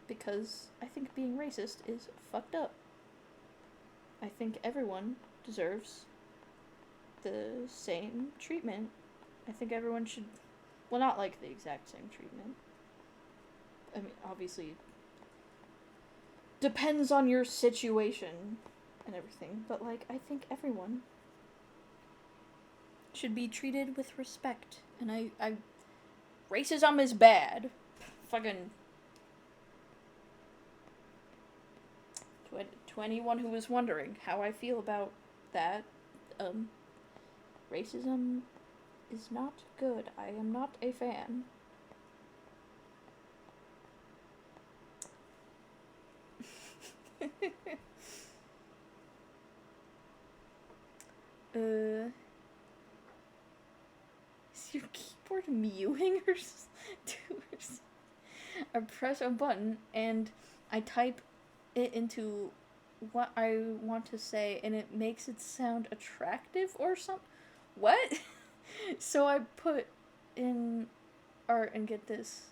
Because I think being racist is fucked up. I think everyone deserves the same treatment. I think everyone should... Well, not, like, the exact same treatment. I mean, obviously... depends on your situation and everything, but, like, I think everyone should be treated with respect. And I racism is bad. Fucking to anyone who is wondering how I feel about that, racism is not good. I am not a fan. Is your keyboard mewing or I press a button and I type it into what I want to say and it makes it sound attractive or something? What? So I put in art and get this.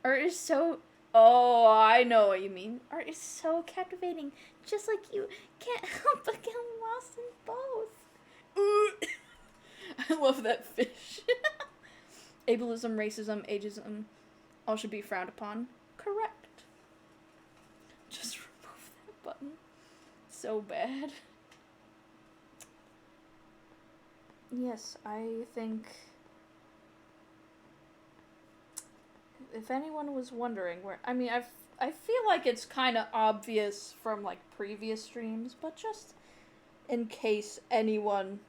Art is so... Oh, I know what you mean. Art is so captivating. Just like you can't help but get lost in both. I love that fish. Ableism, racism, ageism, all should be frowned upon. Correct. Just remove that button. So bad. Yes, I think... If anyone was wondering where... I mean, I feel like it's kind of obvious from, like, previous streams, but just in case anyone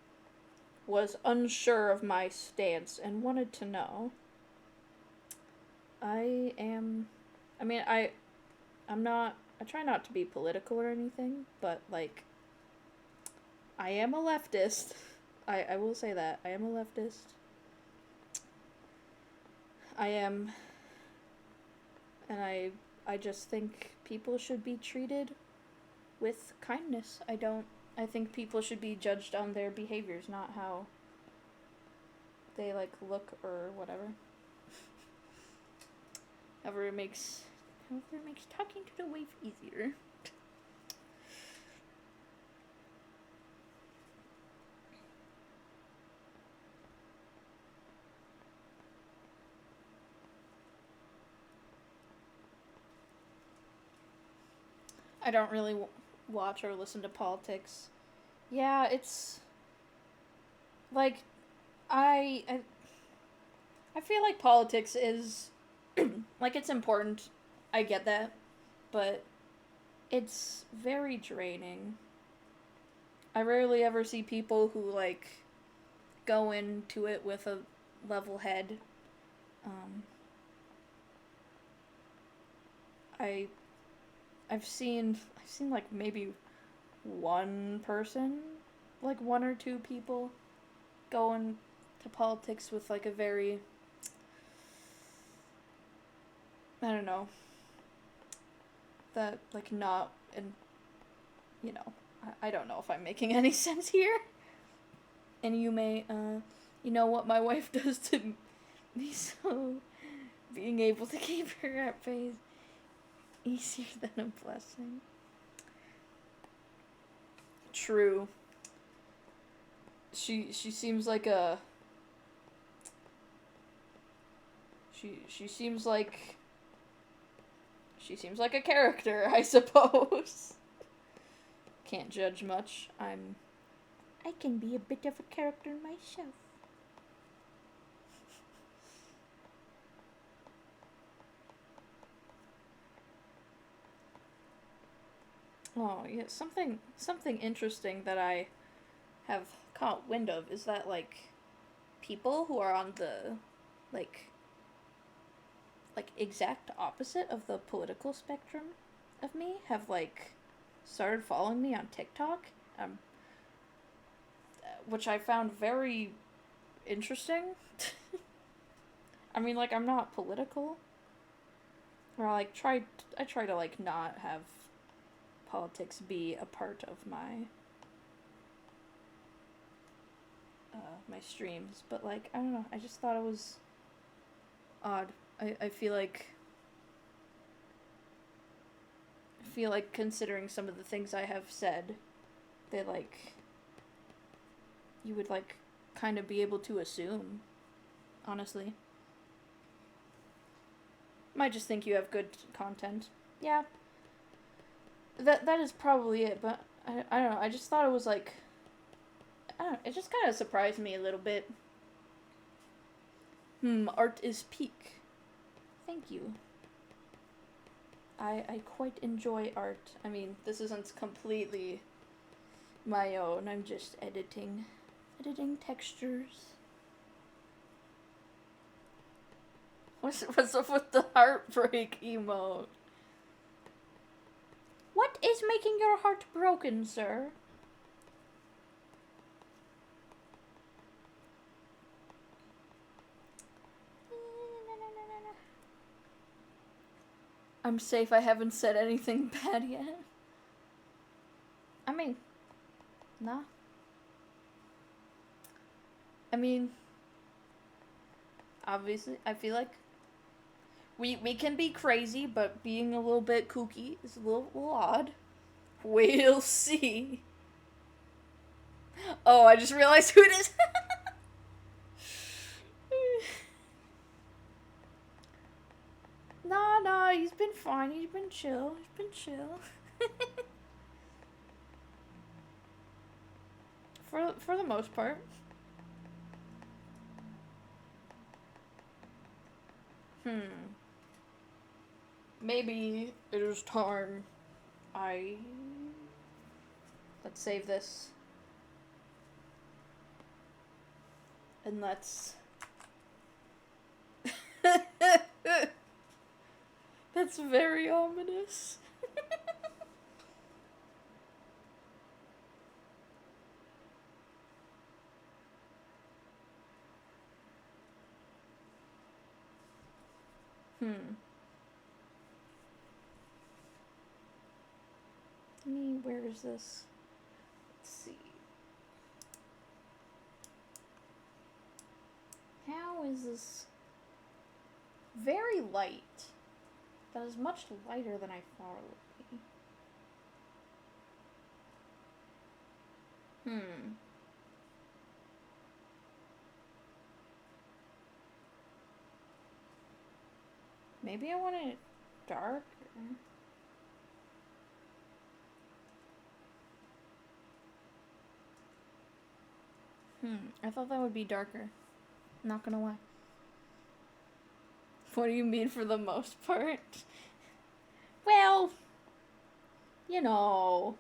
was unsure of my stance and wanted to know, I try not to be political or anything, but, like, I am a leftist. I will say that. I am a leftist. I am... And I just think people should be treated with kindness. I think people should be judged on their behaviors, not how they, like, look or whatever. However it makes talking to the wave easier. I don't really watch or listen to politics. Yeah, it's... Like, I feel like politics is... like, it's important. I get that. But it's very draining. I rarely ever see people who, like, go into it with a level head. I've seen like maybe one person, like one or two people go into politics with like a very, I don't know, that like not, and you know, I don't know if I'm making any sense here. And you may, you know what my wife does to me, so being able to keep her at bay is easier than a blessing. True. She seems like a... She seems like... She seems like a character, I suppose. Can't judge much. I can be a bit of a character myself. Oh, yeah, something interesting that I have caught wind of is that, like, people who are on the, like exact opposite of the political spectrum of me have, like, started following me on TikTok, which I found very interesting. I mean, like, I'm not political, or, like, I try to, like, not have politics be a part of my my streams, but like I don't know, I just thought it was odd. I feel like considering some of the things I have said, they like you would like kind of be able to assume, honestly. Might just think you have good content. Yeah. that is probably it, but I don't know. I just thought it was like, I don't know, it just kind of surprised me a little bit. Art is peak. Thank you. I quite enjoy art. I mean, this isn't completely my own. I'm just editing textures. What's up with the heartbreak emote? What is making your heart broken, sir? I'm safe. I haven't said anything bad yet. I mean, nah. I mean, obviously, I feel like we can be crazy, but being a little bit kooky is a little odd. We'll see. Oh, I just realized who it is. Nah, he's been fine. He's been chill. For the most part. Maybe it is time let's save this. And let's... That's very ominous. Where is this? Let's see. How is this? Very light. That is much lighter than I thought it would be. Maybe I want it dark? I thought that would be darker. Not gonna lie. What do you mean for the most part? Well, you know,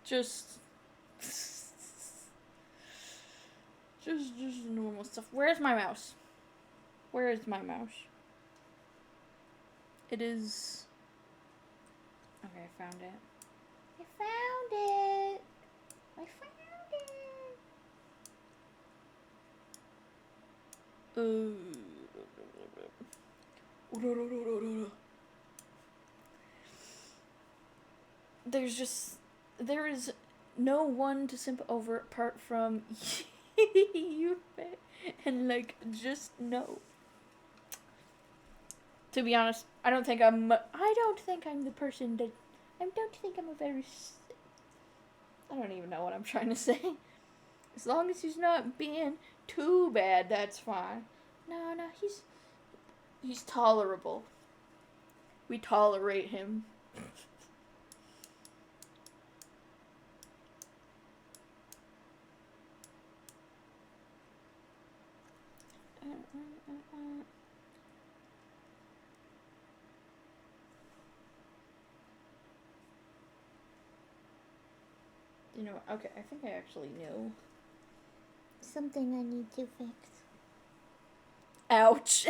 just normal stuff. Where's my mouse? Where is my mouse? It is... Okay, I found it. I found it! There is no one to simp over apart from you, and like, just no. To be honest, I don't think I'm the person that, I don't think I'm a very, I don't even know what I'm trying to say. As long as he's not being too bad, that's fine. No, he's tolerable. We tolerate him. You know, okay, I think I actually knew. Something I need to fix. Ouch.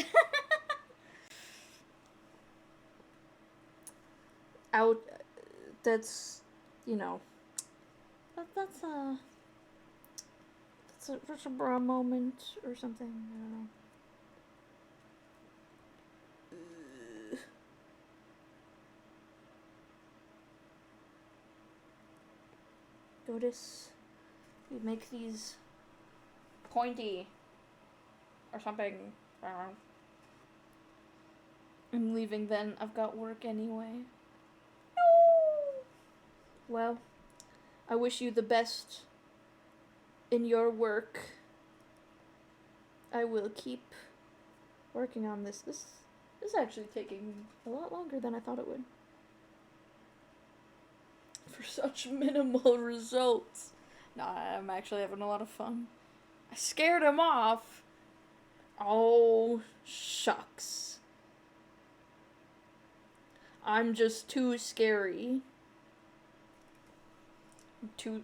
Out. That's, you know, that's a bra moment or something. I don't know. Notice we make these pointy or something. I don't know. I'm leaving then. I've got work anyway. No! Well, I wish you the best in your work. I will keep working on this. This is actually taking a lot longer than I thought it would. for such minimal results. Nah, I'm actually having a lot of fun. I scared him off. Oh, shucks. I'm just too scary.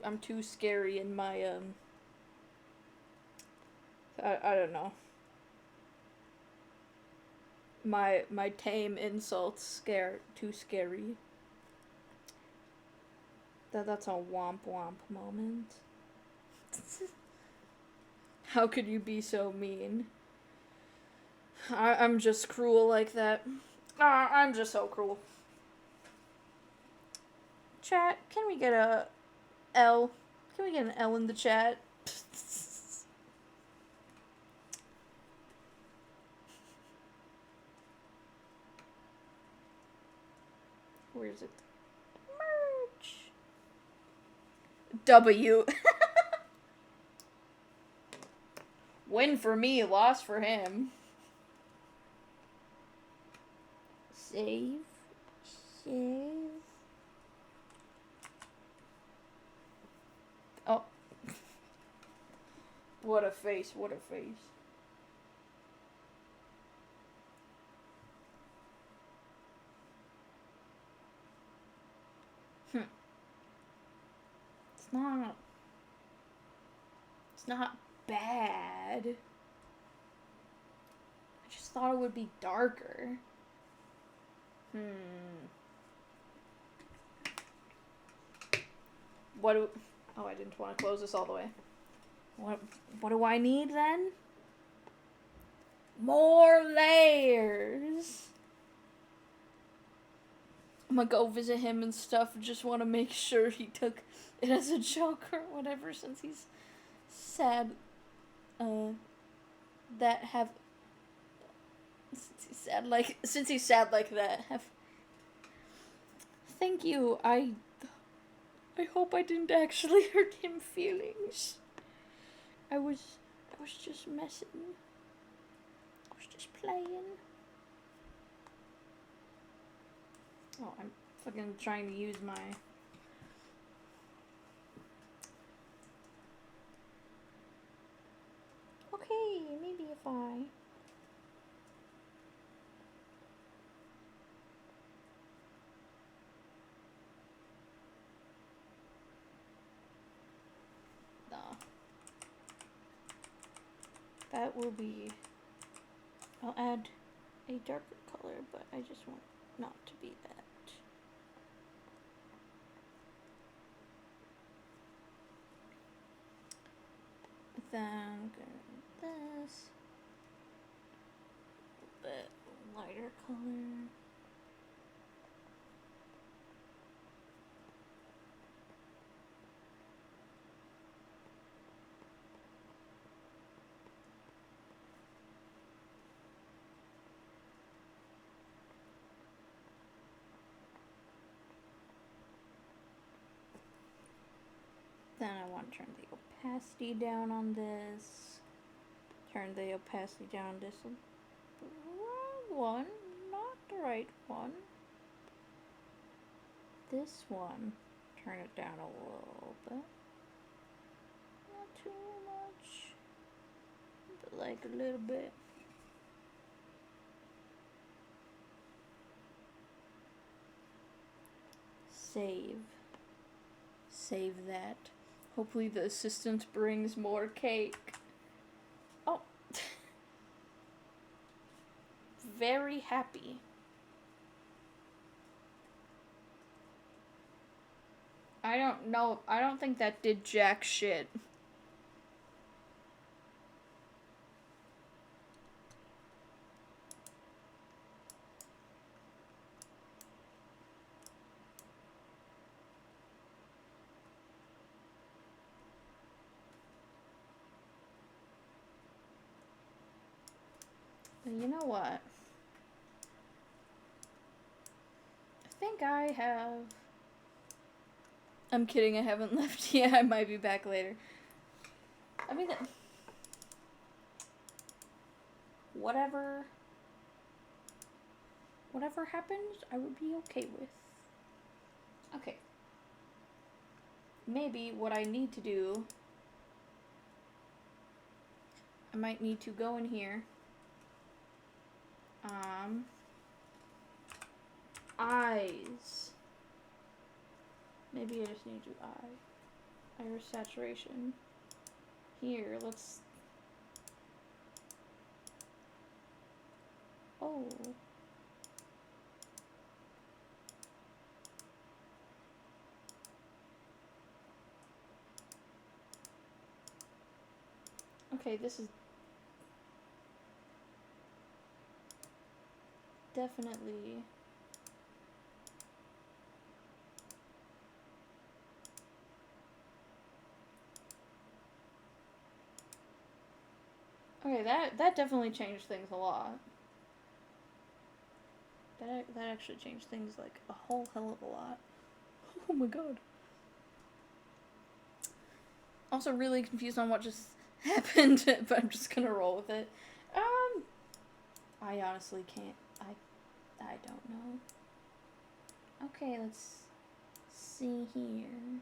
I'm too scary in my, I don't know. My tame insults too scary. That's a womp womp moment. How could you be so mean? I'm just cruel like that. I'm just so cruel. Chat, can we get a L? Can we get an L in the chat? Where is it? Merch. W. Win for me, loss for him. Save. Oh. What a face, what a face. It's not bad. I just thought it would be darker. Oh, I didn't want to close this all the way. What do I need then? More layers. I'm gonna go visit him and stuff. Just want to make sure he took it as a joke or whatever, since he's sad. Since he's sad like that. Thank you. I hope I didn't actually hurt him feelings. I was just messing. I was just playing. Oh, I'm fucking trying to use my... Okay, maybe if I... Nah. That will be... I'll add a darker color, but I just want not to be that. Then I'm gonna do this. A bit lighter color. Then I want to turn the opacity down on this. Turn the opacity down on this wrong one, not the right one. This one, turn it down a little bit. Not too much, but like a little bit. Save that. Hopefully the assistant brings more cake. Oh. Very happy. I don't know. I don't think that did jack shit. But you know what? I think I have... I'm kidding, I haven't left yet. I might be back later. I mean, whatever happens, I would be okay with. Okay. maybe what I need to do, I might need to go in here. Eyes. Maybe I just need to do iris saturation. Here, let's. Oh. Okay, this is definitely. Okay, that definitely changed things a lot. That actually changed things like a whole hell of a lot. Oh my god. Also really confused on what just happened, but I'm just gonna roll with it. I honestly can't. I don't know. Okay, let's see here.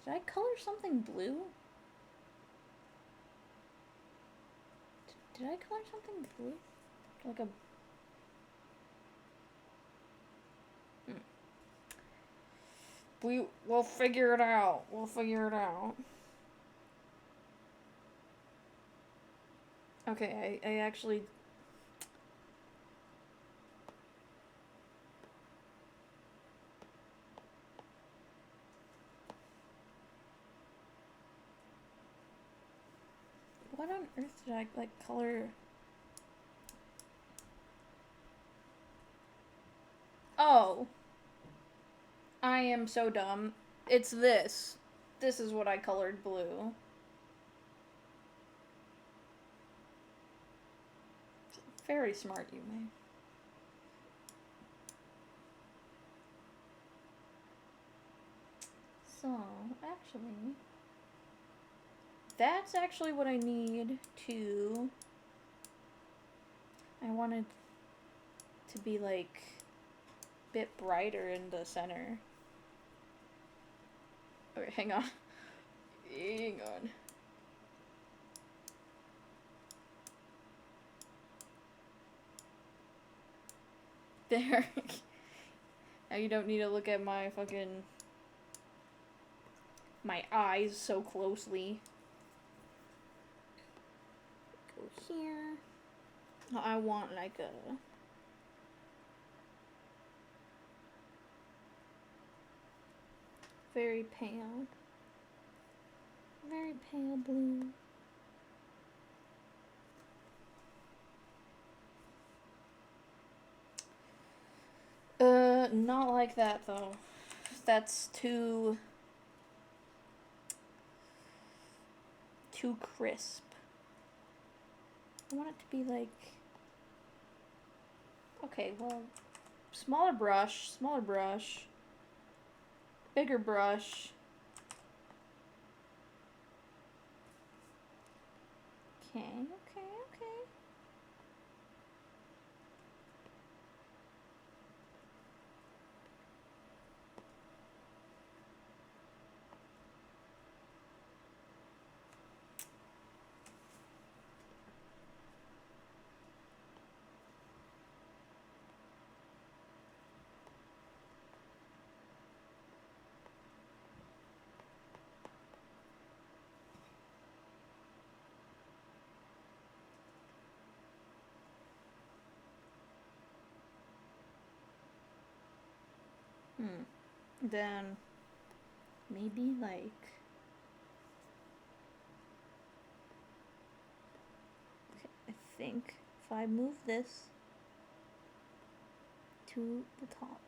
Did I color something blue? Did I color something blue? Like a... We'll figure it out. We'll figure it out. Okay, I actually... What on earth did I, like, color... Oh. I am so dumb. It's this. This is what I colored blue. Very smart, you may. So, actually... That's actually what I need to... I wanted to be, like, a bit brighter in the center. Okay, hang on. Hang on. There. Now you don't need to look at my fucking... my eyes so closely. Go here. I want like a... very pale blue. Not like that though. That's too crisp. I want it to be like... Okay, well, smaller brush, bigger brush. Okay. Then maybe like... Okay, I think if I move this to the top.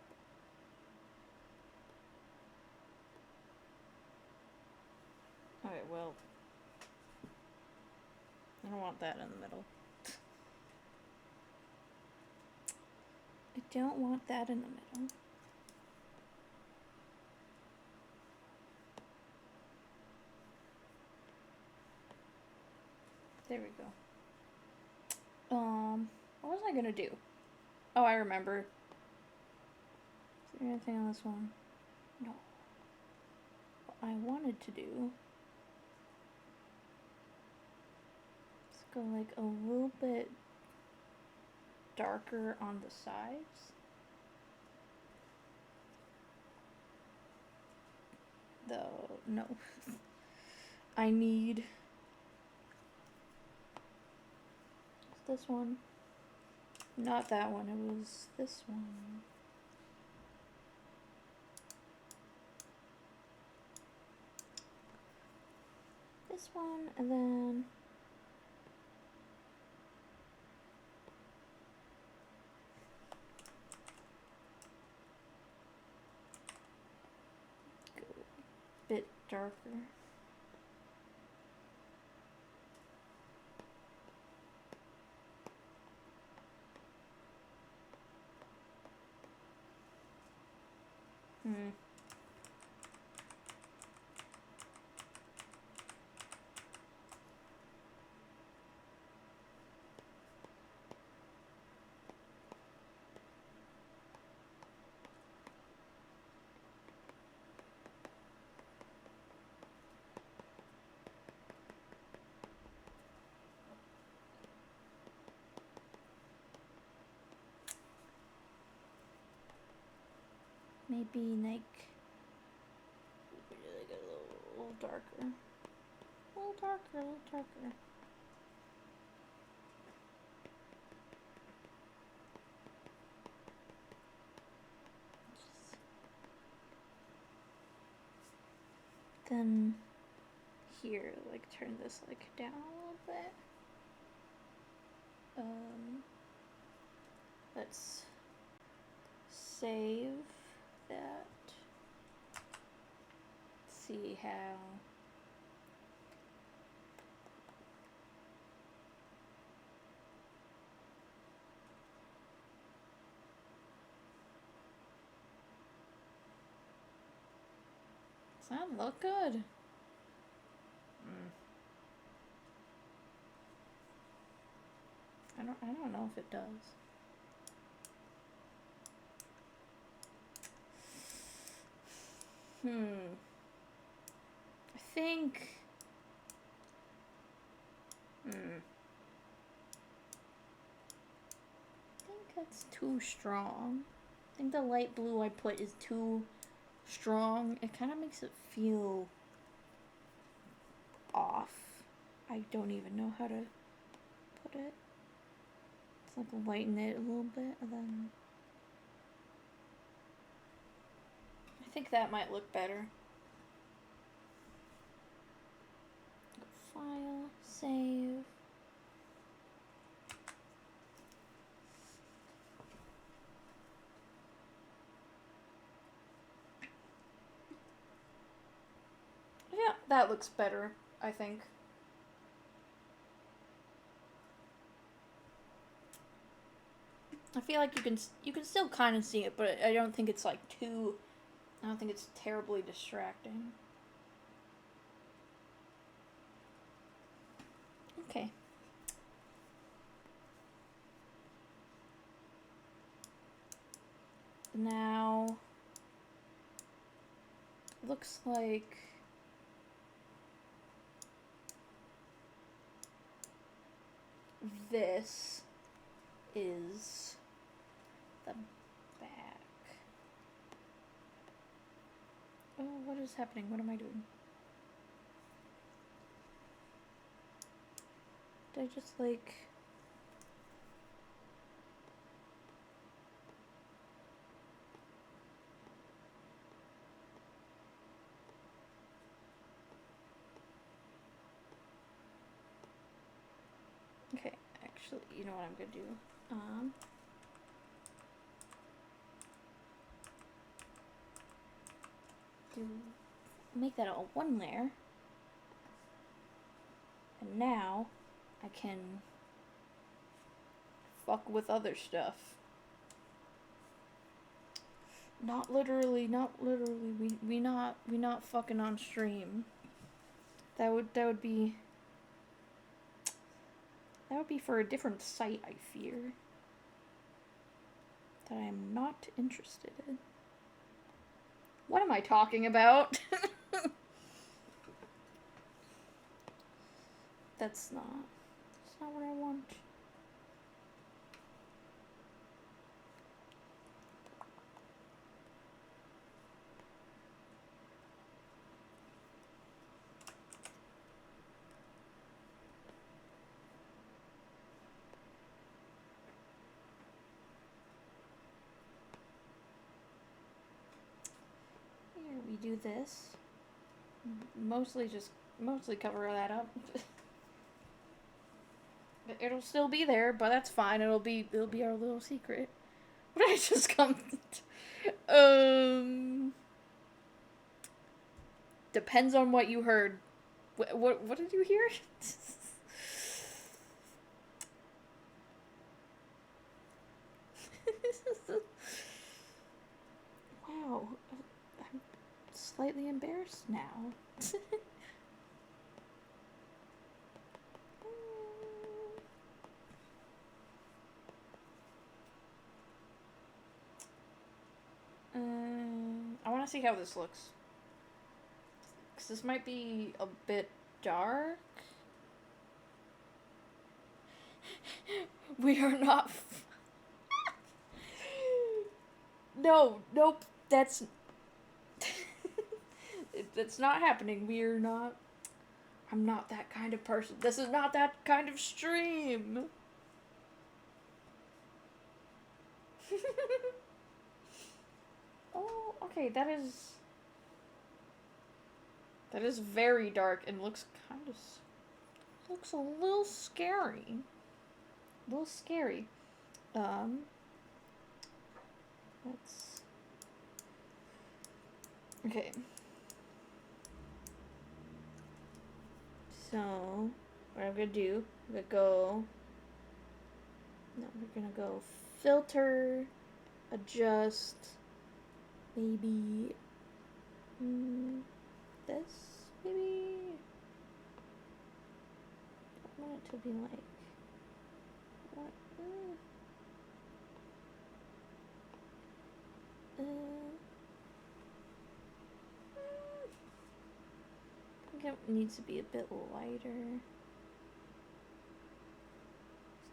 Okay, well, I don't want that in the middle. I don't want that in the middle. There we go. What was I gonna do? Oh, I remember. Is there anything on this one? No. I wanted to do. Let's go like a little bit darker on the sides. Though, no. I need this one. Not that one, it was this one. This one, and then go a bit darker. Maybe like a little darker. A little darker, a little darker. Then here, like turn this like down a little bit. Let's save that. See how does that look good? I don't know if it does. I think I think that's too strong. I think the light blue I put is too strong. It kind of makes it feel off. I don't even know how to put it. Let's like lighten it a little bit and then I think that might look better. File, save. Yeah, that looks better, I think. I feel like you can still kind of see it, but I don't think it's like too. I don't think it's terribly distracting. Okay. Now, looks like this is the back. Oh, what is happening? What am I doing? Did I just like... Okay, actually, you know what I'm gonna do? Make that all one layer. And now I can fuck with other stuff. Not literally, not literally. We not fucking on stream. That would be for a different site, I fear. That I'm not interested in. What am I talking about? That's not what I want. Here we do this. Mostly cover that up. It'll still be there, but that's fine. It'll be our little secret. What did I just come? Depends on what you heard. What did you hear? Wow, I'm slightly embarrassed now. I want to see how this looks. Because this might be a bit dark. We are not... No, nope, that's... That's not happening. We are not... I'm not that kind of person. This is not that kind of stream. Oh, okay, that is very dark and looks looks a little scary. Let's... Okay. So, what I'm gonna do, we're gonna go filter, adjust, maybe this, maybe. I want it to be like, what? I think it needs to be a bit lighter.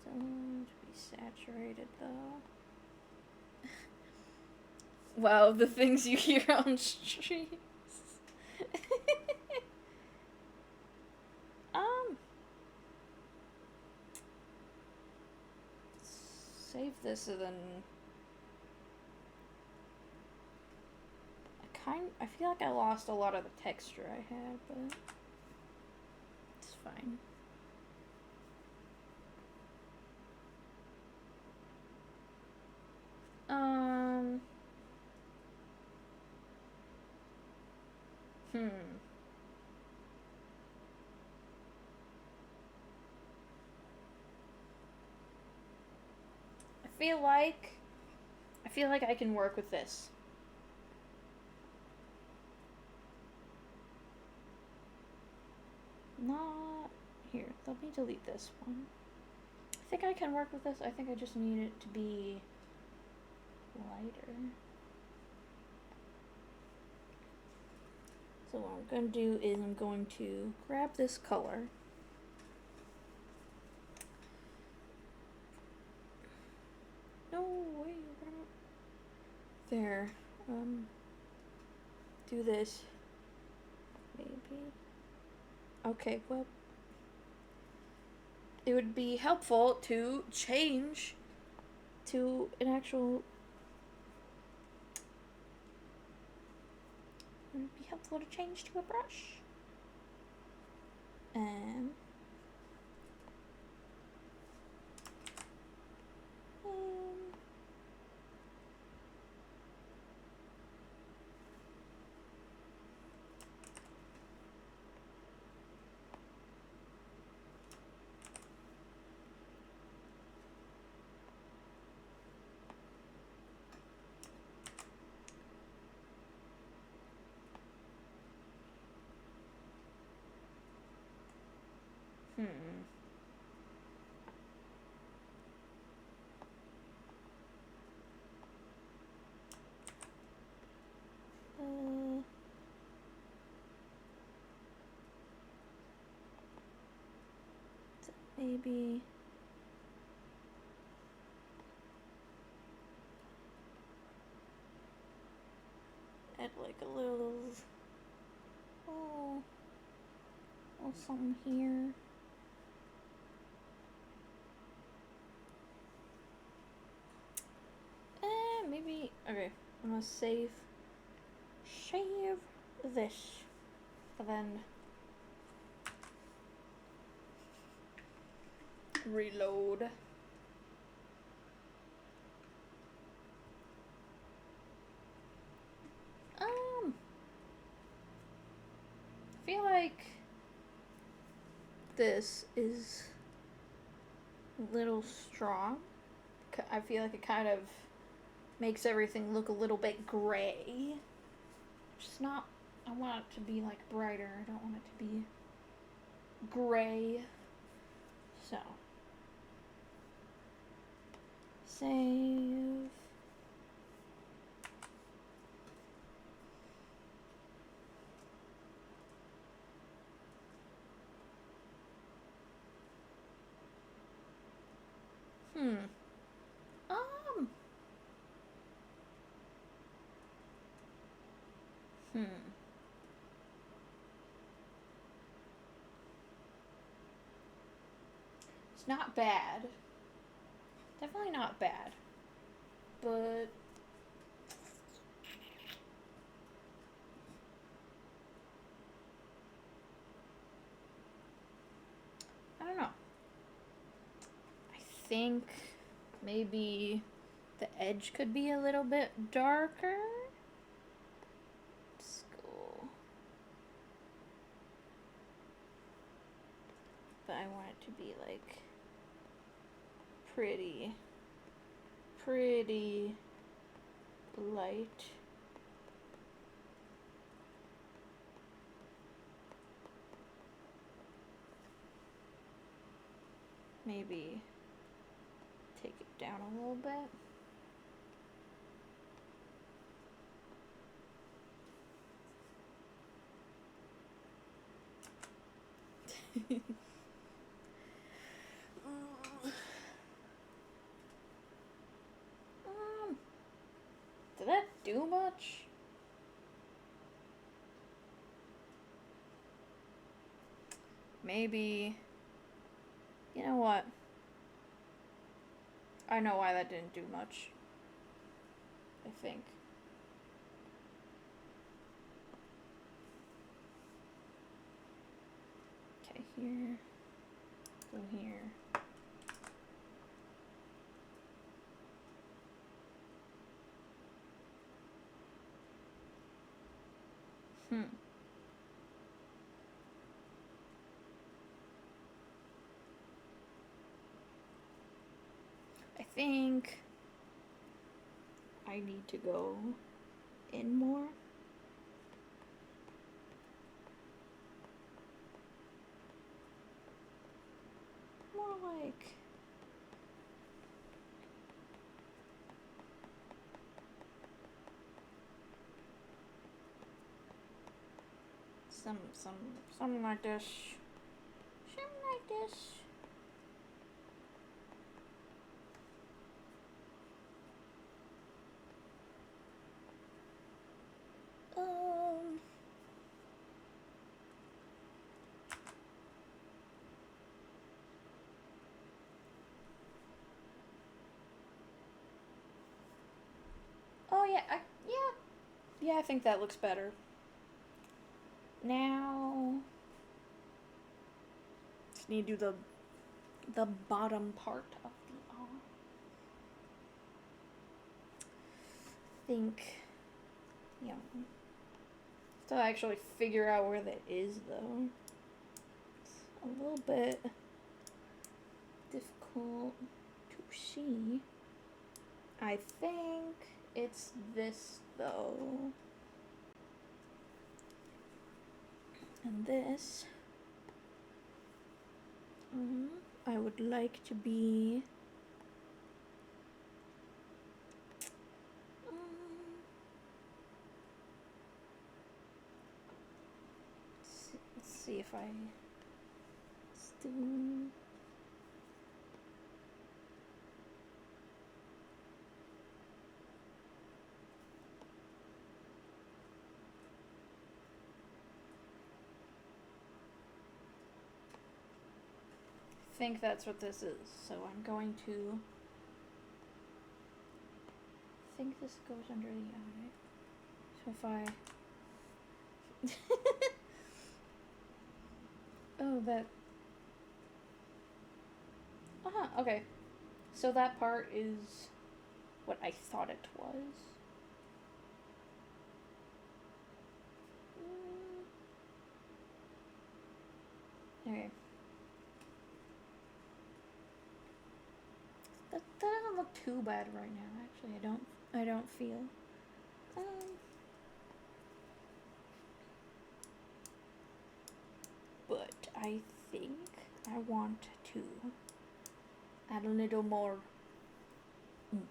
Still need to be saturated though. Wow, the things you hear on streams. Save this and then I feel like I lost a lot of the texture I had, but it's fine. I feel like I can work with this. Not here. Let me delete this one. I think I can work with this. I think I just need it to be lighter. So what I'm going to do is I'm going to grab this color. No, wait. There. Do this. Maybe. Okay, well. It would be helpful to change to an actual... It would be helpful to change to a brush. maybe add like a little, oh, something here. Maybe, okay, I'm gonna save this, and then reload. I feel like this is a little strong. I feel like it kind of makes everything look a little bit gray. Just not, I want it to be like brighter. I don't want it to be gray. So, save. Hmm. Hmm. It's not bad. Definitely not bad. But I don't know. I think maybe the edge could be a little bit darker. Let's go. But I want it to be like pretty light. Maybe take it down a little bit. Did that do much? Maybe. You know what? I know why that didn't do much. I think. Okay, here. Go here. I think I need to go in more. More like something like this. Something like this. Oh yeah, yeah, I think that looks better. Now, just need to do the bottom part of the arm. I think, yeah. To actually figure out where that is, though, it's a little bit difficult to see. I think it's this, though. And this, I would like to be let's see if I still think that's what this is. So I'm going to... I think this goes under the eye. So if I... Oh, that... okay. So that part is what I thought it was. Okay. That doesn't look too bad right now, actually. I don't feel. But I think I want to add a little more oomph.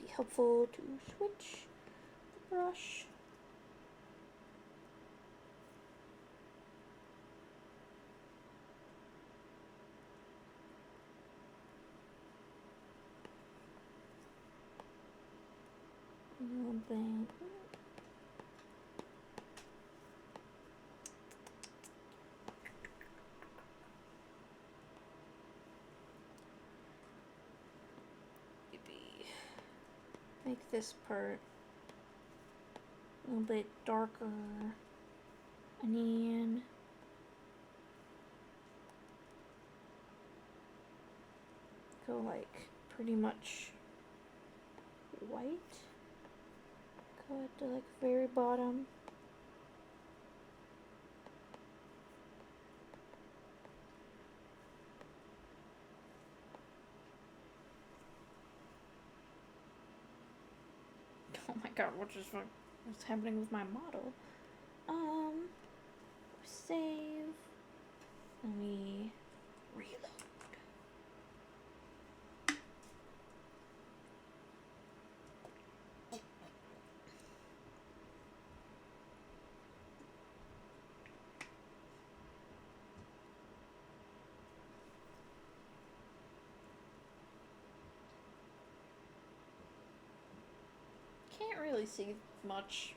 Be helpful to switch the brush. And then maybe make this part a little bit darker, and then go like pretty much white. Go at the like very bottom. Oh my god, what's happening with my model? Save. Let me reload. Can't really see much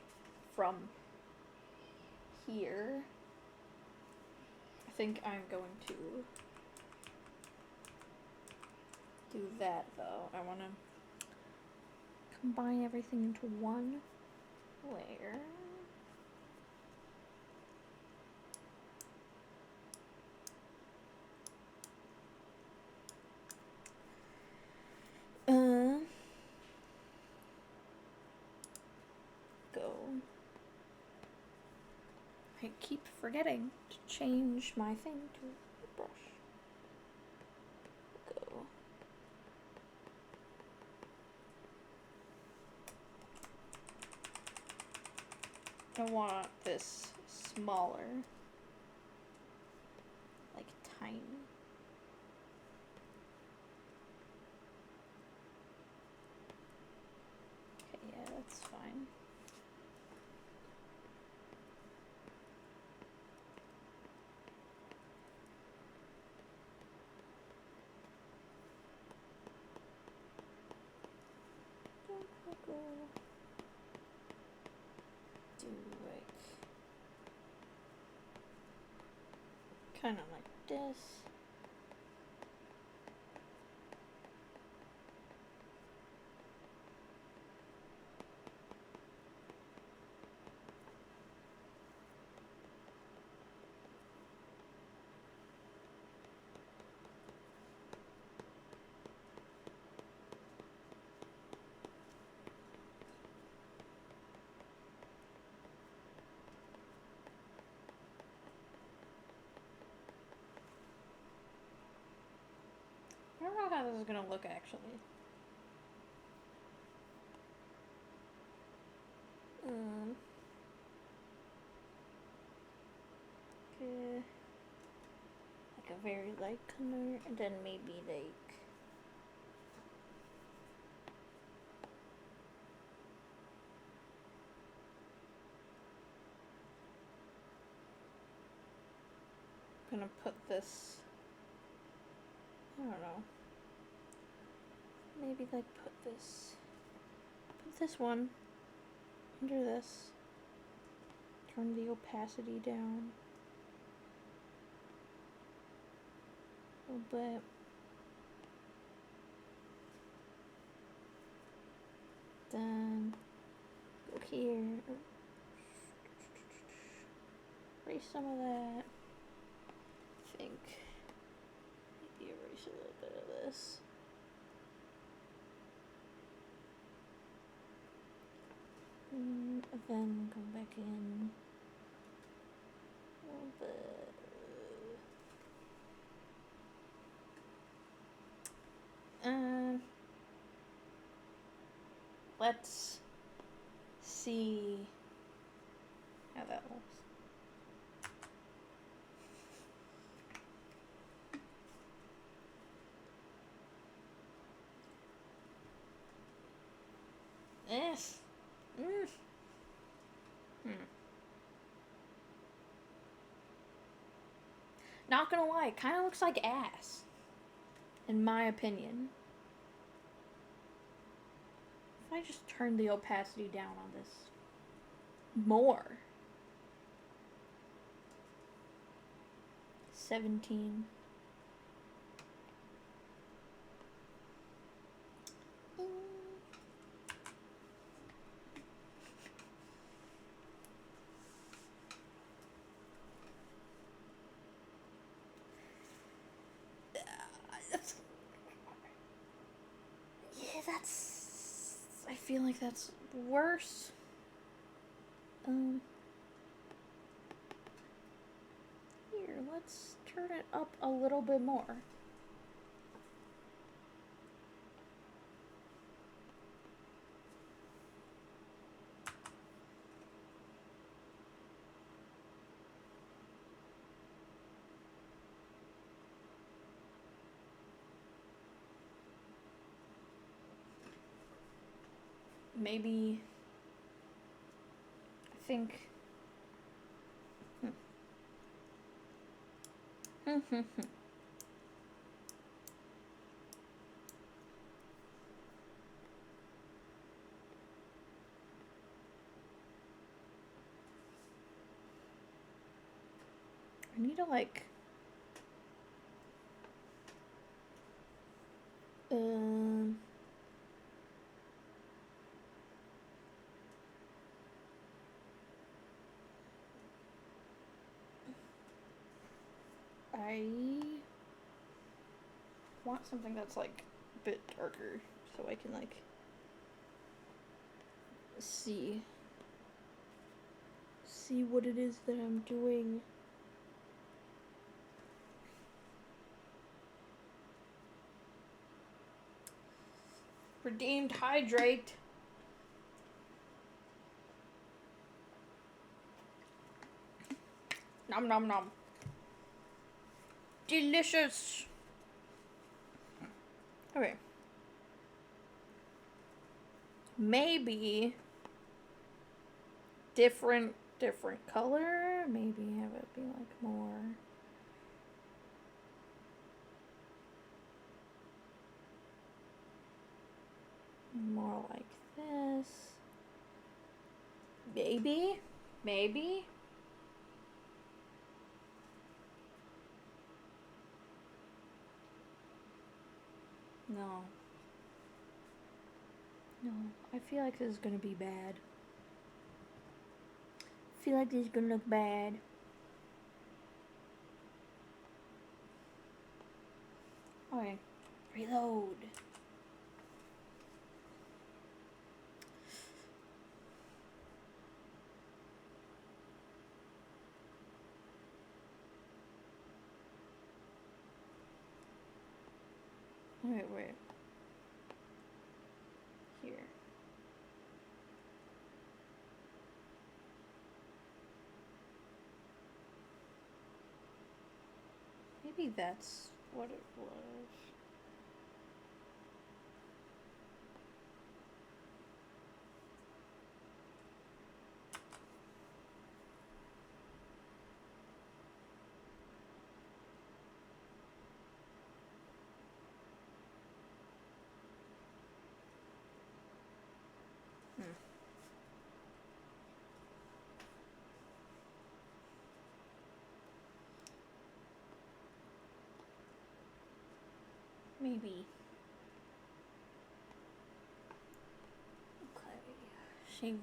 from here. I think I'm going to do that though. I want to combine everything into one layer. Go. I keep forgetting to change my thing to a brush. Go. I want this smaller. Like tiny. Okay, yeah, that's fine. Do like kind of like this. I don't know how this is gonna look actually. Okay. Like a very light color, and then maybe like I'm gonna put this, I don't know, maybe like put this one under this, turn the opacity down a little bit. Then go here. Erase some of that. I think maybe erase a little bit of this. And then come back in a little bit. Let's see how that looks. Yes. Not gonna lie, it kind of looks like ass, in my opinion. If I just turn the opacity down on this more. 17. I feel like that's worse. Here, let's turn it up a little bit more. Maybe, I think, I need to like, I want something that's like a bit darker so I can like see what it is that I'm doing. Redeemed hydrate. Nom nom nom. Delicious. Okay. Maybe different color. Maybe have it be like more. More like this. Maybe. No. I feel like this is gonna be bad. I feel like this is gonna look bad. Okay. Reload. Wait. Here. Maybe that's what it was. maybe. Okay, save.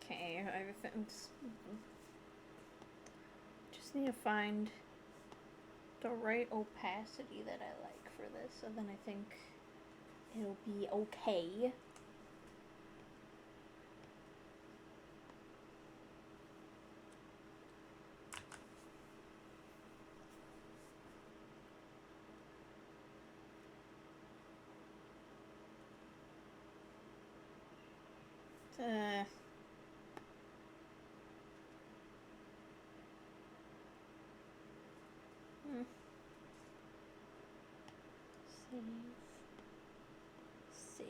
Okay, I just need to find the right opacity that I like for this, and then I think it'll be okay. Uh, Save. Save.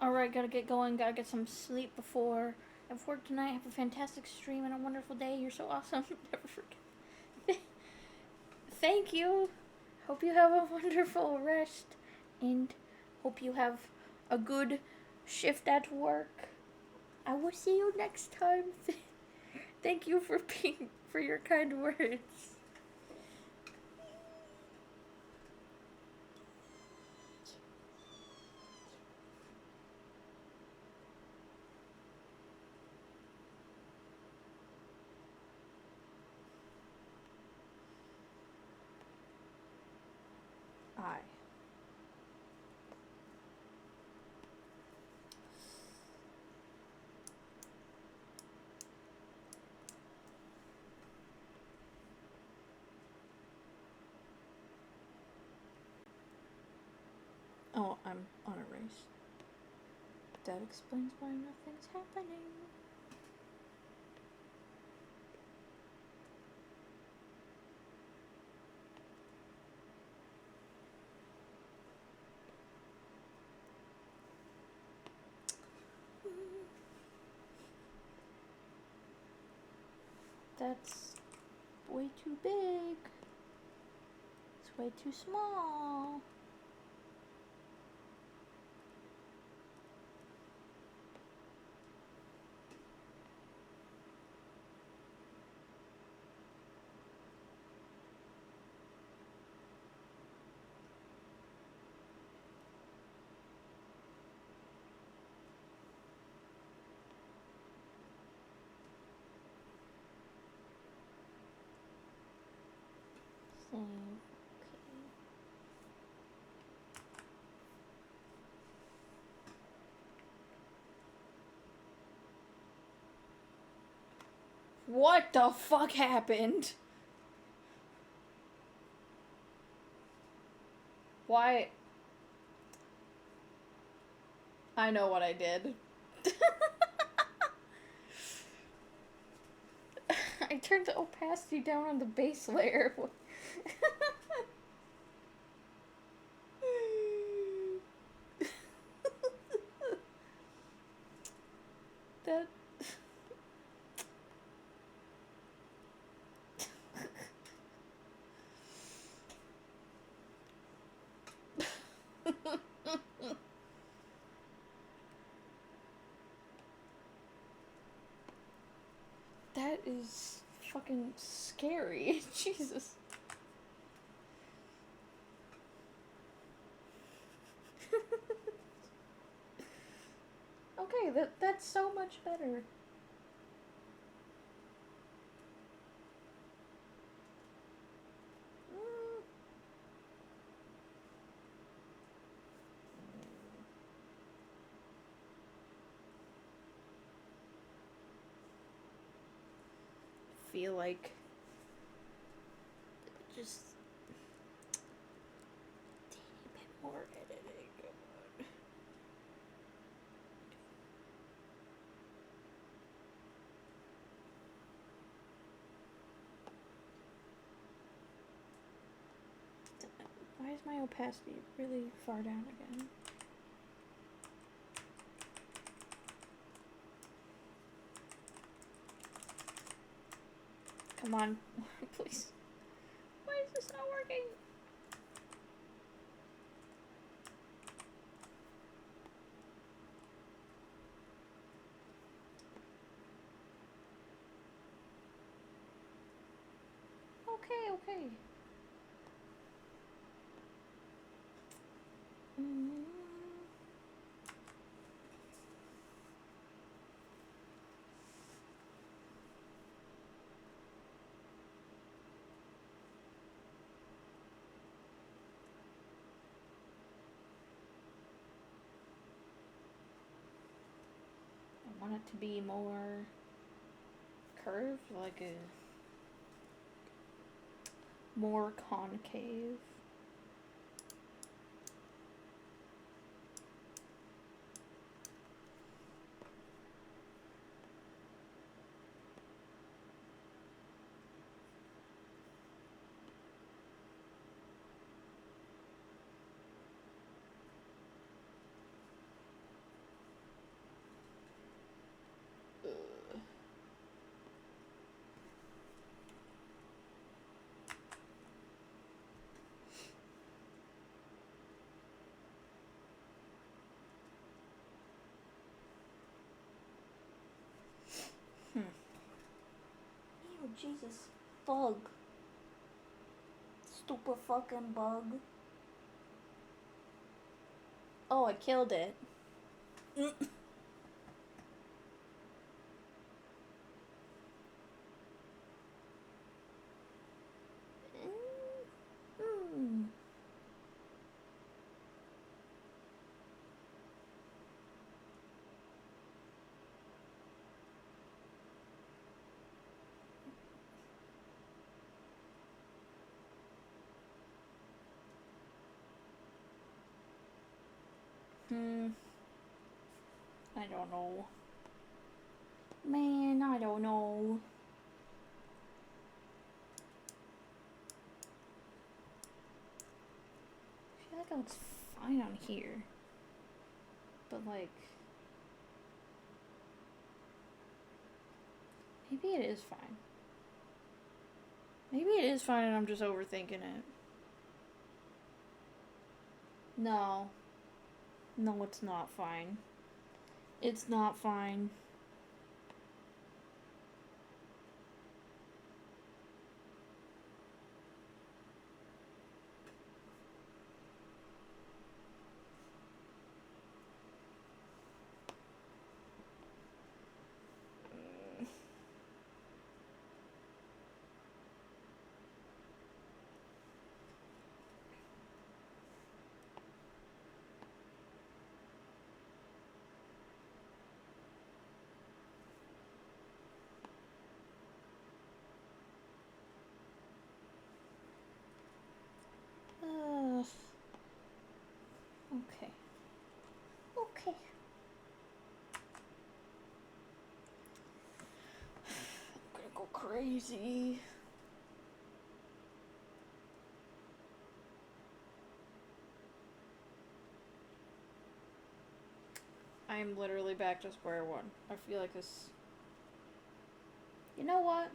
Alright, gotta get going, gotta get some sleep before I have work tonight. Have a fantastic stream and a wonderful day. You're so awesome. Never forget. Thank you. Hope you have a wonderful rest and hope you have a good shift at work. I will see you next time. Thank you for your kind words. Oh, I'm on a race. That explains why nothing's happening. That's way too big. It's way too small. Save. Okay. What the fuck happened? Why? I know what I did. I turned the opacity down on the base layer. That... That is fucking scary. Jesus. Okay, that's so much better. Feel like just a teeny bit more editing. Why is my opacity really far down again? Come Come on. Please. Why is this not working? Okay. I want it to be more curved, like a more concave. Ew, Jesus. Bug. Stupid fucking bug. Oh, I killed it. I don't know. Man, I don't know. I feel like it looks fine on here. But like... maybe it is fine. Maybe it is fine and I'm just overthinking it. No. No, it's not fine. It's not fine. Okay. Okay. I'm gonna go crazy. I'm literally back to square one. I feel like this... you know what?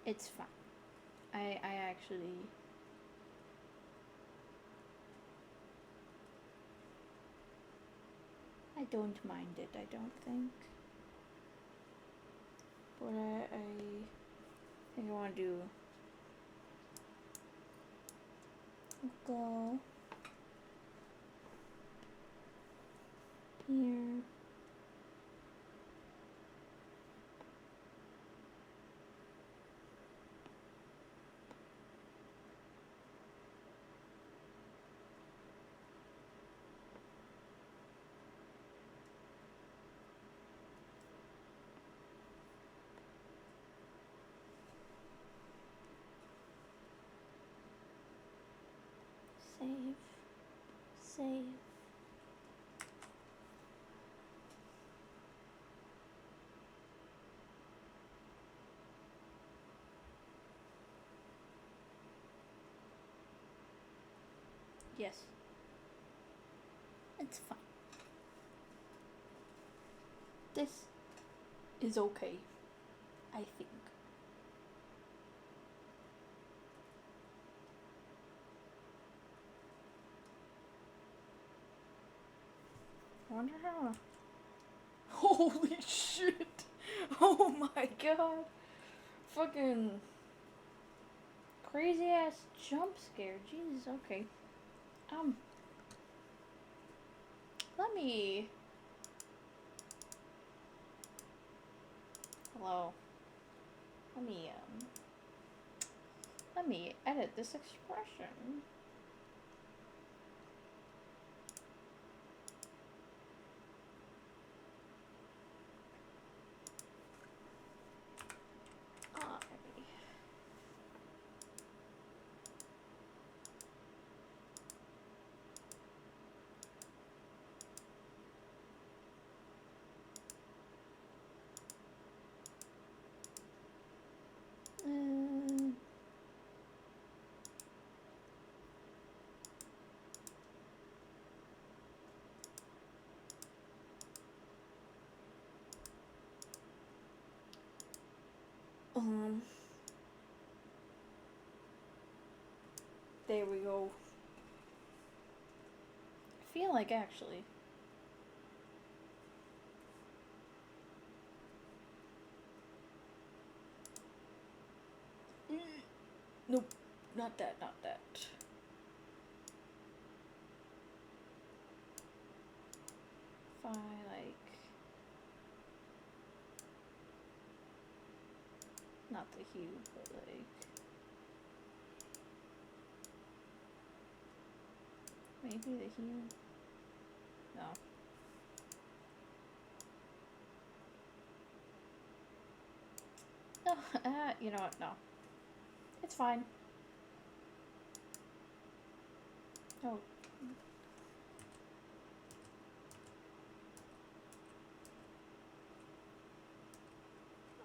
It's fine. I actually... I don't mind it, I don't think. But I think I want to do... go... here... save... save... yes. It's fine. This is okay, I think. I wonder how. Holy shit! Oh my god! Fucking crazy ass jump scare. Jesus, okay. Let me. Hello. Let me edit this expression. There we go. I feel like actually. Nope, not that, not that. If I like. Not the hue, but like. Maybe the hue? No. No, you know what? No. It's fine. Oh.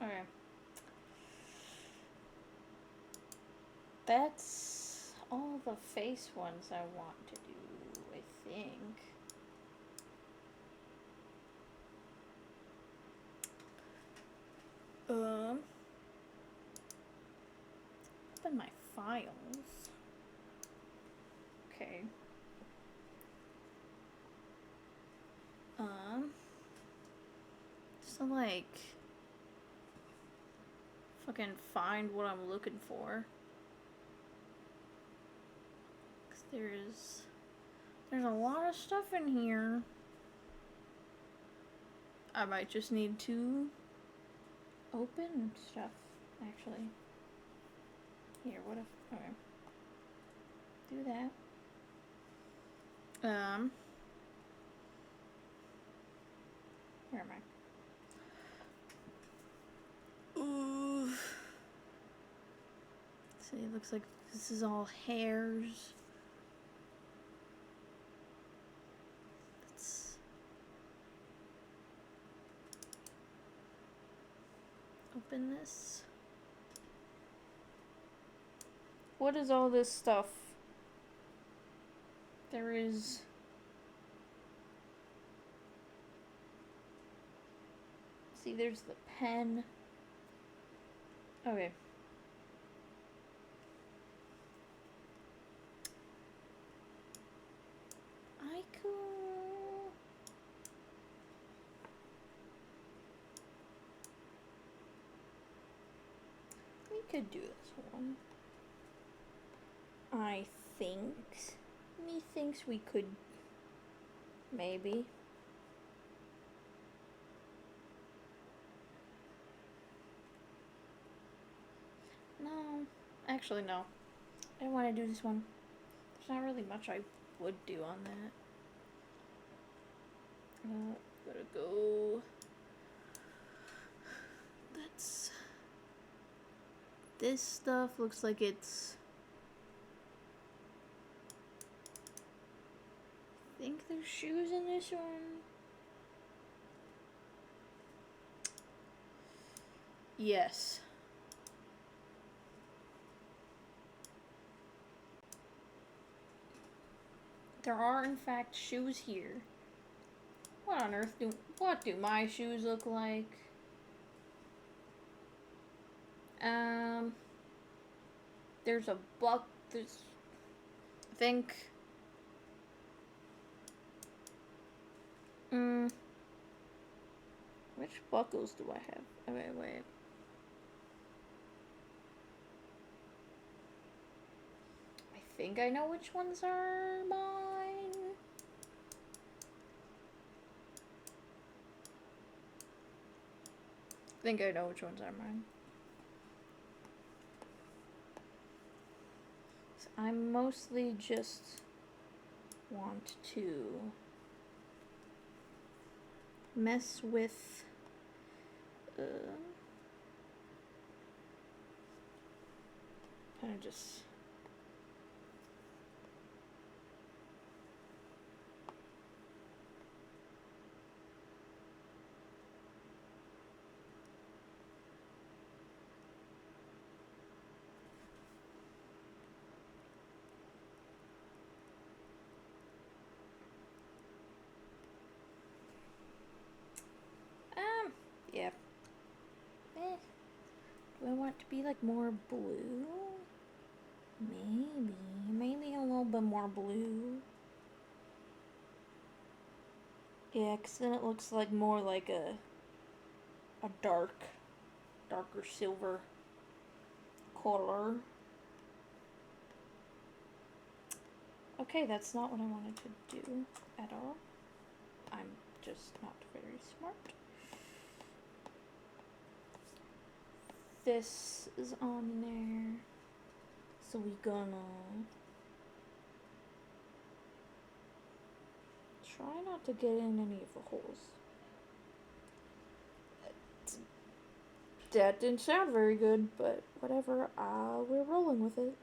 Okay. That's all the face ones I want to do, I think. Open my files. Okay. So like fucking find what I'm looking for. 'Cause there's a lot of stuff in here. I might just need to open stuff, actually. Here, what if, okay. Do that. Where am I? Ooh. See, it looks like this is all hairs. Let's open this. What is all this stuff? There is... See, there's the pen. Okay. We could do this one. I think. Methinks we could. Maybe. No. Actually, no. I don't want to do this one. There's not really much I would do on that. Gotta go. That's... This stuff looks like it's... I think there's shoes in this one. Yes. There are, in fact, shoes here. What on earth what do my shoes look like? Um, there's a buck. There's, I think. Which buckles do I have? Okay, wait. I think I know which ones are mine. I think I know which ones are mine. So I mostly just want to mess with kind of just yeah. Do I want it to be like more blue? Maybe a little bit more blue. Yeah, because then it looks like more like a darker silver color. Okay, that's not what I wanted to do at all. I'm just not very smart. This is on there. So we gonna try not to get in any of the holes. That didn't sound very good, but whatever. We're rolling with it.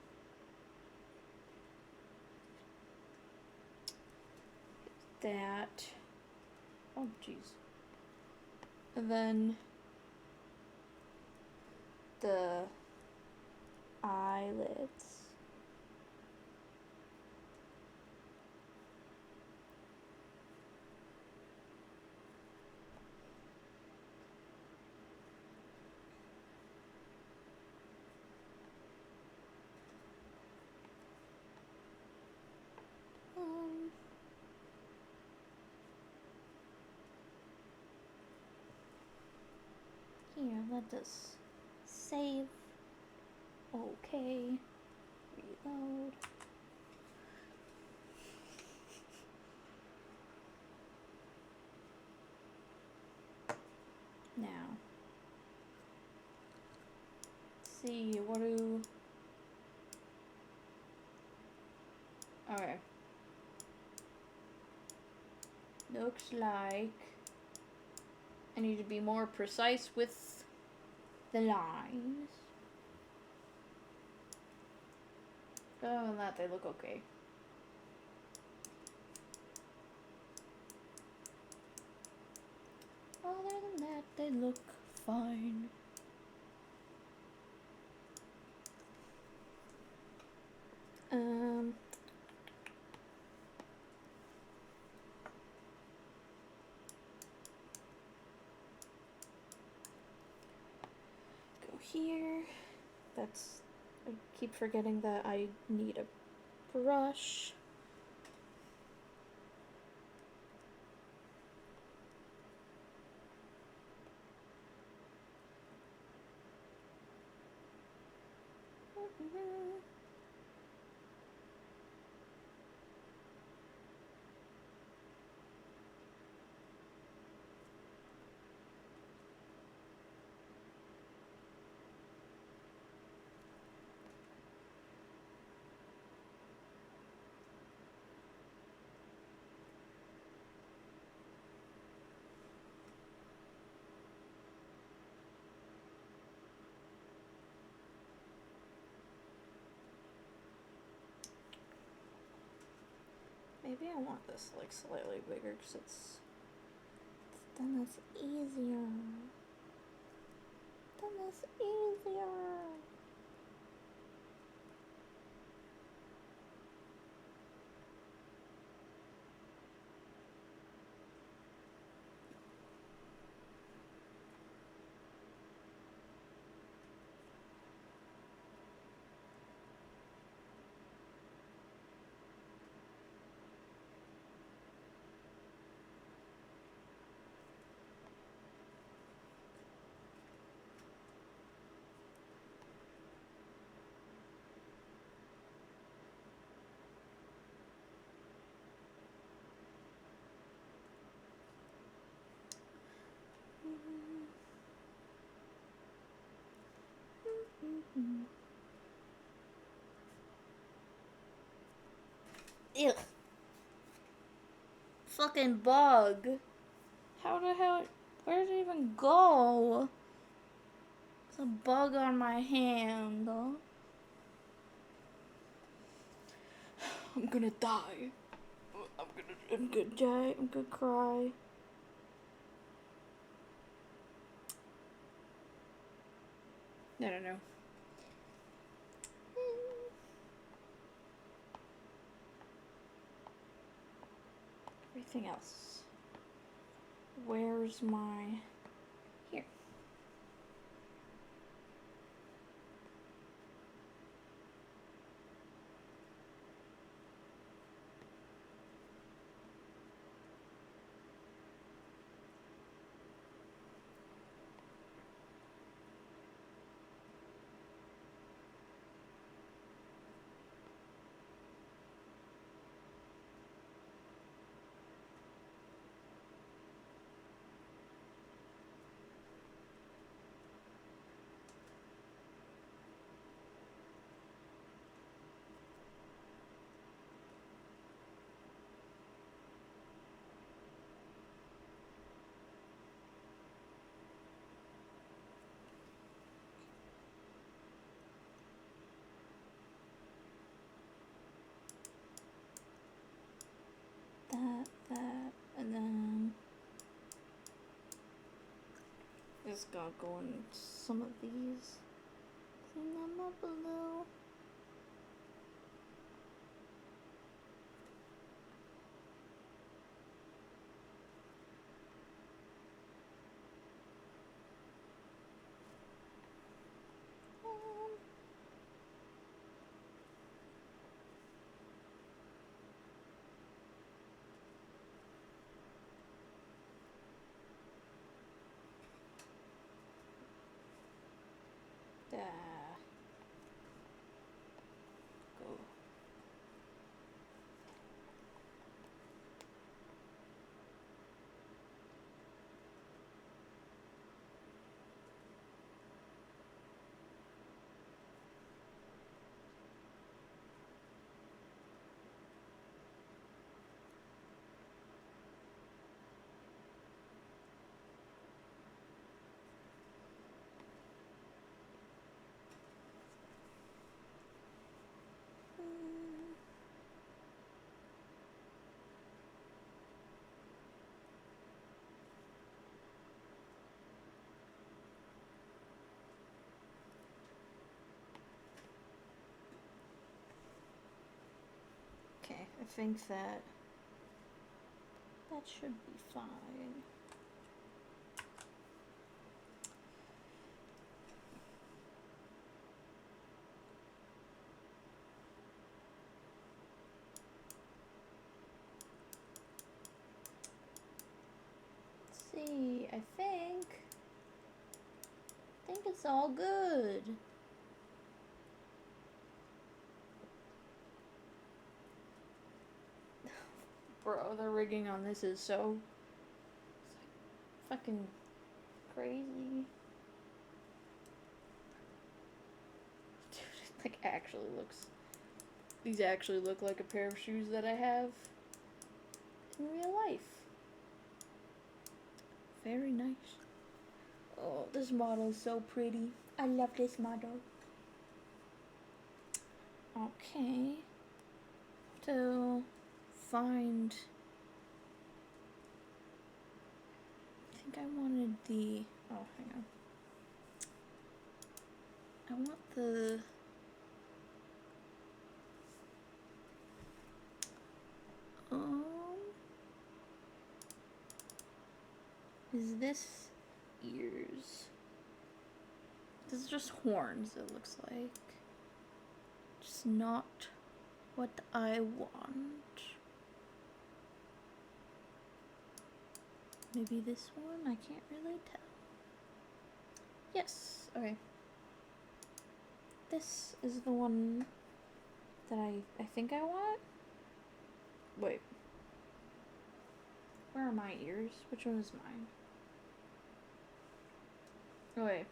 That. Oh, jeez. And then the eyelids. Here, let us save. Okay. Reload. Now. See, what do... Okay. Looks like I need to be more precise with the lines. Other than that, they look okay. Other than that, they look fine. Go here. That's... I keep forgetting that I need a brush. Maybe I want this like slightly bigger because it's then that's easier. Then that's easier. Ugh. Fucking bug. How the hell? Where did it even go? There's a bug on my hand. I'm gonna die. I'm gonna die. I'm gonna cry. I don't know. Everything else. Where's my... Here. That, and then just gotta go in some of these, clean them up a little. Go. Okay, I think that should be fine. Let's see, I think it's all good. Bro, the rigging on this is so fucking crazy. Dude, it like actually looks... These actually look like a pair of shoes that I have in real life. Very nice. Oh, this model is so pretty. I love this model. Okay. To find... I think I wanted the... Oh, hang on. I want the... Is this ears? This is just horns, it looks like. Just not what I want. Maybe this one? I can't really tell. Yes, okay. This is the one that I think I want. Wait. Where are my ears? Which one is mine? Oh, wait.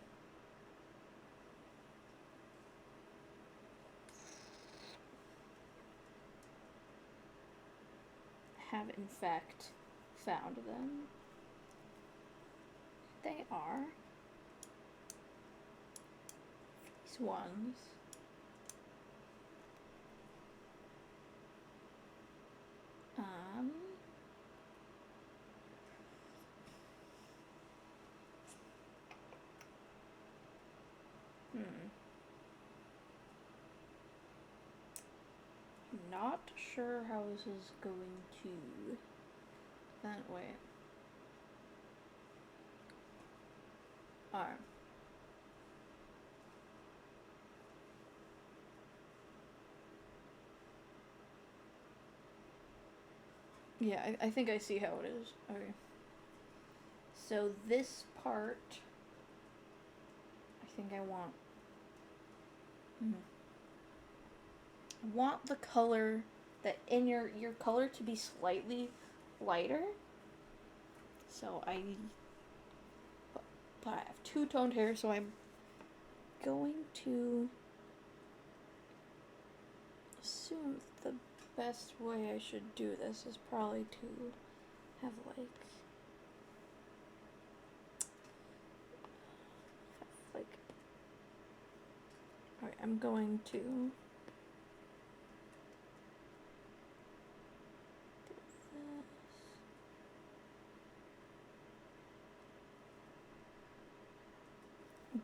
have in fact found them. They are these ones. Not sure how this is going to. That way. Alright. Yeah, I think I see how it is. Okay. So this part, I think I want. I want the color that in your color to be slightly lighter. So but I have two-toned hair, so I'm going to assume the best way I should do this is probably to have alright, I'm going to do this.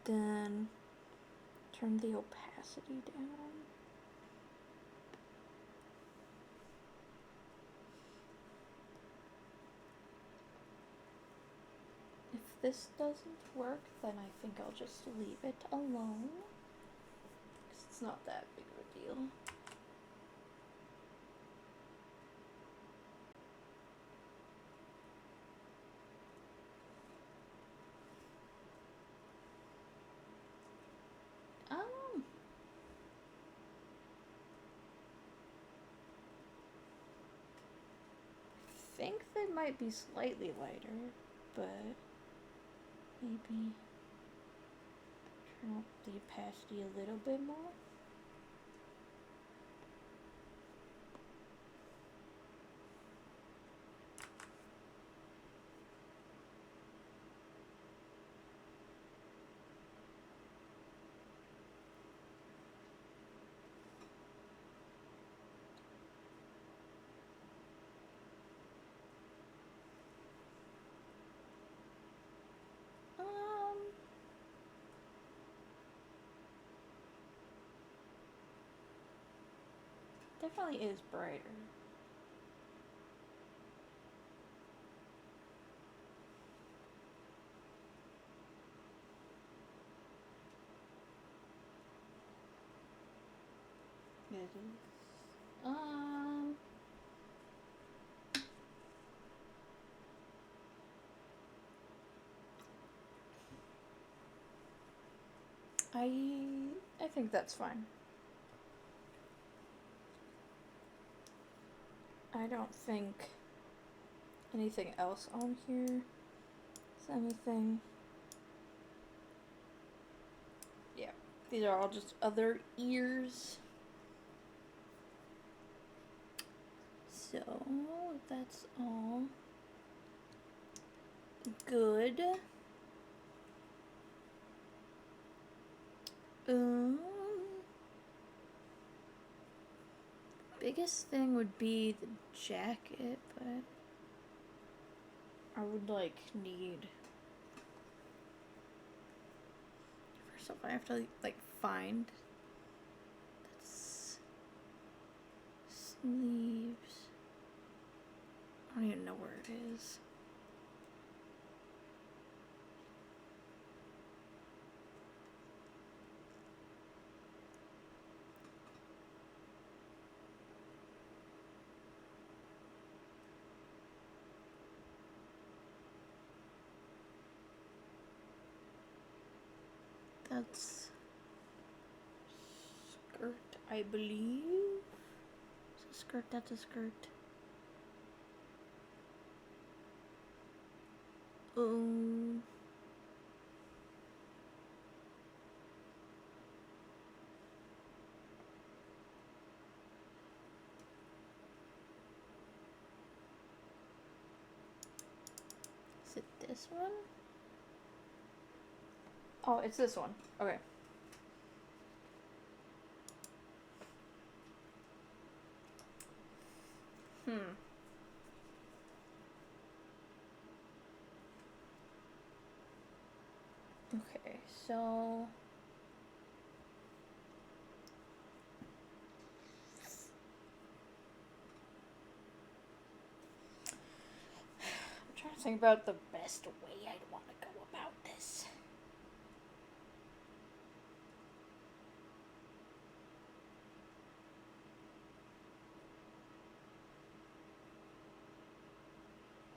Then turn the opacity down. If this doesn't work, then I think I'll just leave it alone, because it's not that big of a deal. I think they might be slightly lighter, but maybe turn up the opacity a little bit more. Definitely is brighter. It is. I think that's fine. I don't think anything else on here is anything. Yeah, these are all just other ears. So that's all good. Biggest thing would be the jacket, but I would need. First off, I have to find that's sleeves. I don't even know where it is. That's skirt, I believe. It's a skirt, that's a skirt. this one? Oh, it's this one. Okay. Okay, so I'm trying to think about the best way I'd want to go about this.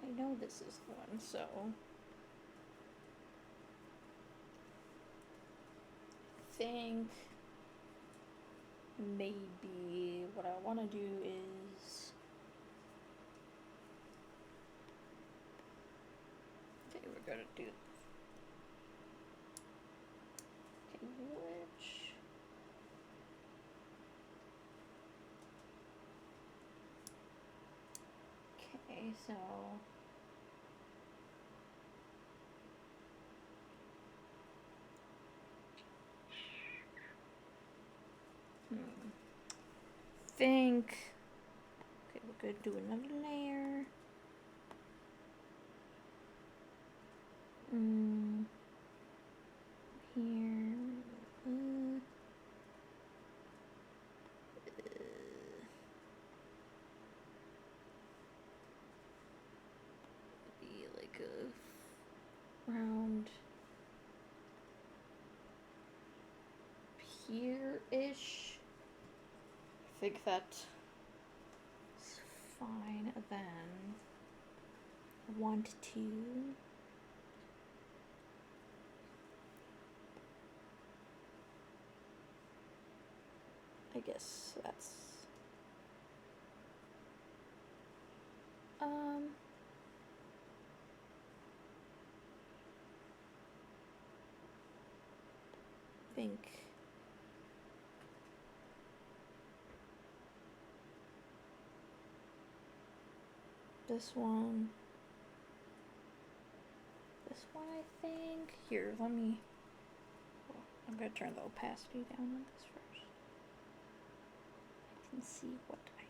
I know this is the one, so I think maybe what I want to do is okay, we're gonna do okay, which okay, so think okay, we're gonna do another layer. Here. Be like a round here-ish. I think that's fine. Then I want to I guess that's think this one I think here let me I'm gonna turn the opacity down on this first. I can see what I got.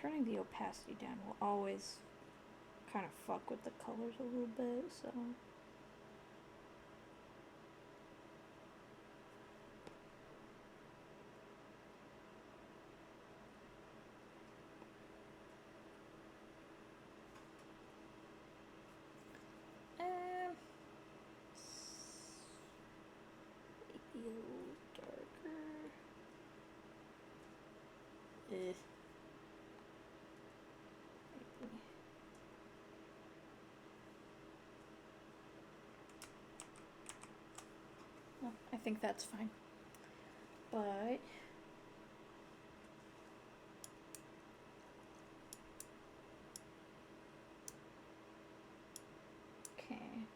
Turning the opacity down will always kind of fuck with the colors a little bit, so maybe a little darker. No, I think that's fine. But okay.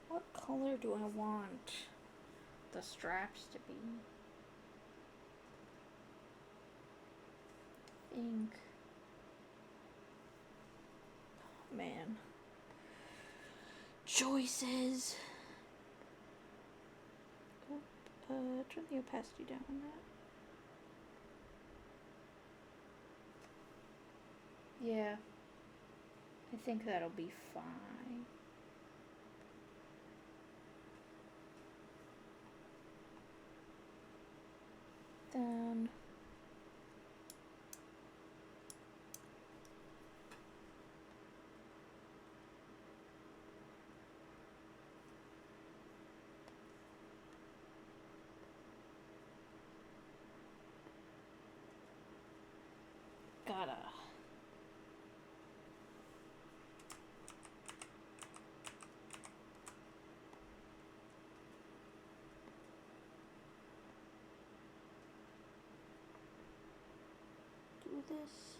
What color do I want the straps to be? I think. Oh, man. Choices. Oh, turn the opacity down on that. Yeah. I think that'll be fine. down. Gotta. Do this.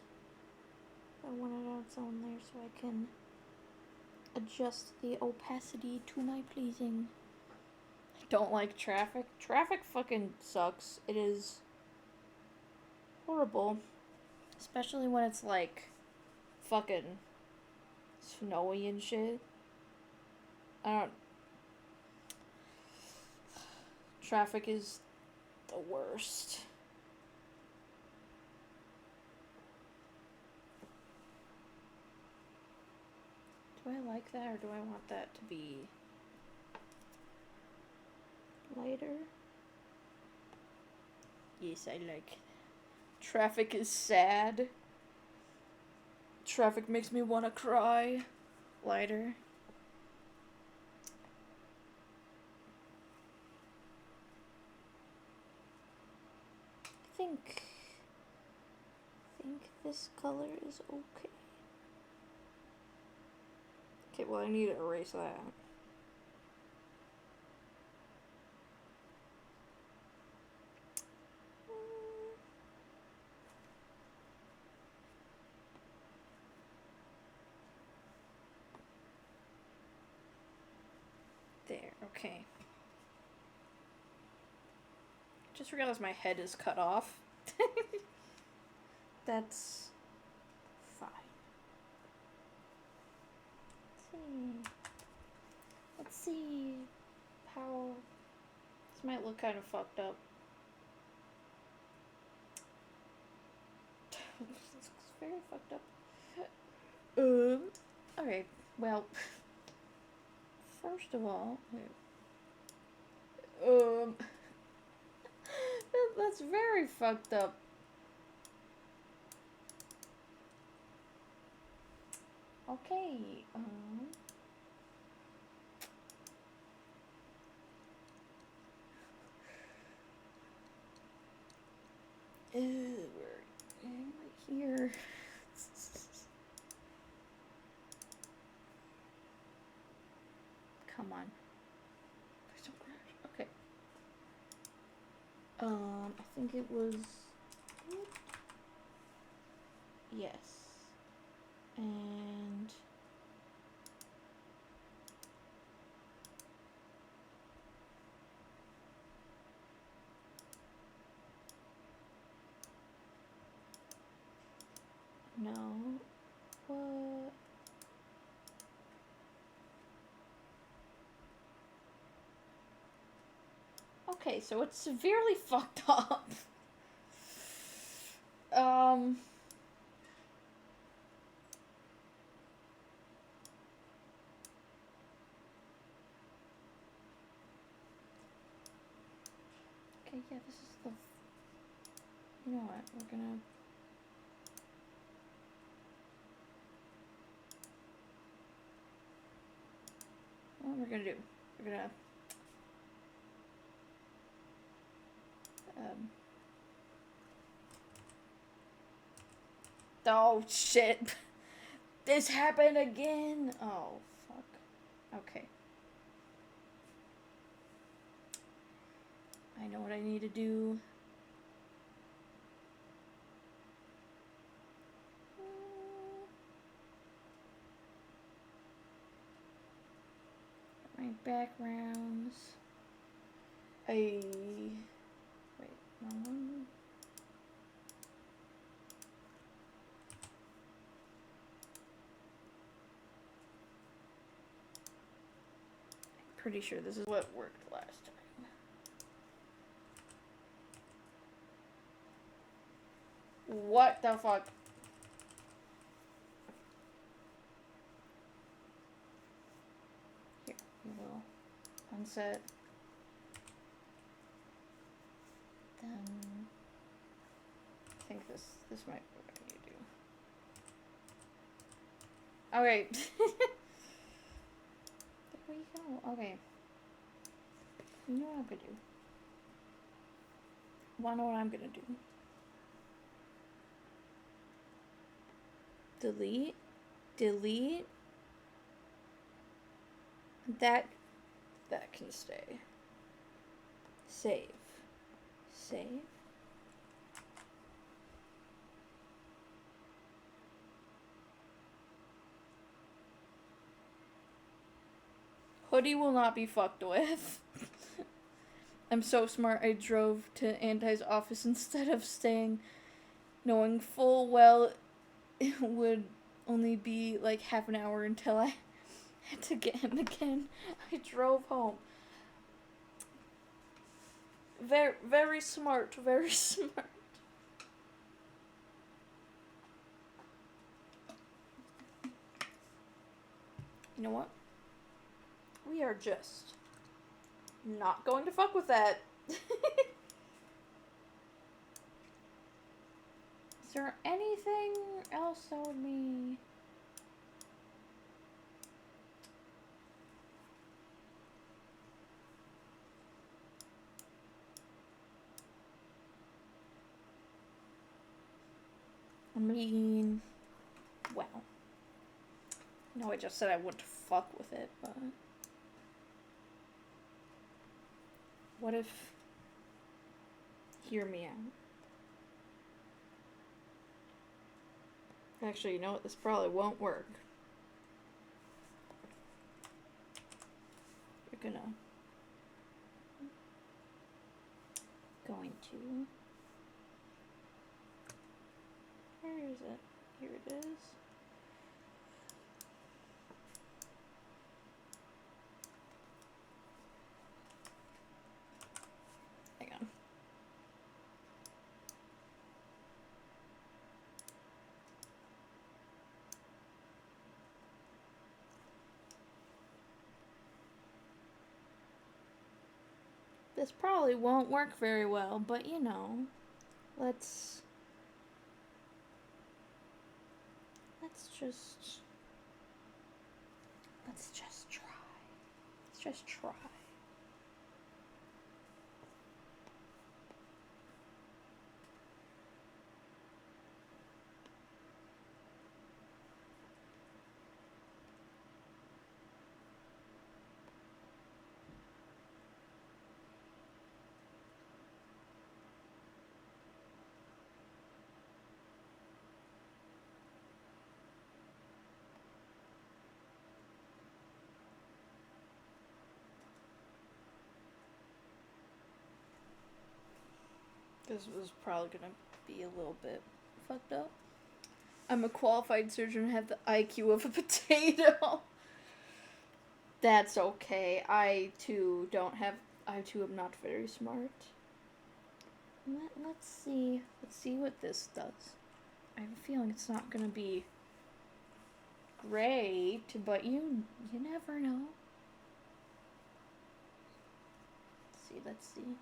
I want it on its own there so I can adjust the opacity to my pleasing. I don't like traffic. Traffic fucking sucks. It is horrible. Especially when it's like fucking snowy and shit. Traffic is the worst. Do I like that or do I want that to be lighter? Yes, I like it. Traffic is sad. Traffic makes me want to cry. Lighter. I think this color is okay. Okay, well I need to erase that. There, okay. Just realized my head is cut off. That's fine. Let's see how this might look kind of fucked up. This looks very fucked up. Okay, well, first of all, that's very fucked up. Okay, we're right here. Come on. Please don't crash. Okay. I think it was... Yes. And... No. What? Okay, so it's severely fucked up. Okay, yeah, this is the... You know what, we're gonna... What we're gonna do? We're gonna... Oh, shit. This happened again. Oh, fuck. Okay. I know what I need to do. My backgrounds. Wait, no one. I'm pretty sure this is what worked last time. What the fuck? Here, we will unset. Then think this might be what I need to do. Okay. There we go. Okay. You know what I'm gonna do? Wanna know what I'm gonna do? Delete. That can stay. Save. Hoodie will not be fucked with. I'm so smart I drove to Anti's office instead of staying, knowing full well it would only be like half an hour until I had to get him again. I drove home. Very, very smart, very smart. You know what? We are just not going to fuck with that. Is there anything else that would be... I mean, well, no, I just said I wouldn't fuck with it, but what if, hear me out. Actually, you know what, this probably won't work. You're going to, where is it? Here it is. Hang on. This probably won't work very well, but you know, let's just try. Let's just try. This was probably gonna be a little bit fucked up. I'm a qualified surgeon and have the IQ of a potato. That's okay. I too am not very smart. Let's see what this does. I have a feeling it's not gonna be great, but you never know. Let's see.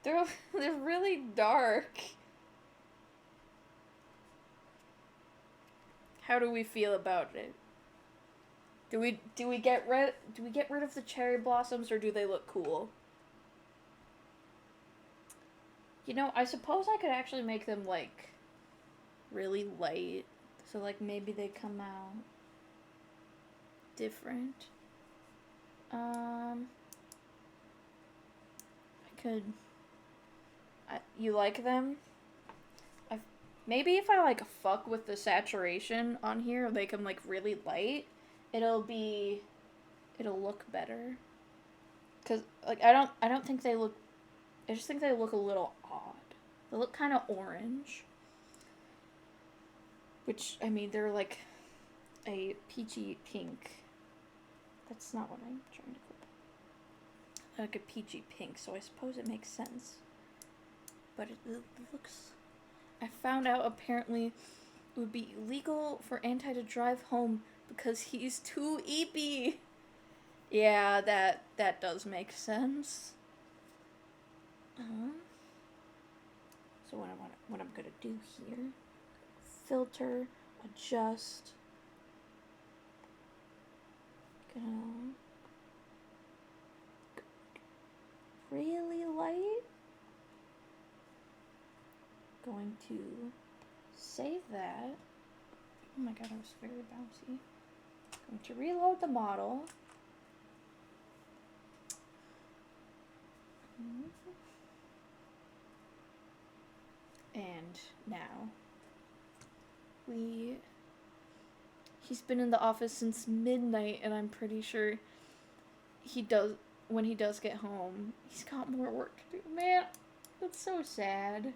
They're really dark. How do we feel about it? Do we get rid of the cherry blossoms, or do they look cool? You know, I suppose I could actually make them like really light, so like maybe they come out different. You like them? Maybe if I like fuck with the saturation on here, make them like really light, it'll look better. Cause like I don't think they look. I just think they look a little odd. They look kind of orange. Which, I mean, they're like a peachy pink. That's not what I'm trying to call it. Like a peachy pink, so I suppose it makes sense. But it looks... I found out apparently it would be illegal for Anti to drive home because he's too eepy. Yeah, that does make sense. So what I'm gonna do here, filter, adjust, gonna really light, going to save that. Oh my god, it was very bouncy. Going to reload the model. And now he's been in the office since midnight, and I'm pretty sure when he does get home, he's got more work to do. Man, that's so sad.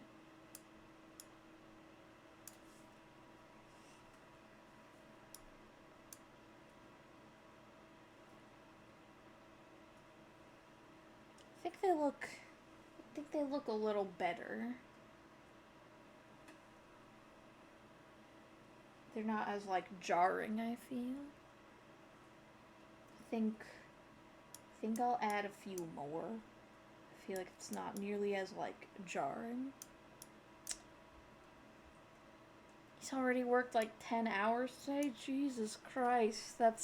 I think they look a little better. They're not as, like, jarring, I feel. I think I'll add a few more. I feel like it's not nearly as, like, jarring. He's already worked, like, 10 hours today? Jesus Christ, that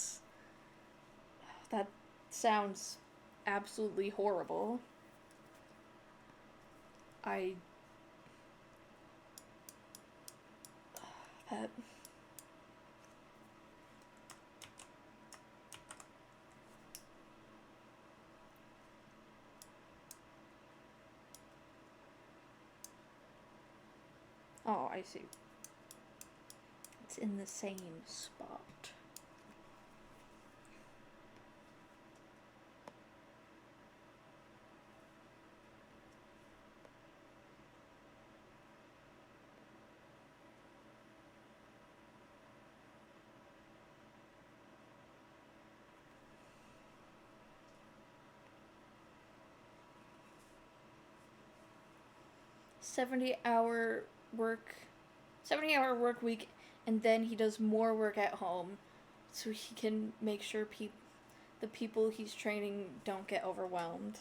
sounds absolutely horrible. That... Oh, I see. It's in the same spot. Seventy-hour work week, and then he does more work at home so he can make sure the people he's training don't get overwhelmed.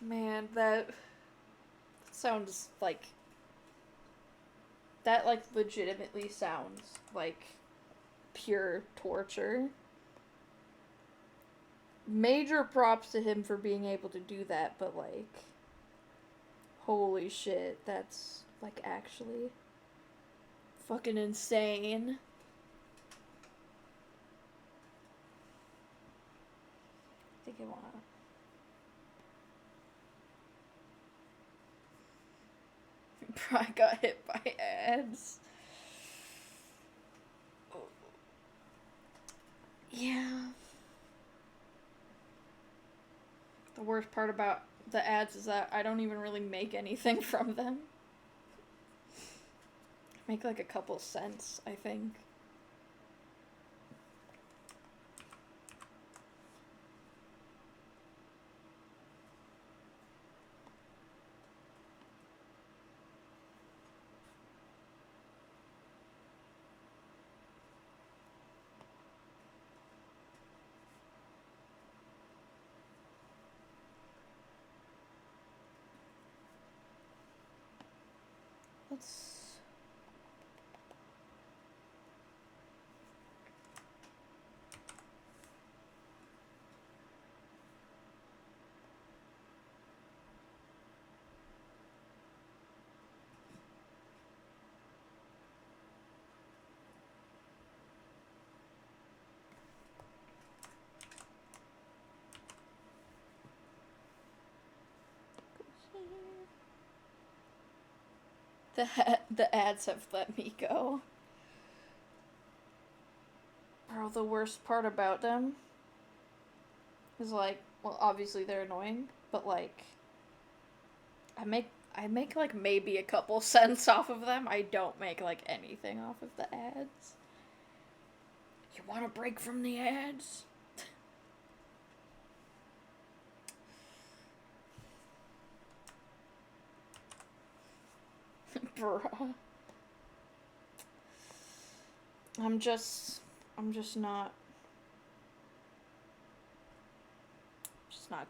Man, that sounds like... That, like, legitimately sounds like pure torture. Major props to him for being able to do that, but, like... Holy shit, that's, like, actually fucking insane. I think I wanna... Probably got hit by ads. Oh. Yeah. The worst part about the ads is that I don't even really make anything from them. I make like a couple cents, I think. Let's... The ads have let me go. Bro, the worst part about them is, like, well, obviously they're annoying, but, like, I make like maybe a couple cents off of them. I don't make like anything off of the ads. You want a break from the ads? Bruh. I'm just not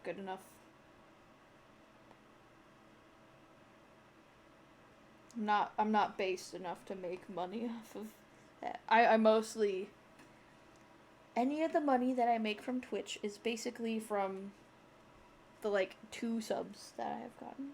good enough. I'm not based enough to make money off of that. I mostly, any of the money that I make from Twitch is basically from the like 2 subs that I have gotten.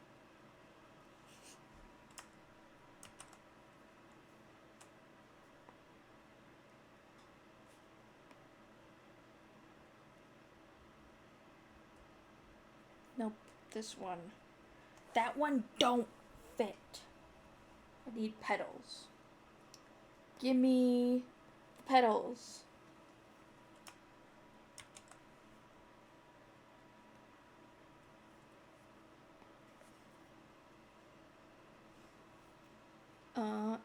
Nope, this one. That one don't fit. I need pedals. Give me the pedals.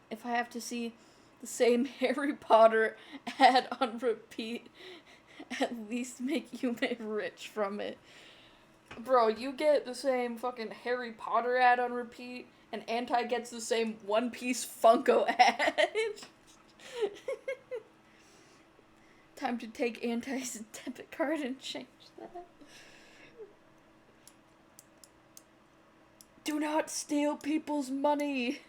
If I have to see the same Harry Potter ad on repeat, at least make you rich from it. Bro, you get the same fucking Harry Potter ad on repeat, and Anti gets the same One Piece Funko ad. Time to take Anti's debit card and change that. Do not steal people's money.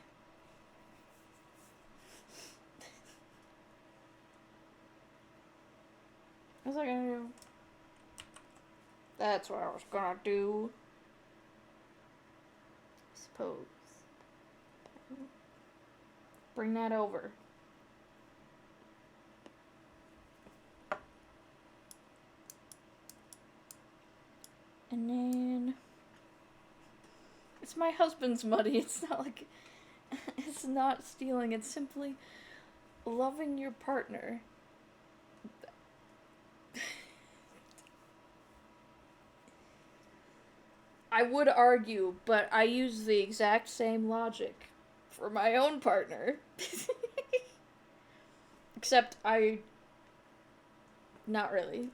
What was I gonna do? That's what I was gonna do. I suppose. Bring that over. And then it's my husband's money. It's not like it's not stealing. It's simply loving your partner. I would argue, but I use the exact same logic for my own partner. Except not really.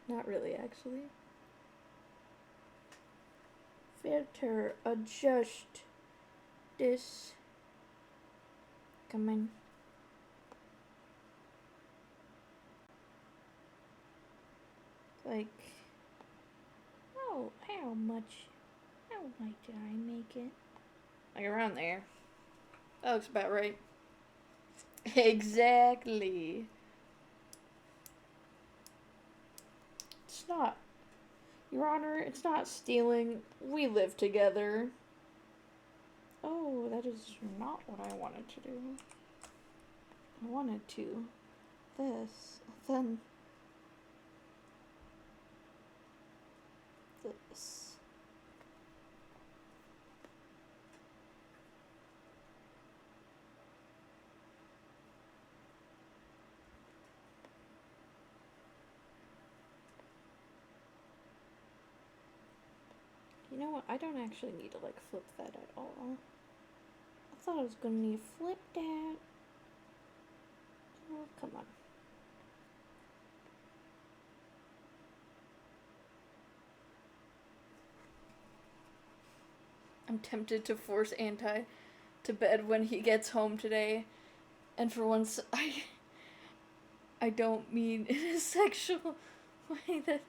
Not really, actually. Filter, adjust this. Come on. Like, how much did I make it? Like around there. That looks about right. Exactly. It's not. Your Honor, it's not stealing. We live together. Oh, that is not what I wanted to do. I wanted to. This. Then. This. You know what? I don't actually need to like flip that at all. I thought I was gonna need to flip that. Oh, come on. I'm tempted to force Anti to bed when he gets home today. And for once, I don't mean in a sexual way that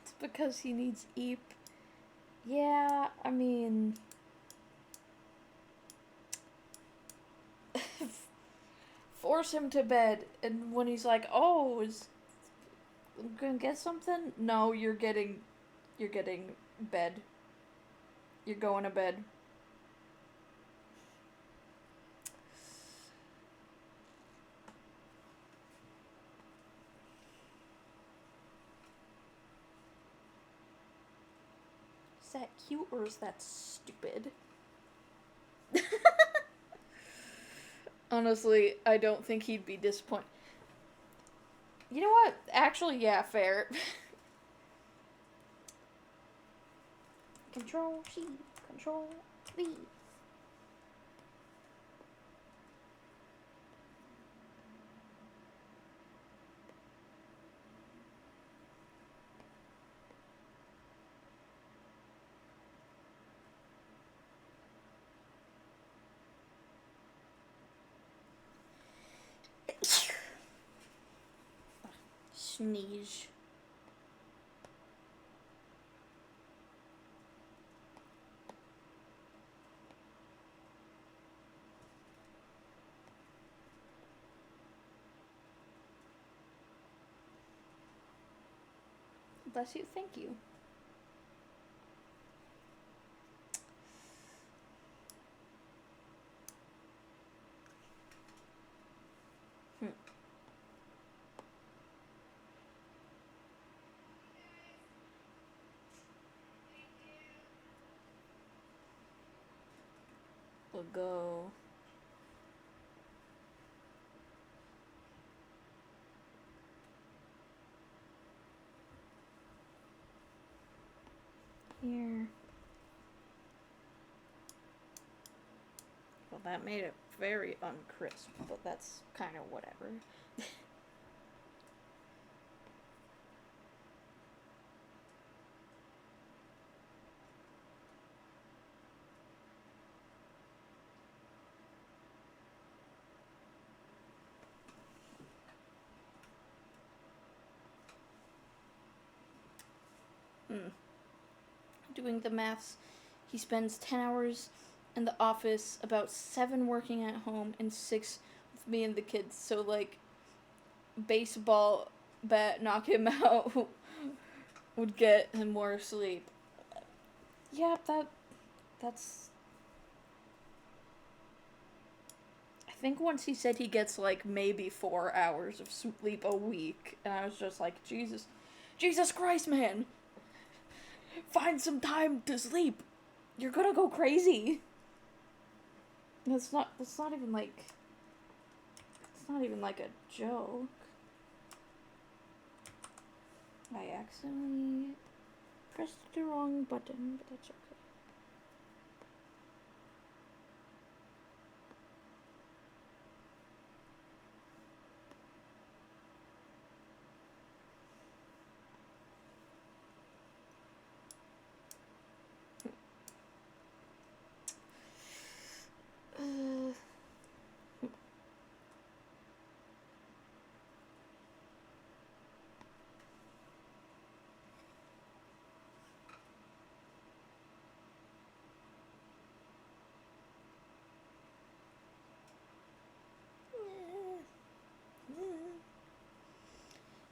it's because he needs Eep. Yeah, I mean, force him to bed, and when he's like, "Oh, I'm gonna get something?" No, you're getting bed. You're going to bed. Is that cute or is that stupid? Honestly, I don't think he'd be disappointed. You know what? Actually, yeah, fair. Control C, Control V. Sneeze. Bless you. Thank you. We'll go. Here. Well, that made it very uncrisp, but that's kind of whatever. Doing the maths, he spends 10 hours in the office, about 7 working at home, and 6 with me and the kids. So, like, baseball bat knock him out would get him more sleep. Yeah, that's... I think once he said he gets, like, maybe 4 hours of sleep a week, and I was just like, Jesus Christ, man! Find some time to sleep! You're gonna go crazy! That's not even like... It's not even like a joke. I accidentally pressed the wrong button, but that's okay.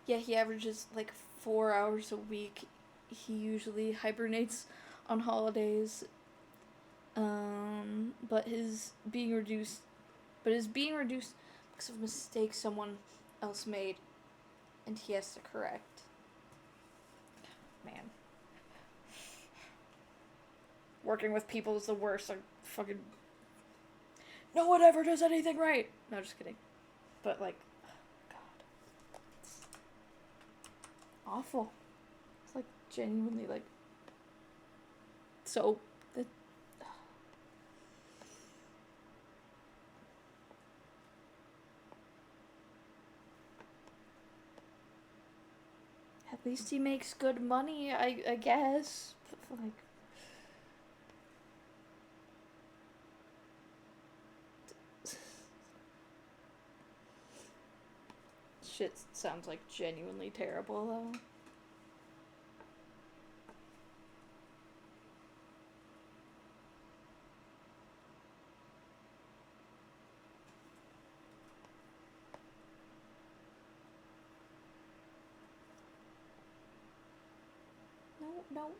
Yeah, he averages like 4 hours a week. He usually hibernates on holidays. But his being reduced because of mistakes someone else made, and he has to correct. Man. Working with people is the worst. Like, fucking... No one ever does anything right! No, just kidding. But, like, God. It's awful. It's, like, genuinely, like... So... At least he makes good money, I guess. But, like... Shit sounds like genuinely terrible, though.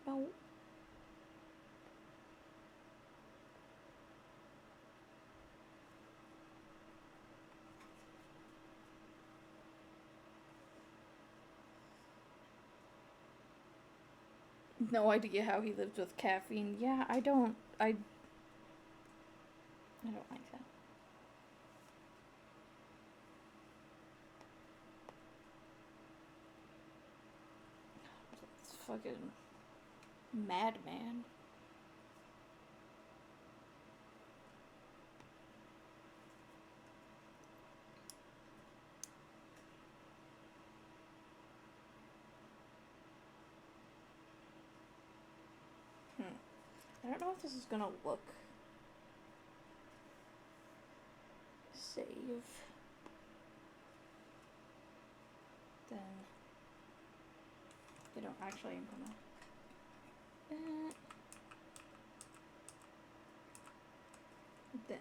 No. No idea how he lives with caffeine. Yeah, I don't like that. It's fucking madman. I don't know if this is gonna look... Save. Then... They don't actually... I'm gonna... Then...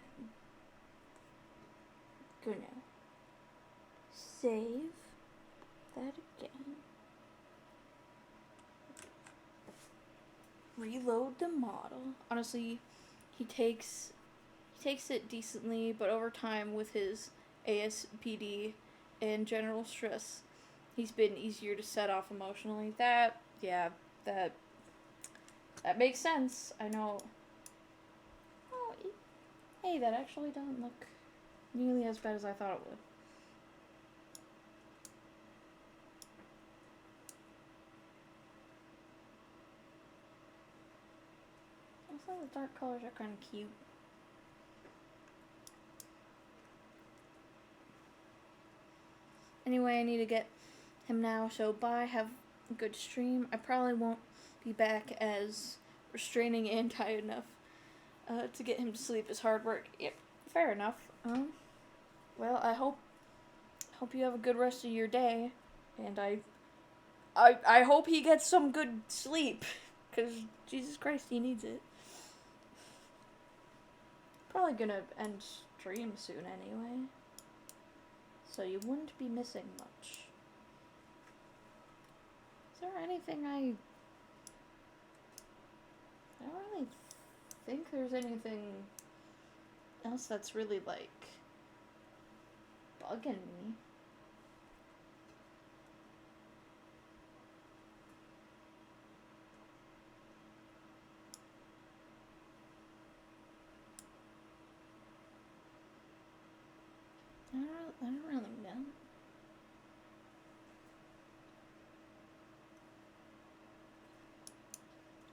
Gonna... Save... That again... reload the model. Honestly, he takes it decently, but over time with his ASPD and general stress, he's been easier to set off emotionally. That makes sense. I know. Oh, hey, that actually doesn't look nearly as bad as I thought it would. Also, the dark colors are kind of cute. Anyway, I need to get him now, so bye, have a good stream. I probably won't be back as restraining and tight enough to get him to sleep is hard work. Yep, fair enough. Well, I hope you have a good rest of your day, and I hope he gets some good sleep, because Jesus Christ, he needs it. Probably gonna end stream soon anyway, so you wouldn't be missing much. Is there anything I don't really think there's anything else that's really, like, bugging me. I don't really know.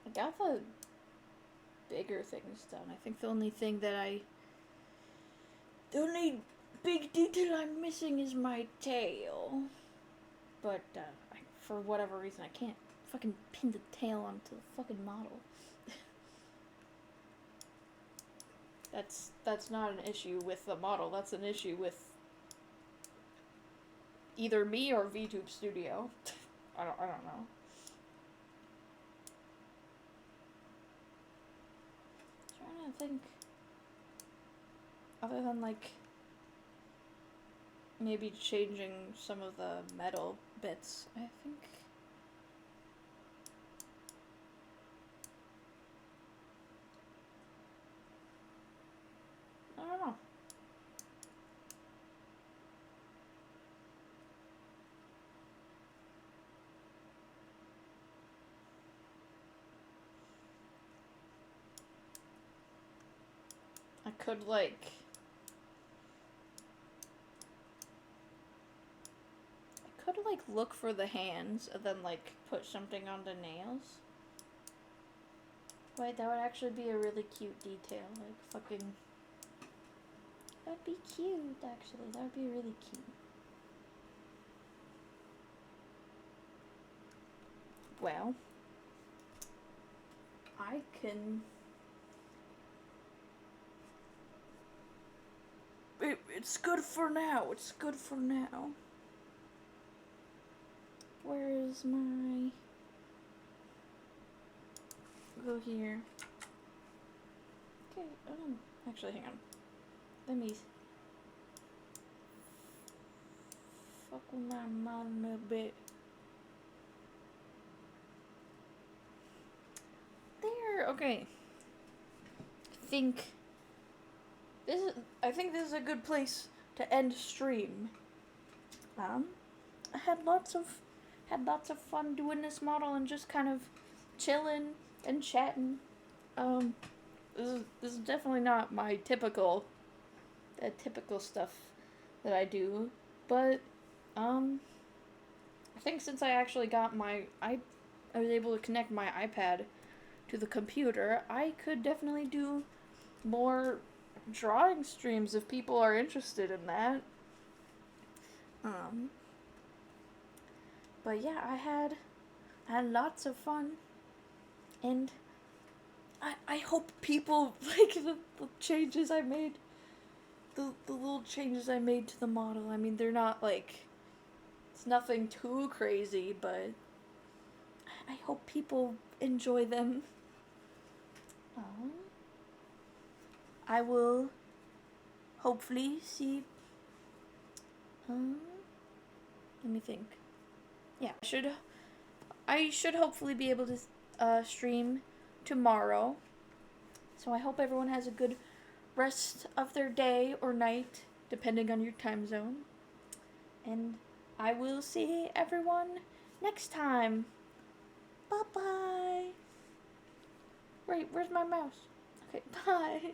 I got the bigger things done. I think the only big detail I'm missing is my tail. But, for whatever reason, I can't fucking pin the tail onto the fucking model. That's not an issue with the model. That's an issue with either me or VTube Studio. I don't know. Trying to think. Other than, like, maybe changing some of the metal bits, I think. I don't know. I could, like, look for the hands and then, like, put something on the nails. Wait, that would actually be a really cute detail. Like, fucking... That'd be cute, actually. That would be really cute. Well, I can... It's good for now. It's good for now. Where is my... Go here. Okay, actually, hang on. Let me... Fuck with my mind a little bit. There, okay. I think this is a good place to end stream. I had lots of fun doing this model and just kind of chilling and chatting. This is definitely not my typical stuff that I do, but I think since I actually got I was able to connect my iPad to the computer, I could definitely do more drawing streams if people are interested in that. But yeah, I had lots of fun, and I hope people like the changes I made, the little changes I made to the model. I mean, they're not, like, it's nothing too crazy, but I hope people enjoy them. I will hopefully see, let me think. Yeah, I should hopefully be able to stream tomorrow. So I hope everyone has a good rest of their day or night, depending on your time zone. And I will see everyone next time. Bye-bye. Wait, where's my mouse? Okay, bye.